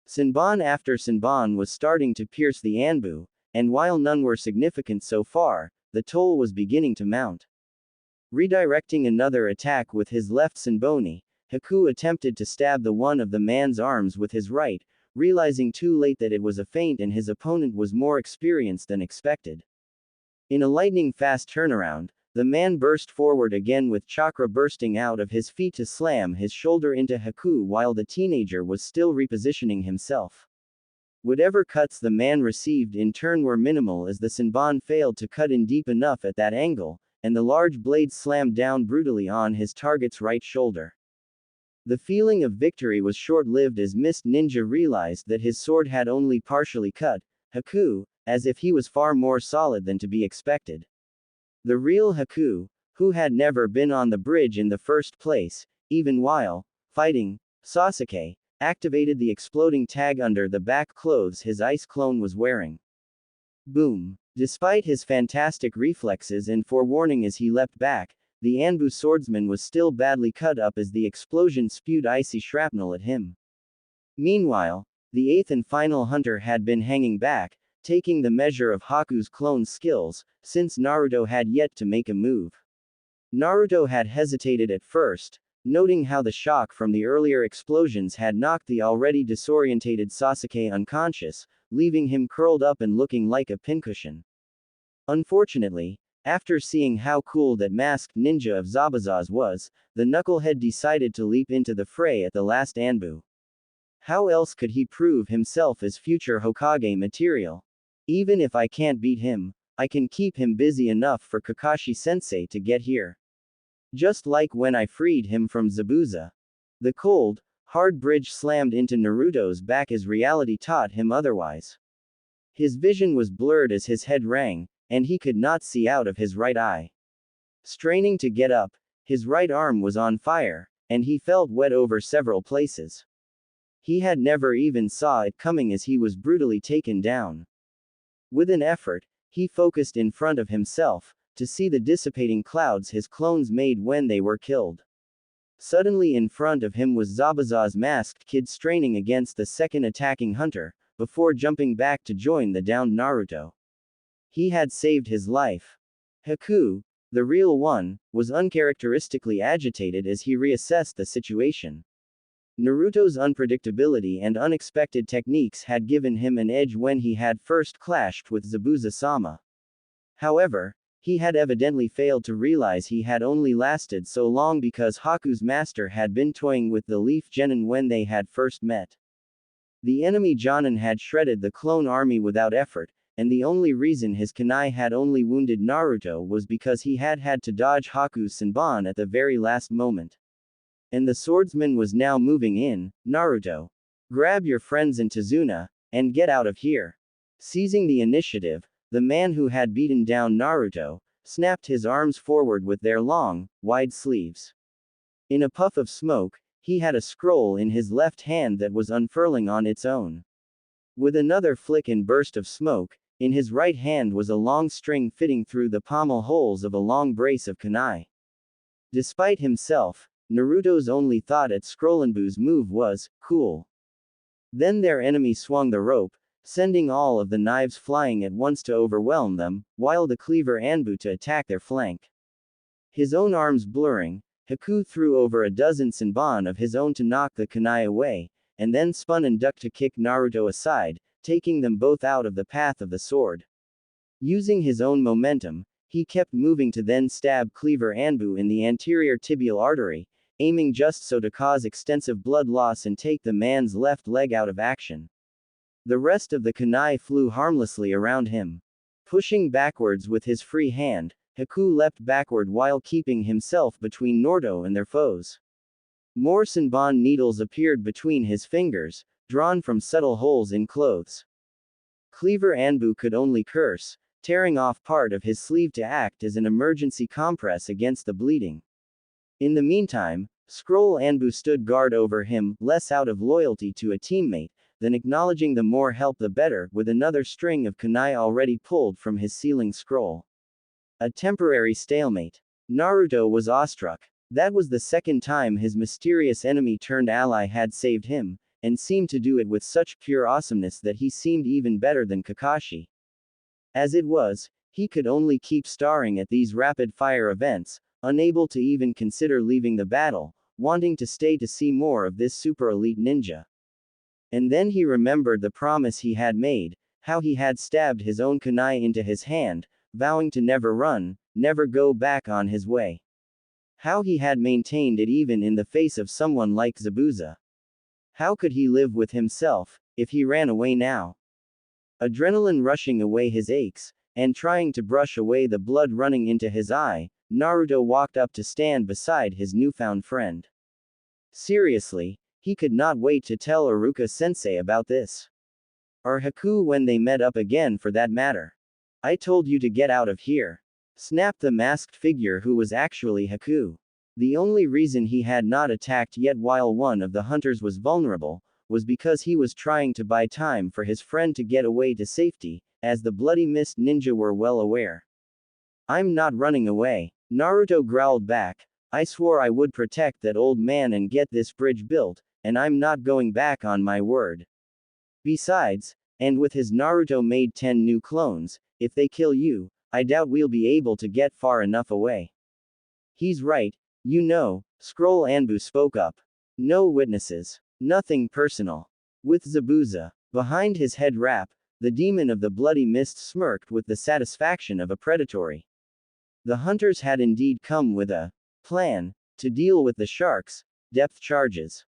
Speaker 1: Senbon after senbon was starting to pierce the Anbu, and while none were significant so far, the toll was beginning to mount. Redirecting another attack with his left senboni, Haku attempted to stab the one of the man's arms with his right, realizing too late that it was a feint and his opponent was more experienced than expected. In a lightning-fast turnaround, the man burst forward again with chakra bursting out of his feet to slam his shoulder into Haku while the teenager was still repositioning himself. Whatever cuts the man received in turn were minimal as the senbon failed to cut in deep enough at that angle, and the large blade slammed down brutally on his target's right shoulder. The feeling of victory was short-lived as Mist Ninja realized that his sword had only partially cut Haku, as if he was far more solid than to be expected. The real Haku, who had never been on the bridge in the first place, even while fighting Sasuke, activated the exploding tag under the back clothes his ice clone was wearing. Boom. Despite his fantastic reflexes and forewarning as he leapt back, the Anbu swordsman was still badly cut up as the explosion spewed icy shrapnel at him. Meanwhile, the 8th and final hunter had been hanging back, taking the measure of Haku's clone's skills, since Naruto had yet to make a move. Naruto had hesitated at first, noting how the shock from the earlier explosions had knocked the already disorientated Sasuke unconscious, leaving him curled up and looking like a pincushion. Unfortunately, after seeing how cool that masked ninja of Zabuza's was, the knucklehead decided to leap into the fray at the last Anbu. How else could he prove himself as future Hokage material? Even if I can't beat him, I can keep him busy enough for Kakashi-sensei to get here. Just like when I freed him from Zabuza. The cold, hard bridge slammed into Naruto's back as reality taught him otherwise. His vision was blurred as his head rang, and he could not see out of his right eye. Straining to get up, his right arm was on fire, and he felt wet over several places. He had never even saw it coming as he was brutally taken down. With an effort, he focused in front of himself, to see the dissipating clouds his clones made when they were killed. Suddenly in front of him was Zabuza's masked kid straining against the second attacking hunter, before jumping back to join the downed Naruto. He had saved his life. Haku, the real one, was uncharacteristically agitated as he reassessed the situation. Naruto's unpredictability and unexpected techniques had given him an edge when he had first clashed with Zabuza-sama. However, he had evidently failed to realize he had only lasted so long because Haku's master had been toying with the Leaf Genin when they had first met. The enemy Jonin had shredded the clone army without effort, and the only reason his kunai had only wounded Naruto was because he had had to dodge Haku's Senbon at the very last moment. And the swordsman was now moving in. Naruto, grab your friends and Tazuna, and get out of here. Seizing the initiative, the man who had beaten down Naruto snapped his arms forward with their long, wide sleeves. In a puff of smoke, he had a scroll in his left hand that was unfurling on its own. With another flick and burst of smoke, in his right hand was a long string fitting through the pommel holes of a long brace of kunai. Despite himself, Naruto's only thought at Scrollenbu's move was, cool. Then their enemy swung the rope, sending all of the knives flying at once to overwhelm them, while the cleaver Anbu to attack their flank. His own arms blurring, Haku threw over a dozen Senbon of his own to knock the kunai away, and then spun and ducked to kick Naruto aside, taking them both out of the path of the sword. Using his own momentum, he kept moving to then stab Cleaver Anbu in the anterior tibial artery, aiming just so to cause extensive blood loss and take the man's left leg out of action. The rest of the kunai flew harmlessly around him. Pushing backwards with his free hand, Haku leapt backward while keeping himself between Naruto and their foes. More Senbon needles appeared between his fingers, drawn from subtle holes in clothes. Cleaver Anbu could only curse, tearing off part of his sleeve to act as an emergency compress against the bleeding. In the meantime, Scroll Anbu stood guard over him, less out of loyalty to a teammate than acknowledging the more help the better, with another string of kunai already pulled from his sealing scroll. A temporary stalemate. Naruto was awestruck. That was the second time his mysterious enemy-turned-ally had saved him, and seemed to do it with such pure awesomeness that he seemed even better than Kakashi. As it was, he could only keep staring at these rapid-fire events, unable to even consider leaving the battle, wanting to stay to see more of this super-elite ninja. And then he remembered the promise he had made, how he had stabbed his own kunai into his hand, vowing to never run, never go back on his way. How he had maintained it even in the face of someone like Zabuza. How could he live with himself, if he ran away now? Adrenaline rushing away his aches, and trying to brush away the blood running into his eye, Naruto walked up to stand beside his newfound friend. Seriously, he could not wait to tell Iruka-sensei about this. Or Haku when they met up again for that matter. I told you to get out of here. Snapped the masked figure who was actually Haku. The only reason he had not attacked yet while one of the hunters was vulnerable, was because he was trying to buy time for his friend to get away to safety, as the Bloody Mist ninja were well aware. I'm not running away. Naruto growled back. I swore I would protect that old man and get this bridge built, and I'm not going back on my word. Besides, and with his Naruto made 10 new clones, if they kill you, I doubt we'll be able to get far enough away. He's right, you know, Scroll Anbu spoke up. No witnesses. Nothing personal. With Zabuza behind his head wrap, the demon of the Bloody Mist smirked with the satisfaction of a predatory. The hunters had indeed come with a plan to deal with the sharks' depth charges.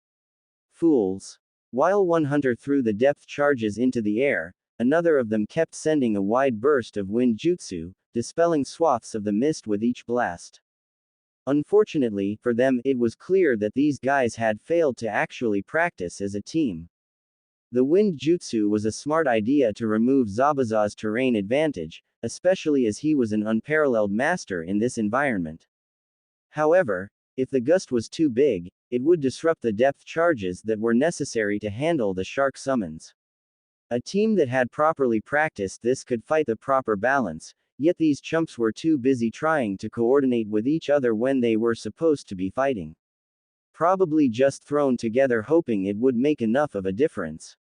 Speaker 1: Fools. While one hunter threw the depth charges into the air, another of them kept sending a wide burst of wind jutsu, dispelling swaths of the mist with each blast. Unfortunately, for them, it was clear that these guys had failed to actually practice as a team. The wind jutsu was a smart idea to remove Zabuza's terrain advantage, especially as he was an unparalleled master in this environment. However, if the gust was too big, it would disrupt the depth charges that were necessary to handle the shark summons. A team that had properly practiced this could fight the proper balance, yet these chumps were too busy trying to coordinate with each other when they were supposed to be fighting. Probably just thrown together hoping it would make enough of a difference.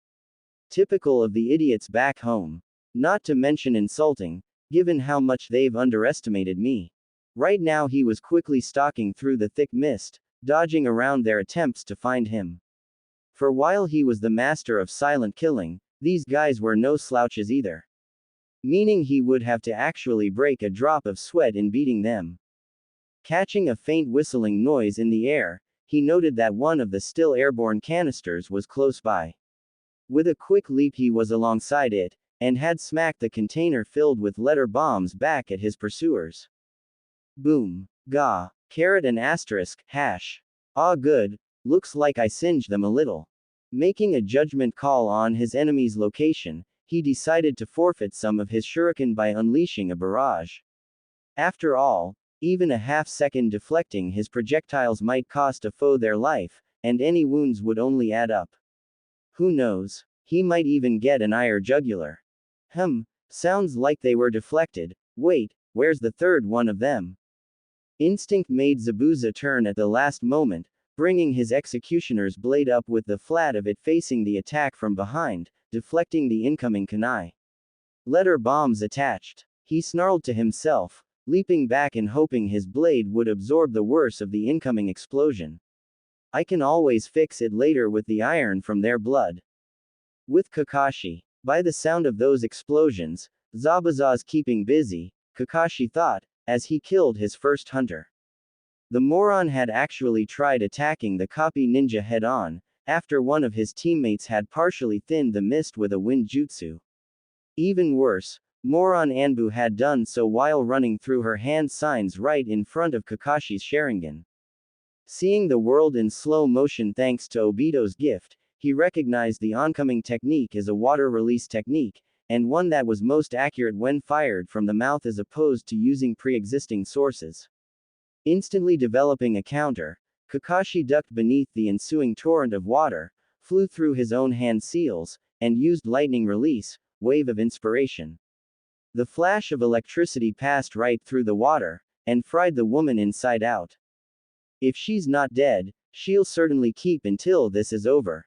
Speaker 1: Typical of the idiots back home. Not to mention insulting, given how much they've underestimated me. Right now he was quickly stalking through the thick mist, dodging around their attempts to find him. For while he was the master of silent killing, these guys were no slouches either. Meaning he would have to actually break a drop of sweat in beating them. Catching a faint whistling noise in the air, he noted that one of the still airborne canisters was close by. With a quick leap he was alongside it, and had smacked the container filled with letter bombs back at his pursuers. Boom. Gah. Carrot and asterisk, hash. Ah good, looks like I singed them a little. Making a judgment call on his enemy's location, he decided to forfeit some of his shuriken by unleashing a barrage. After all, even a half-second deflecting his projectiles might cost a foe their life, and any wounds would only add up. Who knows, he might even get an ire jugular. Sounds like they were deflected. Wait, where's the third one of them? Instinct made Zabuza turn at the last moment, bringing his executioner's blade up with the flat of it facing the attack from behind, deflecting the incoming kunai. Letter bombs attached. He snarled to himself, leaping back and hoping his blade would absorb the worst of the incoming explosion. I can always fix it later with the iron from their blood. With Kakashi. By the sound of those explosions, Zabuza's keeping busy, Kakashi thought, as he killed his first hunter. The moron had actually tried attacking the copy ninja head-on, after one of his teammates had partially thinned the mist with a wind jutsu. Even worse, moron Anbu had done so while running through her hand signs right in front of Kakashi's Sharingan. Seeing the world in slow motion thanks to Obito's gift, he recognized the oncoming technique as a water release technique, and one that was most accurate when fired from the mouth as opposed to using pre-existing sources. Instantly developing a counter, Kakashi ducked beneath the ensuing torrent of water, flew through his own hand seals, and used lightning release, wave of inspiration. The flash of electricity passed right through the water, and fried the woman inside out. If she's not dead, she'll certainly keep until this is over.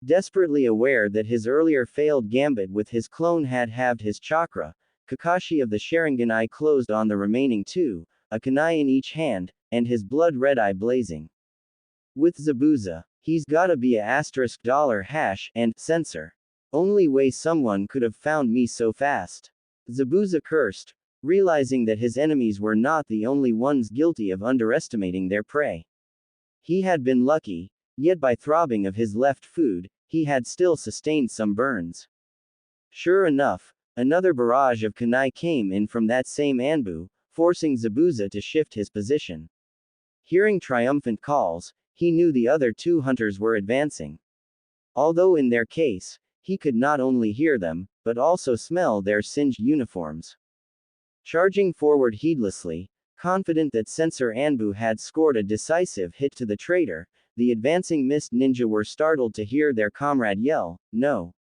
Speaker 1: Desperately aware that his earlier failed gambit with his clone had halved his chakra, Kakashi of the Sharingan eye closed on the remaining two, a kunai in each hand, and his blood-red eye blazing. With Zabuza, he's gotta be a $# and censor. Only way someone could have found me so fast. Zabuza cursed, realizing that his enemies were not the only ones guilty of underestimating their prey. He had been lucky, yet by throbbing of his left foot, he had still sustained some burns. Sure enough, another barrage of kunai came in from that same Anbu, forcing Zabuza to shift his position. Hearing triumphant calls, he knew the other two hunters were advancing. Although in their case, he could not only hear them, but also smell their singed uniforms. Charging forward heedlessly, confident that Censor Anbu had scored a decisive hit to the traitor, the advancing mist ninja were startled to hear their comrade yell, "No!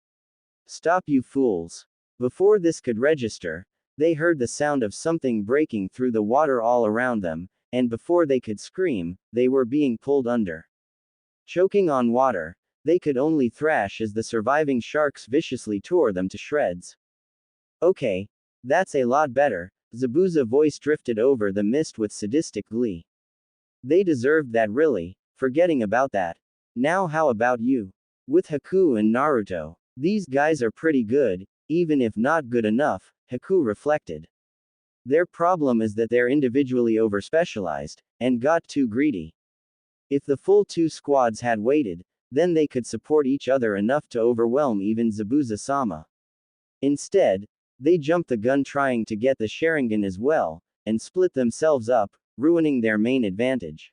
Speaker 1: Stop you fools!" Before this could register, they heard the sound of something breaking through the water all around them, and before they could scream, they were being pulled under. Choking on water, they could only thrash as the surviving sharks viciously tore them to shreds. Okay, that's a lot better, Zabuza's voice drifted over the mist with sadistic glee. They deserved that really, forgetting about that. Now how about you? With Haku and Naruto, these guys are pretty good, even if not good enough, Haku reflected. Their problem is that they're individually overspecialized, and got too greedy. If the full two squads had waited, then they could support each other enough to overwhelm even Zabuza-sama. Instead, they jumped the gun trying to get the Sharingan as well, and split themselves up, ruining their main advantage.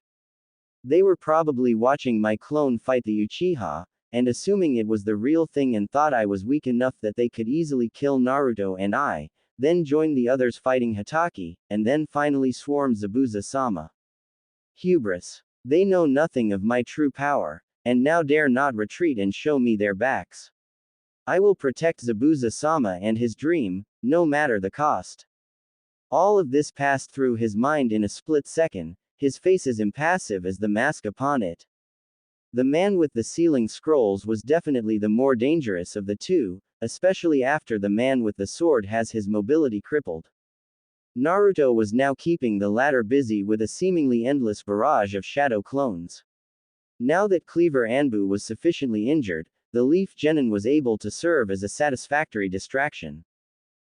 Speaker 1: They were probably watching my clone fight the Uchiha, and assuming it was the real thing and thought I was weak enough that they could easily kill Naruto and I, then join the others fighting Hatake, and then finally swarm Zabuza-sama. Hubris. They know nothing of my true power, and now dare not retreat and show me their backs. I will protect Zabuza-sama and his dream, no matter the cost. All of this passed through his mind in a split second, his face as impassive as the mask upon it. The man with the ceiling scrolls was definitely the more dangerous of the two, especially after the man with the sword has his mobility crippled. Naruto was now keeping the latter busy with a seemingly endless barrage of shadow clones. Now that Cleaver Anbu was sufficiently injured, the Leaf Genin was able to serve as a satisfactory distraction.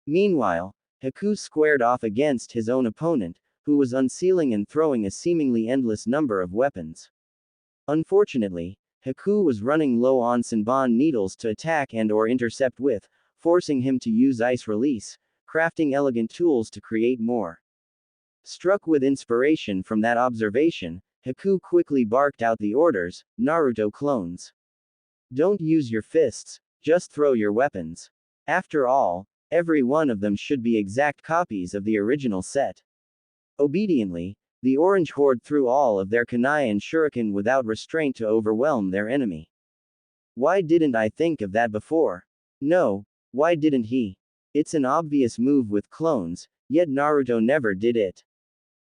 Speaker 1: Meanwhile, Haku squared off against his own opponent, who was unsealing and throwing a seemingly endless number of weapons. Unfortunately, Haku was running low on Senbon needles to attack and/or intercept with, forcing him to use Ice Release, crafting elegant tools to create more. Struck with inspiration from that observation, Haku quickly barked out the orders, "Naruto clones. Don't use your fists, just throw your weapons. After all, every one of them should be exact copies of the original set." Obediently, the Orange Horde threw all of their kunai and shuriken without restraint to overwhelm their enemy. Why didn't I think of that before? No, why didn't he? It's an obvious move with clones, yet Naruto never did it.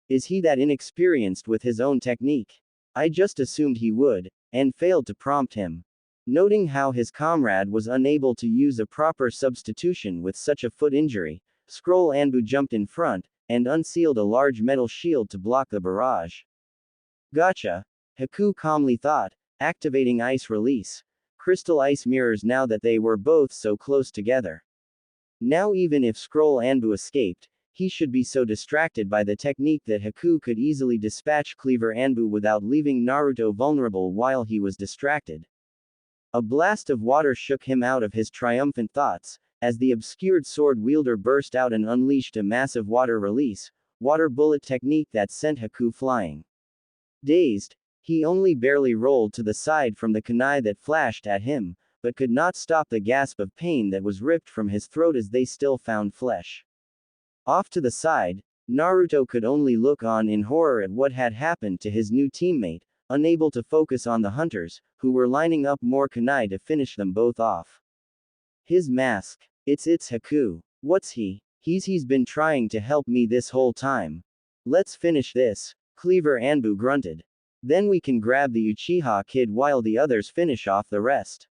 Speaker 1: Is he that inexperienced with his own technique? I just assumed he would, and failed to prompt him. Noting how his comrade was unable to use a proper substitution with such a foot injury, Scroll Anbu jumped in front, and unsealed a large metal shield to block the barrage. Gotcha, Haku calmly thought, activating Ice Release. Crystal ice mirrors now that they were both so close together. Now even if Scroll Anbu escaped, he should be so distracted by the technique that Haku could easily dispatch Cleaver Anbu without leaving Naruto vulnerable while he was distracted. A blast of water shook him out of his triumphant thoughts, as the obscured sword wielder burst out and unleashed a massive water release, water bullet technique that sent Haku flying. Dazed, he only barely rolled to the side from the kunai that flashed at him, but could not stop the gasp of pain that was ripped from his throat as they still found flesh. Off to the side, Naruto could only look on in horror at what had happened to his new teammate, unable to focus on the hunters, who were lining up more kunai to finish them both off. His mask. It's Haku. What's he? He's been trying to help me this whole time. Let's finish this, Cleaver Anbu grunted. Then we can grab the Uchiha kid while the others finish off the rest.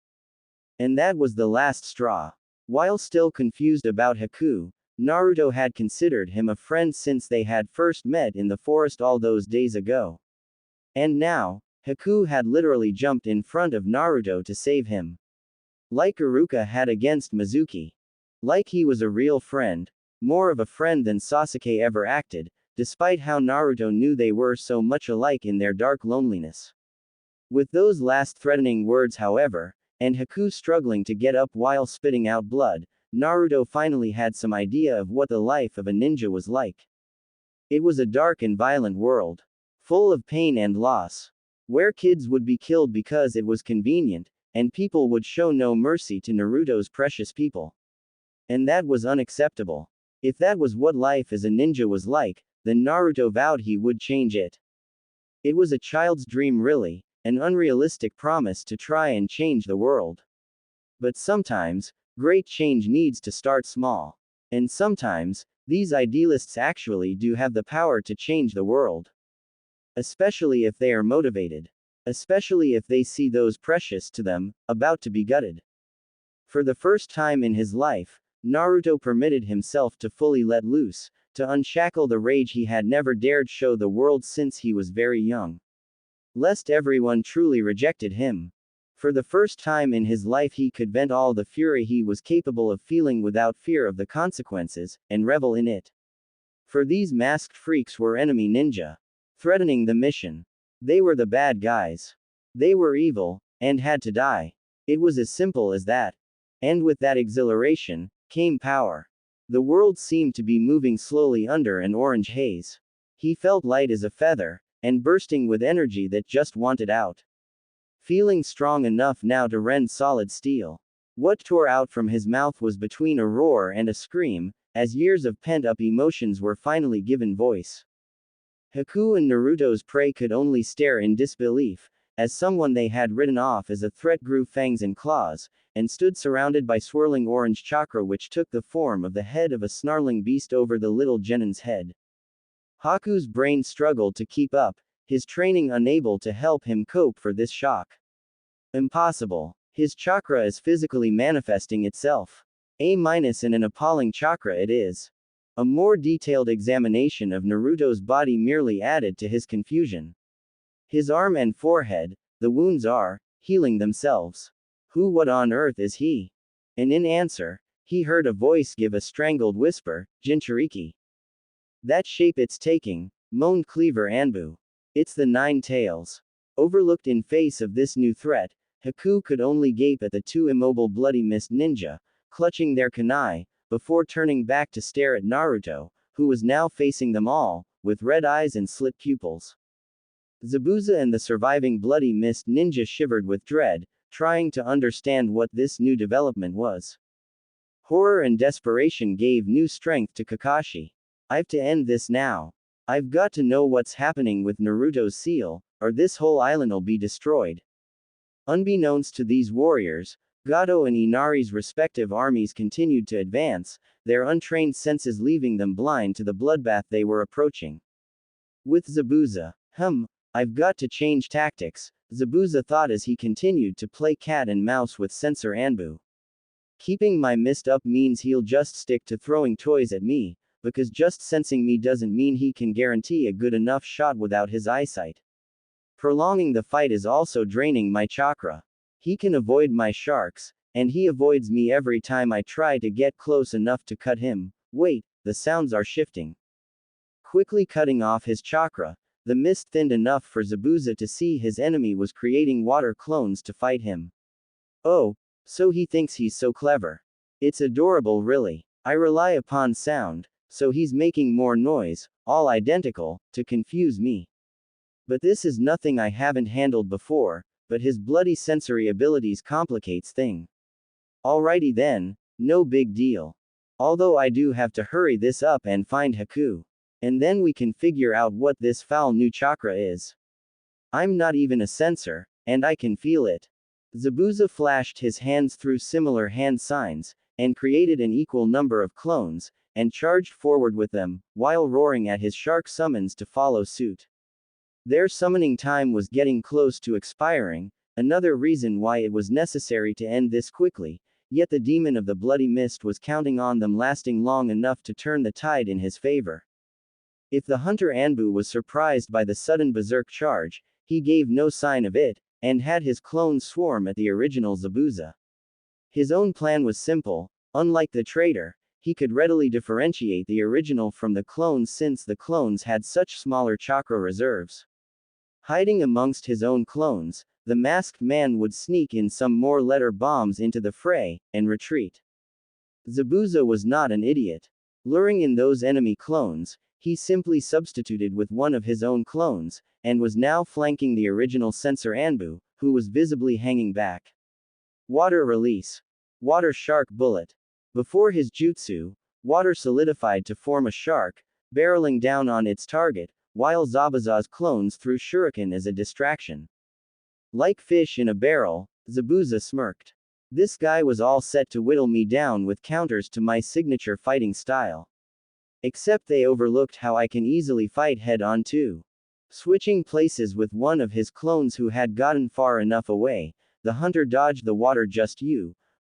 Speaker 1: And that was the last straw. While still confused about Haku, Naruto had considered him a friend since they had first met in the forest all those days ago. And now, Haku had literally jumped in front of Naruto to save him. Like Iruka had against Mizuki. Like he was a real friend, more of a friend than Sasuke ever acted, despite how Naruto knew they were so much alike in their dark loneliness. With those last threatening words, however, and Haku struggling to get up while spitting out blood, Naruto finally had some idea of what the life of a ninja was like. It was a dark and violent world, full of pain and loss, where kids would be killed because it was convenient, and people would show no mercy to Naruto's precious people. And that was unacceptable. If that was what life as a ninja was like, then Naruto vowed he would change it. It was a child's dream, really, an unrealistic promise to try and change the world. But sometimes, great change needs to start small. And sometimes, these idealists actually do have the power to change the world. Especially if they are motivated. Especially if they see those precious to them, about to be gutted. For the first time in his life, Naruto permitted himself to fully let loose, to unshackle the rage he had never dared show the world since he was very young. Lest everyone truly rejected him. For the first time in his life he could vent all the fury he was capable of feeling without fear of the consequences, and revel in it. For these masked freaks were enemy ninja. Threatening the mission. They were the bad guys. They were evil, and had to die. It was as simple as that. And with that exhilaration, came power. The world seemed to be moving slowly under an orange haze. He felt light as a feather, and bursting with energy that just wanted out. Feeling strong enough now to rend solid steel. What tore out from his mouth was between a roar and a scream, as years of pent-up emotions were finally given voice. Haku and Naruto's prey could only stare in disbelief, as someone they had written off as a threat grew fangs and claws, and stood surrounded by swirling orange chakra which took the form of the head of a snarling beast over the little Genin's head. Haku's brain struggled to keep up, his training unable to help him cope for this shock. Impossible. His chakra is physically manifesting itself. A- in an appalling chakra it is. A more detailed examination of Naruto's body merely added to his confusion. His arm and forehead, The wounds are healing themselves. What on earth is he? And in answer, he heard a voice give a strangled whisper, Jinchuriki. That shape it's taking, moaned Cleaver Anbu. It's the Nine Tails. Overlooked in face of this new threat, Haku could only gape at the two immobile Bloody Mist ninja, clutching their kunai, before turning back to stare at Naruto, who was now facing them all, with red eyes and slit pupils. Zabuza and the surviving Bloody Mist ninja shivered with dread, trying to understand what this new development was. Horror and desperation gave new strength to Kakashi. I've to end this now. I've got to know what's happening with Naruto's seal, or this whole island'll be destroyed. Unbeknownst to these warriors, Gato and Inari's respective armies continued to advance, their untrained senses leaving them blind to the bloodbath they were approaching. With Zabuza, I've got to change tactics, Zabuza thought as he continued to play cat and mouse with Sensor Anbu. Keeping my mist up means he'll just stick to throwing toys at me, because just sensing me doesn't mean he can guarantee a good enough shot without his eyesight. Prolonging the fight is also draining my chakra. He can avoid my sharks, and he avoids me every time I try to get close enough to cut him. Wait, the sounds are shifting. Quickly cutting off his chakra, the mist thinned enough for Zabuza to see his enemy was creating water clones to fight him. Oh, so he thinks he's so clever. It's adorable really. I rely upon sound, so he's making more noise, all identical, to confuse me. But this is nothing I haven't handled before, but his bloody sensory abilities complicates thing. Alrighty then, no big deal. Although I do have to hurry this up and find Haku. And then we can figure out what this foul new chakra is. I'm not even a sensor, and I can feel it. Zabuza flashed his hands through similar hand signs, and created an equal number of clones, and charged forward with them, while roaring at his shark summons to follow suit. Their summoning time was getting close to expiring, another reason why it was necessary to end this quickly, yet the demon of the bloody mist was counting on them lasting long enough to turn the tide in his favor. If the hunter Anbu was surprised by the sudden berserk charge, he gave no sign of it, and had his clones swarm at the original Zabuza. His own plan was simple, unlike the traitor, he could readily differentiate the original from the clones since the clones had such smaller chakra reserves. Hiding amongst his own clones, the masked man would sneak in some more letter bombs into the fray, and retreat. Zabuza was not an idiot. Luring in those enemy clones, he simply substituted with one of his own clones, and was now flanking the original Sensor Anbu, who was visibly hanging back. Water release. Water shark bullet. Before his jutsu, water solidified to form a shark, barreling down on its target, while Zabuza's clones threw shuriken as a distraction. Like fish in a barrel, Zabuza smirked. This guy was all set to whittle me down with counters to my signature fighting style. Except they overlooked how I can easily fight head-on too. Switching places with one of his clones who had gotten far enough away, the hunter dodged the water just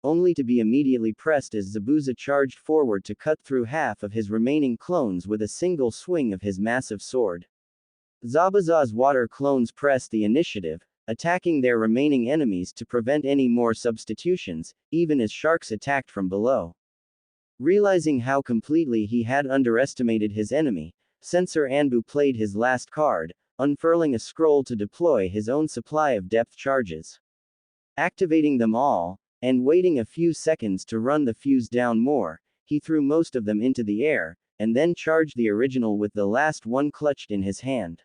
Speaker 1: only to be immediately pressed as Zabuza charged forward to cut through half of his remaining clones with a single swing of his massive sword. Zabuza's water clones pressed the initiative, attacking their remaining enemies to prevent any more substitutions, even as sharks attacked from below. Realizing how completely he had underestimated his enemy, Sensor Anbu played his last card, unfurling a scroll to deploy his own supply of depth charges. Activating them all, and waiting a few seconds to run the fuse down more, he threw most of them into the air, and then charged the original with the last one clutched in his hand.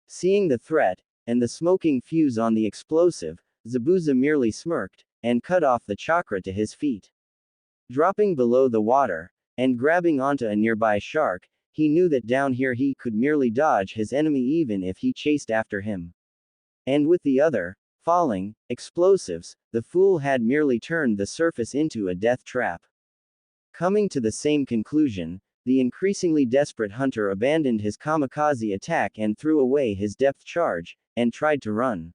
Speaker 1: Seeing the threat, and the smoking fuse on the explosive, Zabuza merely smirked, and cut off the chakra to his feet. Dropping below the water, and grabbing onto a nearby shark, he knew that down here he could merely dodge his enemy even if he chased after him. And with the other, falling, explosives, the fool had merely turned the surface into a death trap. Coming to the same conclusion, the increasingly desperate hunter abandoned his kamikaze attack and threw away his depth charge, and tried to run.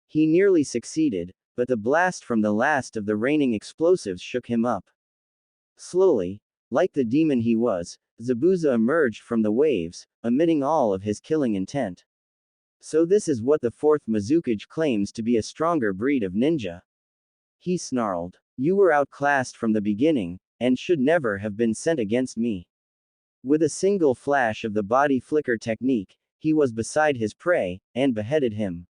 Speaker 1: He nearly succeeded, but the blast from the last of the raining explosives shook him up. Slowly, like the demon he was, Zabuza emerged from the waves, emitting all of his killing intent. So this is what the fourth Mizukage claims to be a stronger breed of ninja. He snarled. You were outclassed from the beginning, and should never have been sent against me. With a single flash of the body flicker technique, he was beside his prey, and beheaded him.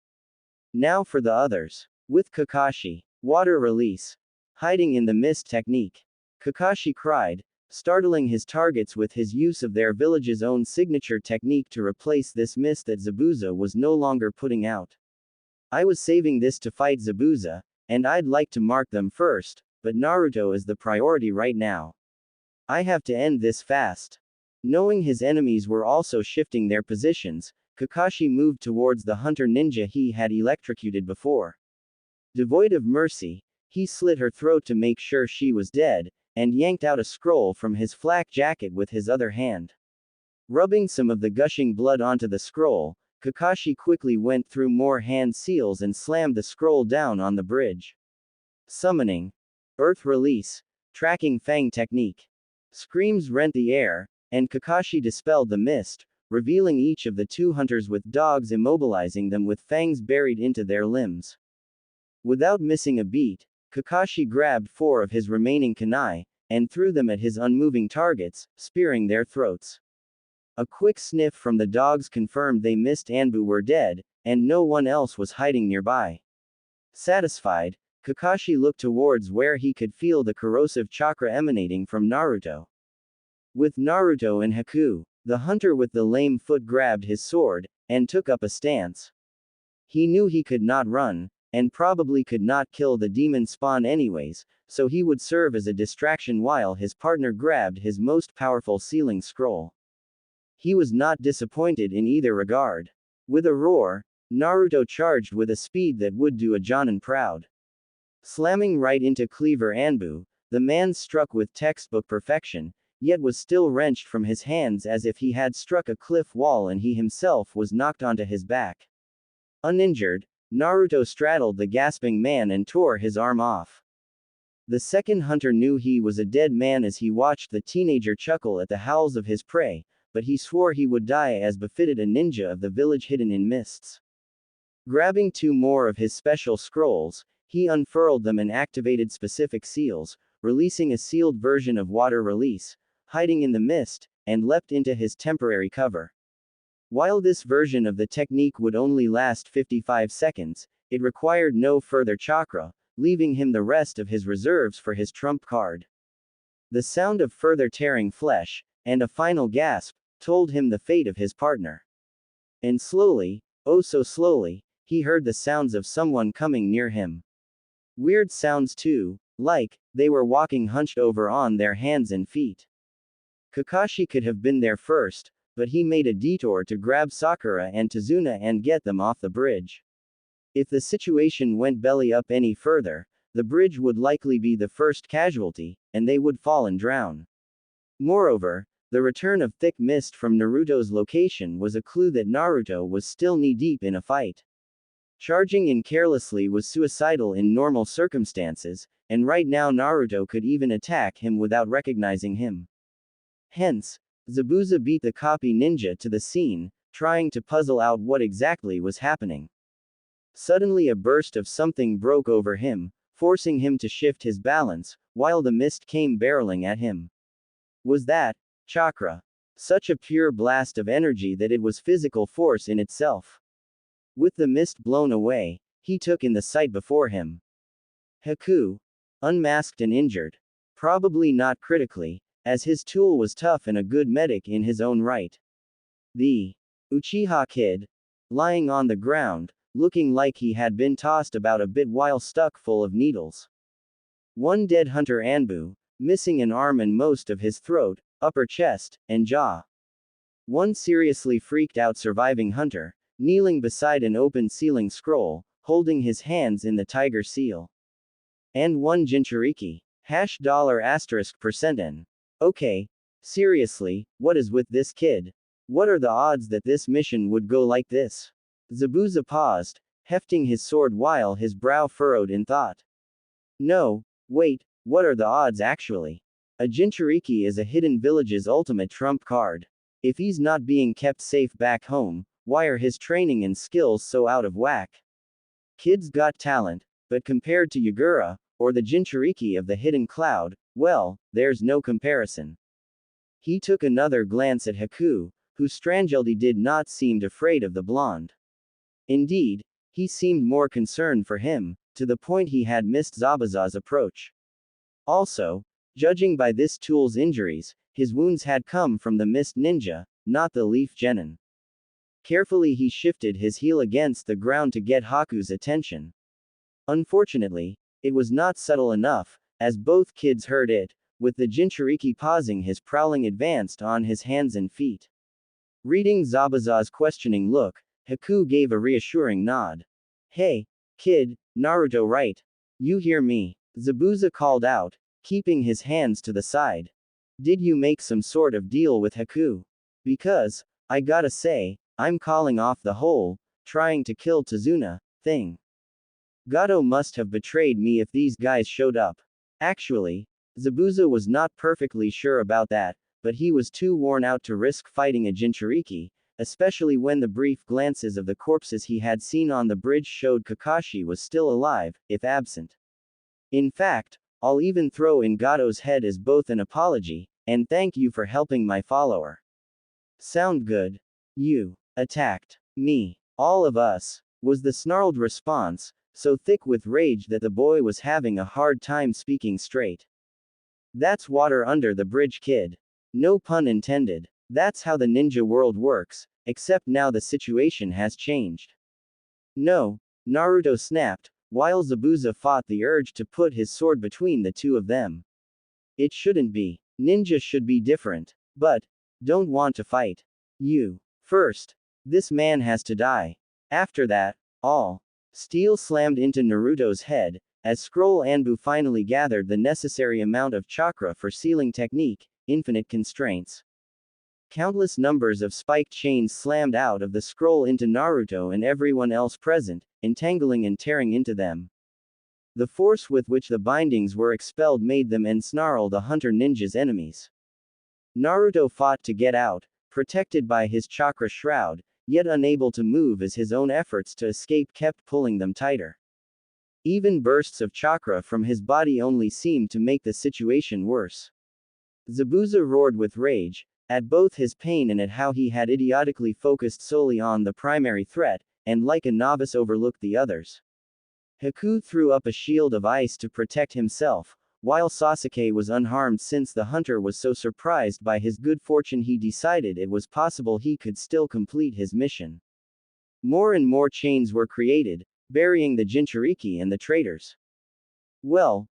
Speaker 1: Now for the others. With Kakashi. Water release. Hiding in the mist technique. Kakashi cried, startling his targets with his use of their village's own signature technique to replace this mist that Zabuza was no longer putting out. I was saving this to fight Zabuza, and I'd like to mark them first, but Naruto is the priority right now. I have to end this fast. Knowing his enemies were also shifting their positions, Kakashi moved towards the hunter ninja he had electrocuted before. Devoid of mercy, he slit her throat to make sure she was dead, and yanked out a scroll from his flak jacket with his other hand. Rubbing some of the gushing blood onto the scroll, Kakashi quickly went through more hand seals and slammed the scroll down on the bridge. Summoning. Earth release. Tracking Fang technique. Screams rent the air, and Kakashi dispelled the mist, revealing each of the two hunters with dogs immobilizing them with fangs buried into their limbs. Without missing a beat, Kakashi grabbed 4 of his remaining kunai, and threw them at his unmoving targets, spearing their throats. A quick sniff from the dogs confirmed they missed Anbu were dead, and no one else was hiding nearby. Satisfied, Kakashi looked towards where he could feel the corrosive chakra emanating from Naruto. With Naruto and Haku, the hunter with the lame foot grabbed his sword, and took up a stance. He knew he could not run, and probably could not kill the demon spawn anyways, so he would serve as a distraction while his partner grabbed his most powerful sealing scroll. He was not disappointed in either regard. With a roar, Naruto charged with a speed that would do a Jonin proud. Slamming right into Cleaver Anbu, the man struck with textbook perfection, yet was still wrenched from his hands as if he had struck a cliff wall and he himself was knocked onto his back. Uninjured, Naruto straddled the gasping man and tore his arm off. The second hunter knew he was a dead man as he watched the teenager chuckle at the howls of his prey, but he swore he would die as befitted a ninja of the village hidden in mists. Grabbing 2 more of his special scrolls, he unfurled them and activated specific seals, releasing a sealed version of water release, hiding in the mist, and leapt into his temporary cover. While this version of the technique would only last 55 seconds, it required no further chakra, leaving him the rest of his reserves for his trump card. The sound of further tearing flesh, and a final gasp, told him the fate of his partner. And slowly, oh so slowly, he heard the sounds of someone coming near him. Weird sounds too, like they were walking hunched over on their hands and feet. Kakashi could have been there first, but he made a detour to grab Sakura and Tazuna and get them off the bridge. If the situation went belly up any further, the bridge would likely be the first casualty, and they would fall and drown. Moreover, the return of thick mist from Naruto's location was a clue that Naruto was still knee-deep in a fight. Charging in carelessly was suicidal in normal circumstances, and right now Naruto could even attack him without recognizing him. Hence, Zabuza beat the copy ninja to the scene, trying to puzzle out what exactly was happening. Suddenly a burst of something broke over him, forcing him to shift his balance, while the mist came barreling at him. Was that chakra? Such a pure blast of energy that it was physical force in itself. With the mist blown away, he took in the sight before him. Haku, unmasked and injured. Probably not critically, as his tool was tough and a good medic in his own right. The Uchiha kid, lying on the ground, looking like he had been tossed about a bit while stuck full of needles. One dead hunter Anbu, missing an arm and most of his throat, upper chest, and jaw. One seriously freaked out surviving hunter, kneeling beside an open sealing scroll, holding his hands in the tiger seal. And one Jinchuriki. $*%n. Okay. Seriously, what is with this kid? What are the odds that this mission would go like this? Zabuza paused, hefting his sword while his brow furrowed in thought. No, wait, what are the odds actually? A Jinchuriki is a hidden village's ultimate trump card. If he's not being kept safe back home, why are his training and skills so out of whack? Kid's got talent, but compared to Yagura, or the Jinchuriki of the Hidden Cloud, well, there's no comparison. He took another glance at Haku, who strangely did not seem afraid of the blonde. Indeed, he seemed more concerned for him, to the point he had missed Zabuza's approach. Also, judging by this tool's injuries, his wounds had come from the Mist Ninja, not the Leaf Genin. Carefully he shifted his heel against the ground to get Haku's attention. Unfortunately, it was not subtle enough, as both kids heard it, with the Jinchuriki pausing his prowling advanced on his hands and feet. Reading Zabuza's questioning look, Haku gave a reassuring nod. Hey, kid, Naruto right? You hear me? Zabuza called out, keeping his hands to the side. Did you make some sort of deal with Haku? Because, I gotta say, I'm calling off the whole, trying to kill Tazuna, thing. Gato must have betrayed me if these guys showed up. Actually, Zabuza was not perfectly sure about that, but he was too worn out to risk fighting a Jinchuriki, especially when the brief glances of the corpses he had seen on the bridge showed Kakashi was still alive, if absent. In fact, I'll even throw in Gato's head as both an apology, and thank you for helping my follower. Sound good? You attacked me. All of us, was the snarled response, so thick with rage that the boy was having a hard time speaking straight. That's water under the bridge, kid. No pun intended. That's how the ninja world works, except now the situation has changed. No, Naruto snapped, while Zabuza fought the urge to put his sword between the two of them. It shouldn't be. Ninja should be different. But, don't want to fight. You. First. This man has to die. After that, all. Steel slammed into Naruto's head, as Scroll Anbu finally gathered the necessary amount of chakra for sealing technique, infinite constraints. Countless numbers of spiked chains slammed out of the scroll into Naruto and everyone else present, entangling and tearing into them. The force with which the bindings were expelled made them ensnarl the hunter ninja's enemies. Naruto fought to get out, protected by his chakra shroud, yet unable to move as his own efforts to escape kept pulling them tighter. Even bursts of chakra from his body only seemed to make the situation worse. Zabuza roared with rage, at both his pain and at how he had idiotically focused solely on the primary threat, and like a novice overlooked the others. Haku threw up a shield of ice to protect himself, while Sasuke was unharmed since the hunter was so surprised by his good fortune he decided it was possible he could still complete his mission. More and more chains were created, burying the Jinchuriki and the traitors. Well,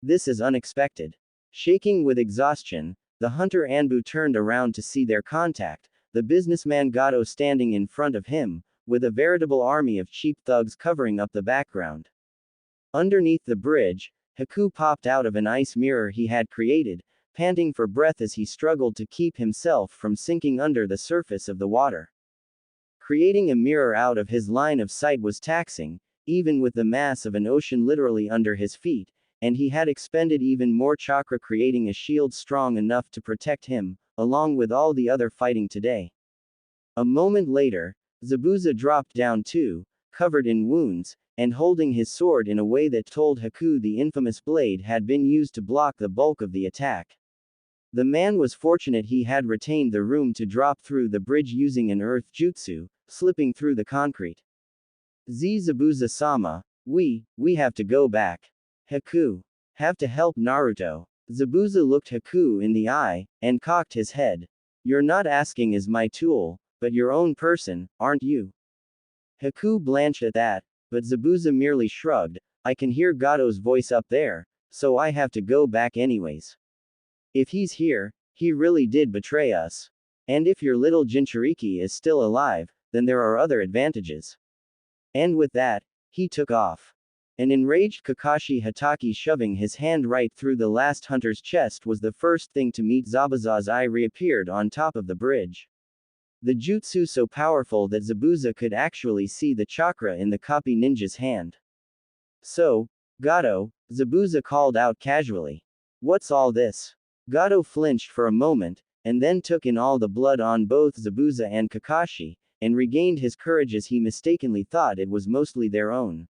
Speaker 1: this is unexpected. Shaking with exhaustion, the hunter Anbu turned around to see their contact, the businessman Gato standing in front of him, with a veritable army of cheap thugs covering up the background. Underneath the bridge, Haku popped out of an ice mirror he had created, panting for breath as he struggled to keep himself from sinking under the surface of the water. Creating a mirror out of his line of sight was taxing, even with the mass of an ocean literally under his feet, and he had expended even more chakra creating a shield strong enough to protect him, along with all the other fighting today. A moment later, Zabuza dropped down too, covered in wounds, and holding his sword in a way that told Haku the infamous blade had been used to block the bulk of the attack. The man was fortunate he had retained the room to drop through the bridge using an earth jutsu, slipping through the concrete. Zabuza-sama, we have to go back. Haku. Have to help Naruto. Zabuza looked Haku in the eye, and cocked his head. You're not asking as my tool, but your own person, aren't you? Haku blanched at that, but Zabuza merely shrugged. I can hear Gato's voice up there, so I have to go back anyways. If he's here, he really did betray us. And if your little Jinchuriki is still alive, then there are other advantages. And with that, he took off. An enraged Kakashi Hatake shoving his hand right through the last hunter's chest was the first thing to meet Zabuza's eye reappeared on top of the bridge. The jutsu so powerful that Zabuza could actually see the chakra in the copy ninja's hand. So, Gato, Zabuza called out casually. What's all this? Gato flinched for a moment, and then took in all the blood on both Zabuza and Kakashi, and regained his courage as he mistakenly thought it was mostly their own.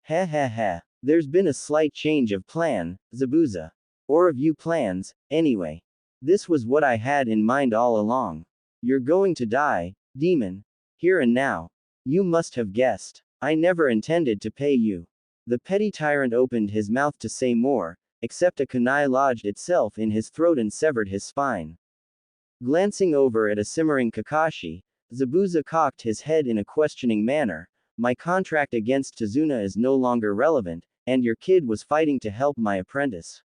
Speaker 1: Ha ha ha. There's been a slight change of plan, Zabuza. Or of you plans, anyway. This was what I had in mind all along. You're going to die, demon. Here and now. You must have guessed. I never intended to pay you. The petty tyrant opened his mouth to say more, except a kunai lodged itself in his throat and severed his spine. Glancing over at a simmering Kakashi, Zabuza cocked his head in a questioning manner. My contract against Tazuna is no longer relevant, and your kid was fighting to help my apprentice.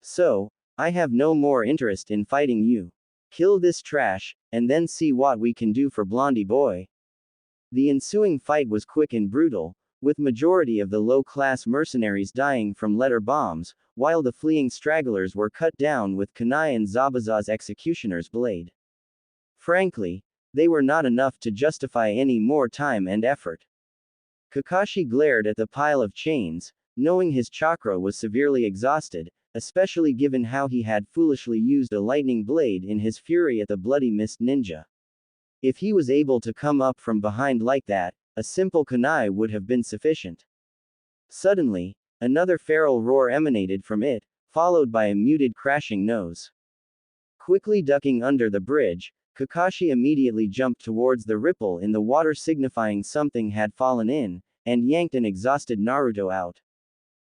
Speaker 1: So, I have no more interest in fighting you. Kill this trash, and then see what we can do for Blondie boy. The ensuing fight was quick and brutal, with majority of the low-class mercenaries dying from letter bombs, while the fleeing stragglers were cut down with kunai and Zabuza's executioner's blade. Frankly, they were not enough to justify any more time and effort. Kakashi glared at the pile of chains, knowing his chakra was severely exhausted, especially given how he had foolishly used a lightning blade in his fury at the bloody mist ninja. If he was able to come up from behind like that, a simple kunai would have been sufficient. Suddenly, another feral roar emanated from it, followed by a muted crashing nose. Quickly ducking under the bridge, Kakashi immediately jumped towards the ripple in the water signifying something had fallen in, and yanked an exhausted Naruto out.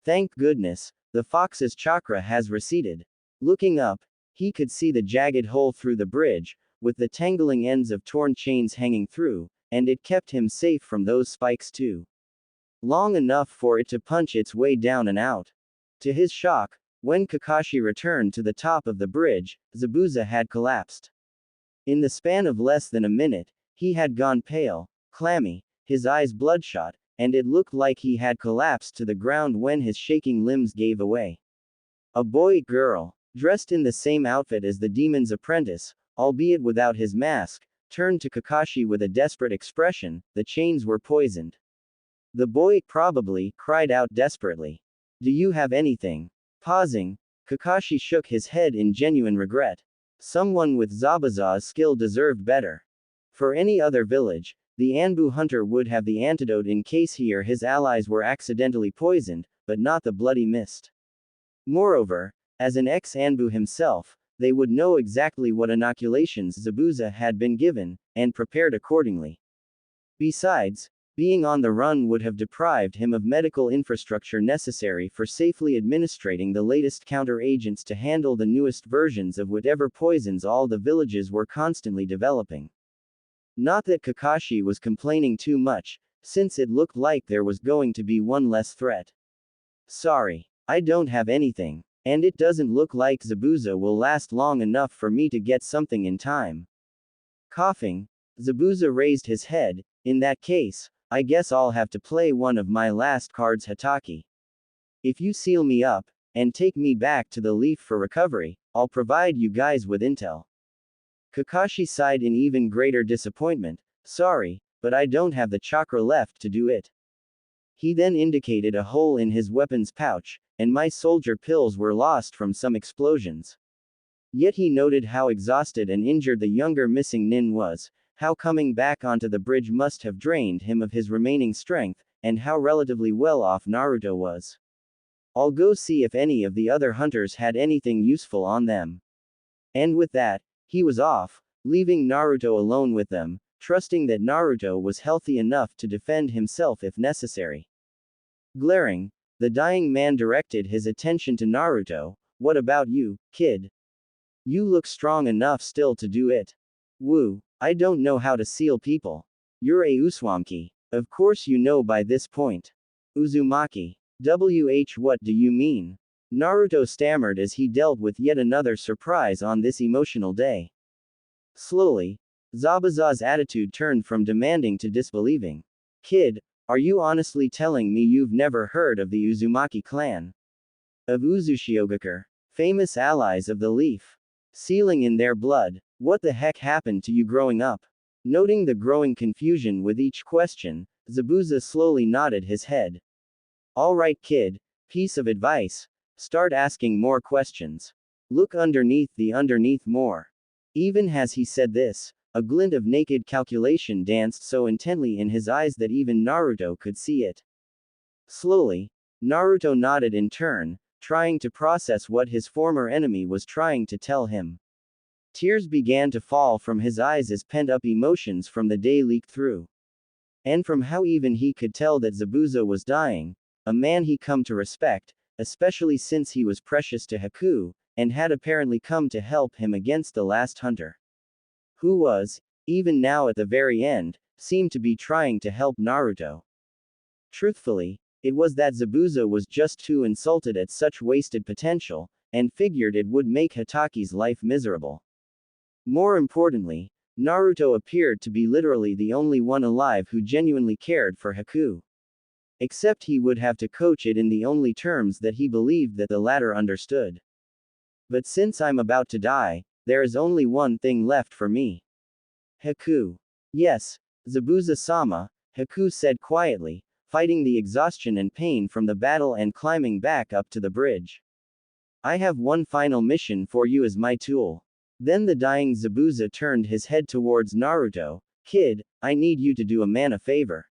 Speaker 1: Thank goodness, the fox's chakra has receded. Looking up, he could see the jagged hole through the bridge, with the tangling ends of torn chains hanging through, and it kept him safe from those spikes too. Long enough for it to punch its way down and out. To his shock, when Kakashi returned to the top of the bridge, Zabuza had collapsed. In the span of less than a minute, he had gone pale, clammy, his eyes bloodshot, and it looked like he had collapsed to the ground when his shaking limbs gave away. A boy-girl, dressed in the same outfit as the demon's apprentice, albeit without his mask, turned to Kakashi with a desperate expression. The chains were poisoned. The boy, probably, cried out desperately. Do you have anything? Pausing, Kakashi shook his head in genuine regret. Someone with Zabuza's skill deserved better. For any other village, the Anbu hunter would have the antidote in case he or his allies were accidentally poisoned, but not the bloody mist. Moreover, as an ex-Anbu himself, they would know exactly what inoculations Zabuza had been given, and prepared accordingly. Besides, being on the run would have deprived him of medical infrastructure necessary for safely administrating the latest counter-agents to handle the newest versions of whatever poisons all the villages were constantly developing. Not that Kakashi was complaining too much, since it looked like there was going to be one less threat. Sorry, I don't have anything, and it doesn't look like Zabuza will last long enough for me to get something in time. Coughing, Zabuza raised his head. In that case, I guess I'll have to play one of my last cards Hataki. If you seal me up, and take me back to the leaf for recovery, I'll provide you guys with intel. Kakashi sighed in even greater disappointment. Sorry, but I don't have the chakra left to do it. He then indicated a hole in his weapon's pouch, and my soldier pills were lost from some explosions. Yet he noted how exhausted and injured the younger missing nin was, how coming back onto the bridge must have drained him of his remaining strength, and how relatively well off Naruto was. I'll go see if any of the other hunters had anything useful on them. And with that, he was off, leaving Naruto alone with them, trusting that Naruto was healthy enough to defend himself if necessary. Glaring, the dying man directed his attention to Naruto. What about you, kid? You look strong enough still to do it. Woo, I don't know how to seal people. You're a Uzumaki. Of course you know by this point. Uzumaki. What do you mean? Naruto stammered as he dealt with yet another surprise on this emotional day. Slowly, Zabuza's attitude turned from demanding to disbelieving. Kid, are you honestly telling me you've never heard of the Uzumaki clan? Of Uzushiogakure, famous allies of the leaf? Sealing in their blood. What the heck happened to you growing up? Noting the growing confusion with each question, Zabuza slowly nodded his head. Alright kid, piece of advice. Start asking more questions. Look underneath more. Even as he said this, A glint of naked calculation danced so intently in his eyes that even Naruto could see it. Slowly, Naruto nodded in turn, trying to process what his former enemy was trying to tell him. Tears began to fall from his eyes as pent-up emotions from the day leaked through. And from how even he could tell that Zabuza was dying, a man he come to respect, especially since he was precious to Haku, and had apparently come to help him against the last hunter. Who was, even now at the very end, seemed to be trying to help Naruto. Truthfully, it was that Zabuza was just too insulted at such wasted potential, and figured it would make Hitaki's life miserable. More importantly, Naruto appeared to be literally the only one alive who genuinely cared for Haku. Except he would have to coach it in the only terms that he believed that the latter understood. But since I'm about to die, there is only one thing left for me. Haku. Yes, Zabuza-sama, Haku said quietly, fighting the exhaustion and pain from the battle and climbing back up to the bridge. I have one final mission for you as my tool. Then the dying Zabuza turned his head towards Naruto. Kid, I need you to do a man a favor.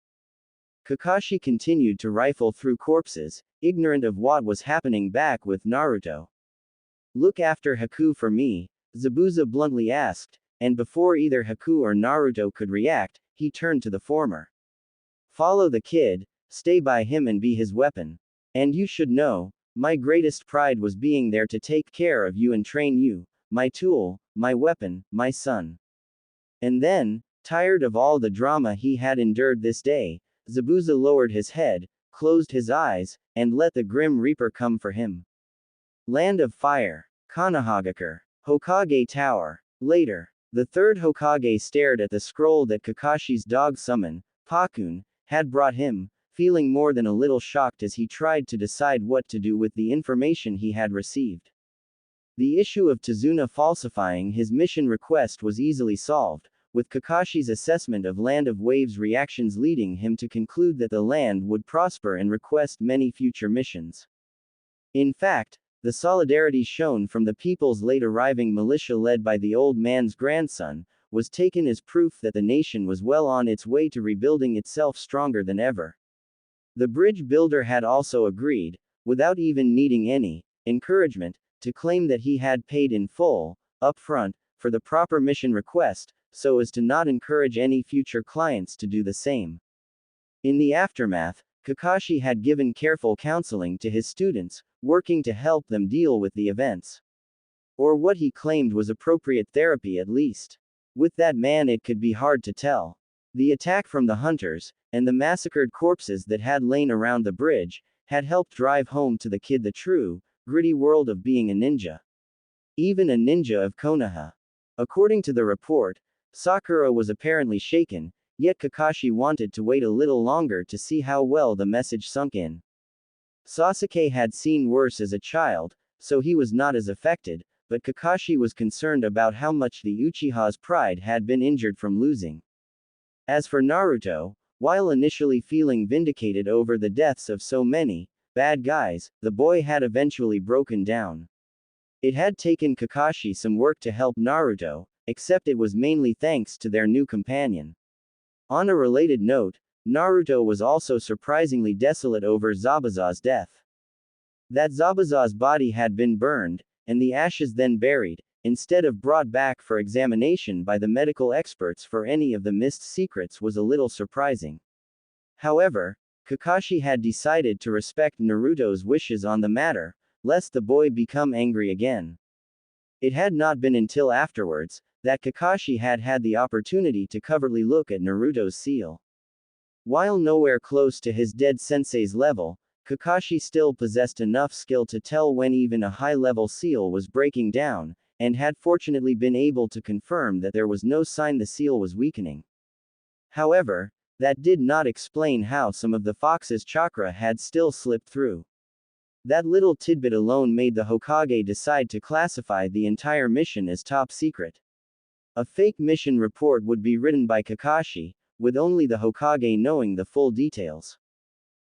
Speaker 1: Kakashi continued to rifle through corpses, ignorant of what was happening back with Naruto. Look after Haku for me, Zabuza bluntly asked, and before either Haku or Naruto could react, he turned to the former. Follow the kid, stay by him and be his weapon. And you should know, my greatest pride was being there to take care of you and train you, my tool, my weapon, my son. And then, tired of all the drama he had endured this day, Zabuza lowered his head, closed his eyes, and let the Grim Reaper come for him. Land of Fire. Konohagakure. Hokage Tower. Later, the third Hokage stared at the scroll that Kakashi's dog summon, Pakun, had brought him, feeling more than a little shocked as he tried to decide what to do with the information he had received. The issue of Tazuna falsifying his mission request was easily solved, with Kakashi's assessment of Land of Waves reactions leading him to conclude that the land would prosper and request many future missions. In fact, the solidarity shown from the people's late arriving militia led by the old man's grandson, was taken as proof that the nation was well on its way to rebuilding itself stronger than ever. The bridge builder had also agreed, without even needing any encouragement, to claim that he had paid in full, up front, for the proper mission request, so as to not encourage any future clients to do the same. In the aftermath, Kakashi had given careful counseling to his students, working to help them deal with the events. Or what he claimed was appropriate therapy at least. With that man it could be hard to tell. The attack from the hunters, and the massacred corpses that had lain around the bridge, had helped drive home to the kid the true, gritty world of being a ninja. Even a ninja of Konoha. According to the report, Sakura was apparently shaken, yet Kakashi wanted to wait a little longer to see how well the message sunk in. Sasuke had seen worse as a child, so he was not as affected, but Kakashi was concerned about how much the Uchiha's pride had been injured from losing. As for Naruto, while initially feeling vindicated over the deaths of so many bad guys, the boy had eventually broken down. It had taken Kakashi some work to help Naruto, except it was mainly thanks to their new companion. On a related note, Naruto was also surprisingly desolate over Zabuza's death. That Zabuza's body had been burned, and the ashes then buried, instead of brought back for examination by the medical experts for any of the missed secrets was a little surprising. However, Kakashi had decided to respect Naruto's wishes on the matter, lest the boy become angry again. It had not been until afterwards that Kakashi had had the opportunity to covertly look at Naruto's seal. While nowhere close to his dead sensei's level, Kakashi still possessed enough skill to tell when even a high-level seal was breaking down, and had fortunately been able to confirm that there was no sign the seal was weakening. However, that did not explain how some of the fox's chakra had still slipped through. That little tidbit alone made the Hokage decide to classify the entire mission as top secret. A fake mission report would be written by Kakashi, with only the Hokage knowing the full details.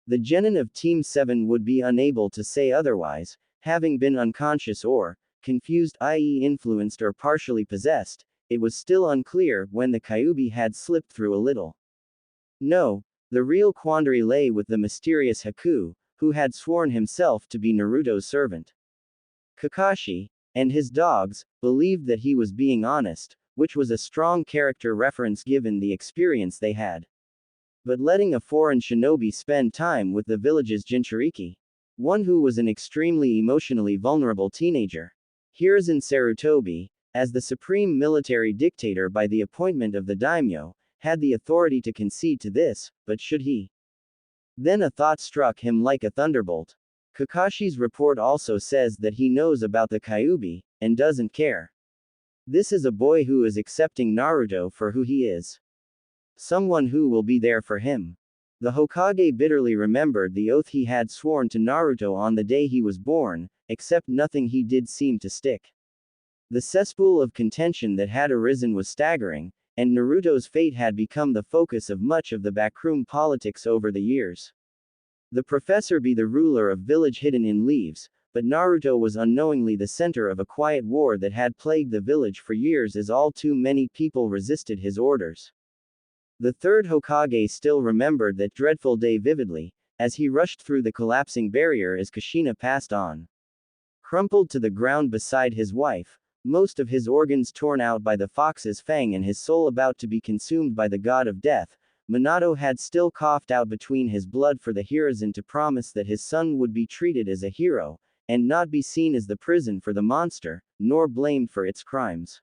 Speaker 1: The genin of Team 7 would be unable to say otherwise, having been unconscious or confused, i.e. influenced or partially possessed. it was still unclear when the Kyuubi had slipped through a little. No, the real quandary lay with the mysterious Haku, who had sworn himself to be Naruto's servant. Kakashi, and his dogs, believed that he was being honest, which was a strong character reference given the experience they had. But letting a foreign shinobi spend time with the village's Jinchuriki, one who was an extremely emotionally vulnerable teenager. Hiruzen Sarutobi, as the supreme military dictator by the appointment of the daimyo, had the authority to concede to this, but should he? Then a thought struck him like a thunderbolt. Kakashi's report also says that he knows about the Kyuubi, and doesn't care. This is a boy who is accepting Naruto for who he is. Someone who will be there for him. The Hokage bitterly remembered the oath he had sworn to Naruto on the day he was born, except nothing he did seemed to stick. The cesspool of contention that had arisen was staggering, and Naruto's fate had become the focus of much of the backroom politics over the years. The professor be the ruler of village hidden in leaves, but Naruto was unknowingly the center of a quiet war that had plagued the village for years as all too many people resisted his orders. The third Hokage still remembered that dreadful day vividly, as he rushed through the collapsing barrier as Kushina passed on. Crumpled to the ground beside his wife, most of his organs torn out by the fox's fang and his soul about to be consumed by the god of death, Minato had still coughed out between his blood for the Hiruzen to promise that his son would be treated as a hero, and not be seen as the prison for the monster, nor blamed for its crimes.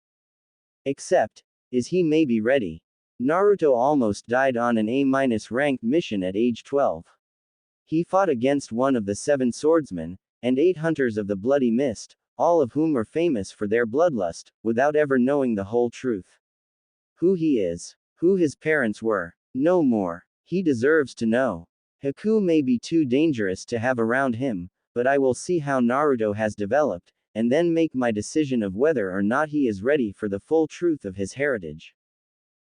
Speaker 1: Except, is he may be ready. Naruto almost died on an A-ranked mission at age 12. He fought against one of the 7 swordsmen, and 8 hunters of the Bloody Mist, all of whom are famous for their bloodlust, without ever knowing the whole truth. Who he is, who his parents were, no more. He deserves to know. Haku may be too dangerous to have around him, but I will see how Naruto has developed, and then make my decision of whether or not he is ready for the full truth of his heritage.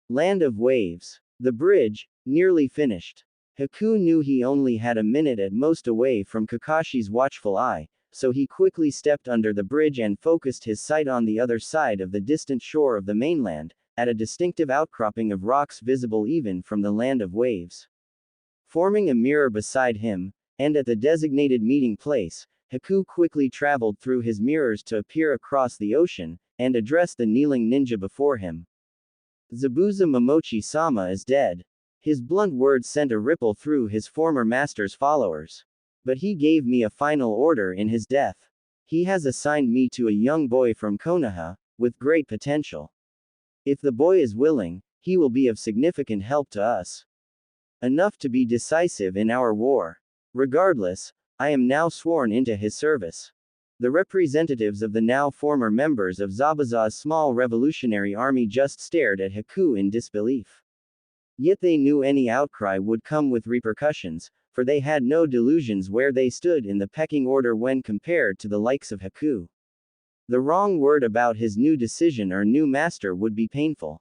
Speaker 1: Land of Waves. The bridge, nearly finished. Haku knew he only had a minute at most away from Kakashi's watchful eye, so he quickly stepped under the bridge and focused his sight on the other side of the distant shore of the mainland, at a distinctive outcropping of rocks visible even from the Land of Waves. Forming a mirror beside him, and at the designated meeting place, Haku quickly traveled through his mirrors to appear across the ocean, and address the kneeling ninja before him. Zabuza Momochi-sama is dead. His blunt words sent a ripple through his former master's followers. But he gave me a final order in his death. He has assigned me to a young boy from Konoha, with great potential. If the boy is willing, he will be of significant help to us. Enough to be decisive in our war. Regardless, I am now sworn into his service. The representatives of the now former members of Zabuza's small revolutionary army just stared at Haku in disbelief. Yet they knew any outcry would come with repercussions, for they had no delusions where they stood in the pecking order when compared to the likes of Haku. The wrong word about his new decision or new master would be painful.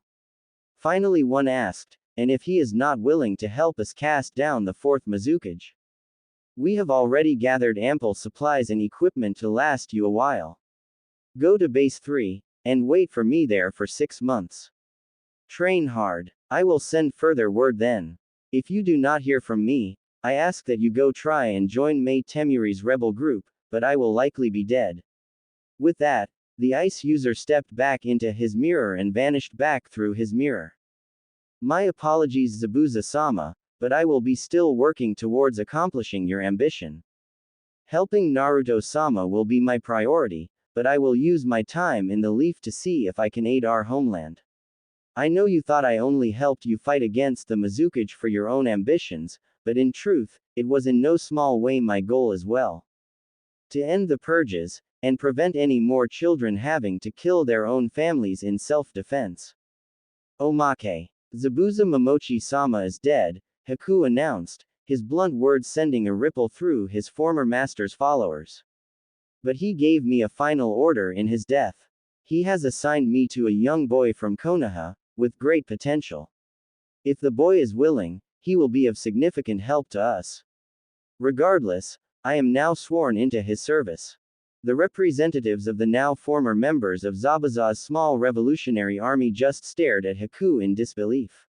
Speaker 1: Finally one asked, and if he is not willing to help us cast down the 4th Mizukage? We have already gathered ample supplies and equipment to last you a while. Go to base 3, and wait for me there for 6 months. Train hard. I will send further word then. If you do not hear from me, I ask that you go try and join Mei Temuri's rebel group, but I will likely be dead. With that, the ice user stepped back into his mirror and vanished back through his mirror. My apologies Zabuza-sama, but I will be still working towards accomplishing your ambition. Helping Naruto-sama will be my priority, but I will use my time in the leaf to see if I can aid our homeland. I know you thought I only helped you fight against the Mizukage for your own ambitions, but in truth, it was in no small way my goal as well. To end the purges, and prevent any more children having to kill their own families in self-defense. Omake. Zabuza Momochi-sama is dead, Haku announced, his blunt words sending a ripple through his former master's followers. But he gave me a final order in his death. He has assigned me to a young boy from Konoha, with great potential. If the boy is willing, he will be of significant help to us. Regardless, I am now sworn into his service. The representatives of the now former members of Zabuza's small revolutionary army just stared at Haku in disbelief.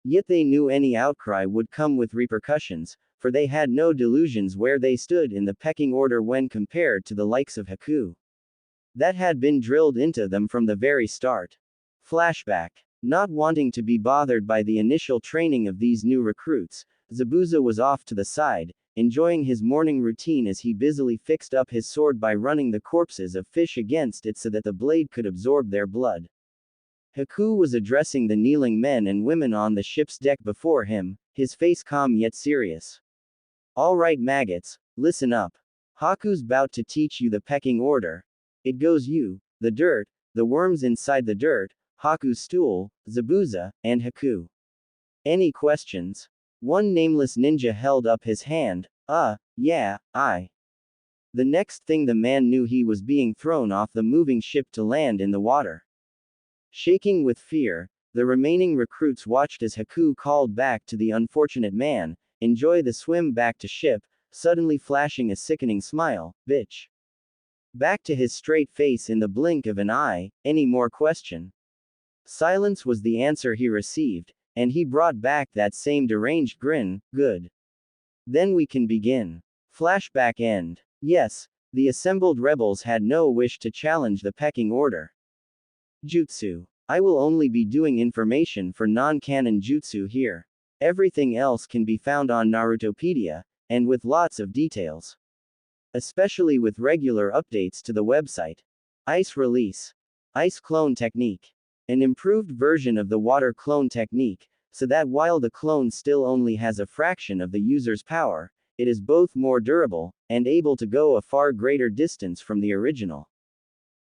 Speaker 1: Yet they knew any outcry would come with repercussions, for they had no delusions where they stood in the pecking order when compared to the likes of Haku. That had been drilled into them from the very start. Flashback. Not wanting to be bothered by the initial training of these new recruits, Zabuza was off to the side, enjoying his morning routine as he busily fixed up his sword by running the corpses of fish against it so that the blade could absorb their blood. Haku was addressing the kneeling men and women on the ship's deck before him, his face calm yet serious. All right, maggots, listen up. Haku's about to teach you the pecking order. It goes you, the dirt, the worms inside the dirt, Haku's stool, Zabuza, and Haku. Any questions? One nameless ninja held up his hand. Yeah, I. The next thing the man knew, he was being thrown off the moving ship to land in the water. Shaking with fear, the remaining recruits watched as Haku called back to the unfortunate man, enjoy the swim back to ship, suddenly flashing a sickening smile, bitch. Back to his straight face in the blink of an eye. Any more question? Silence was the answer he received, and he brought back that same deranged grin. Good. Then we can begin. Flashback end. Yes, the assembled rebels had no wish to challenge the pecking order. Jutsu. I will only be doing information for non-canon jutsu here. Everything else can be found on Narutopedia, and with lots of details. Especially with regular updates to the website. Ice release. Ice clone technique. An improved version of the water clone technique, so that while the clone still only has a fraction of the user's power, it is both more durable, and able to go a far greater distance from the original.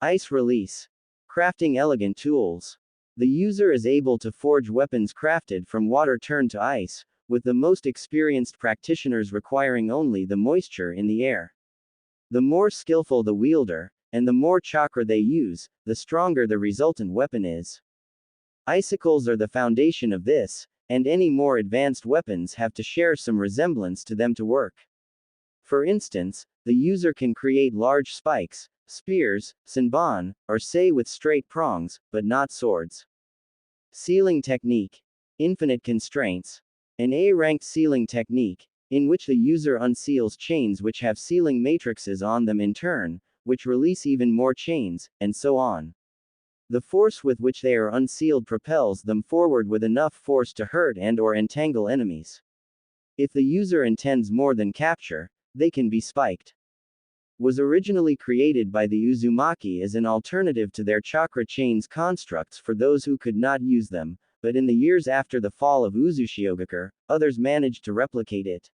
Speaker 1: Ice release. Crafting elegant tools. The user is able to forge weapons crafted from water turned to ice, with the most experienced practitioners requiring only the moisture in the air. The more skillful the wielder, and the more chakra they use, the stronger the resultant weapon is. Icicles are the foundation of this, and any more advanced weapons have to share some resemblance to them to work. For instance, the user can create large spikes, spears, senbon, or sei with straight prongs, but not swords. Sealing technique. Infinite constraints. An A-ranked sealing technique, in which the user unseals chains which have sealing matrices on them in turn, which release even more chains, and so on. The force with which they are unsealed propels them forward with enough force to hurt and/or entangle enemies. If the user intends more than capture, they can be spiked. Was originally created by the Uzumaki as an alternative to their chakra chains constructs for those who could not use them, but in the years after the fall of Uzushiogakure, others managed to replicate it.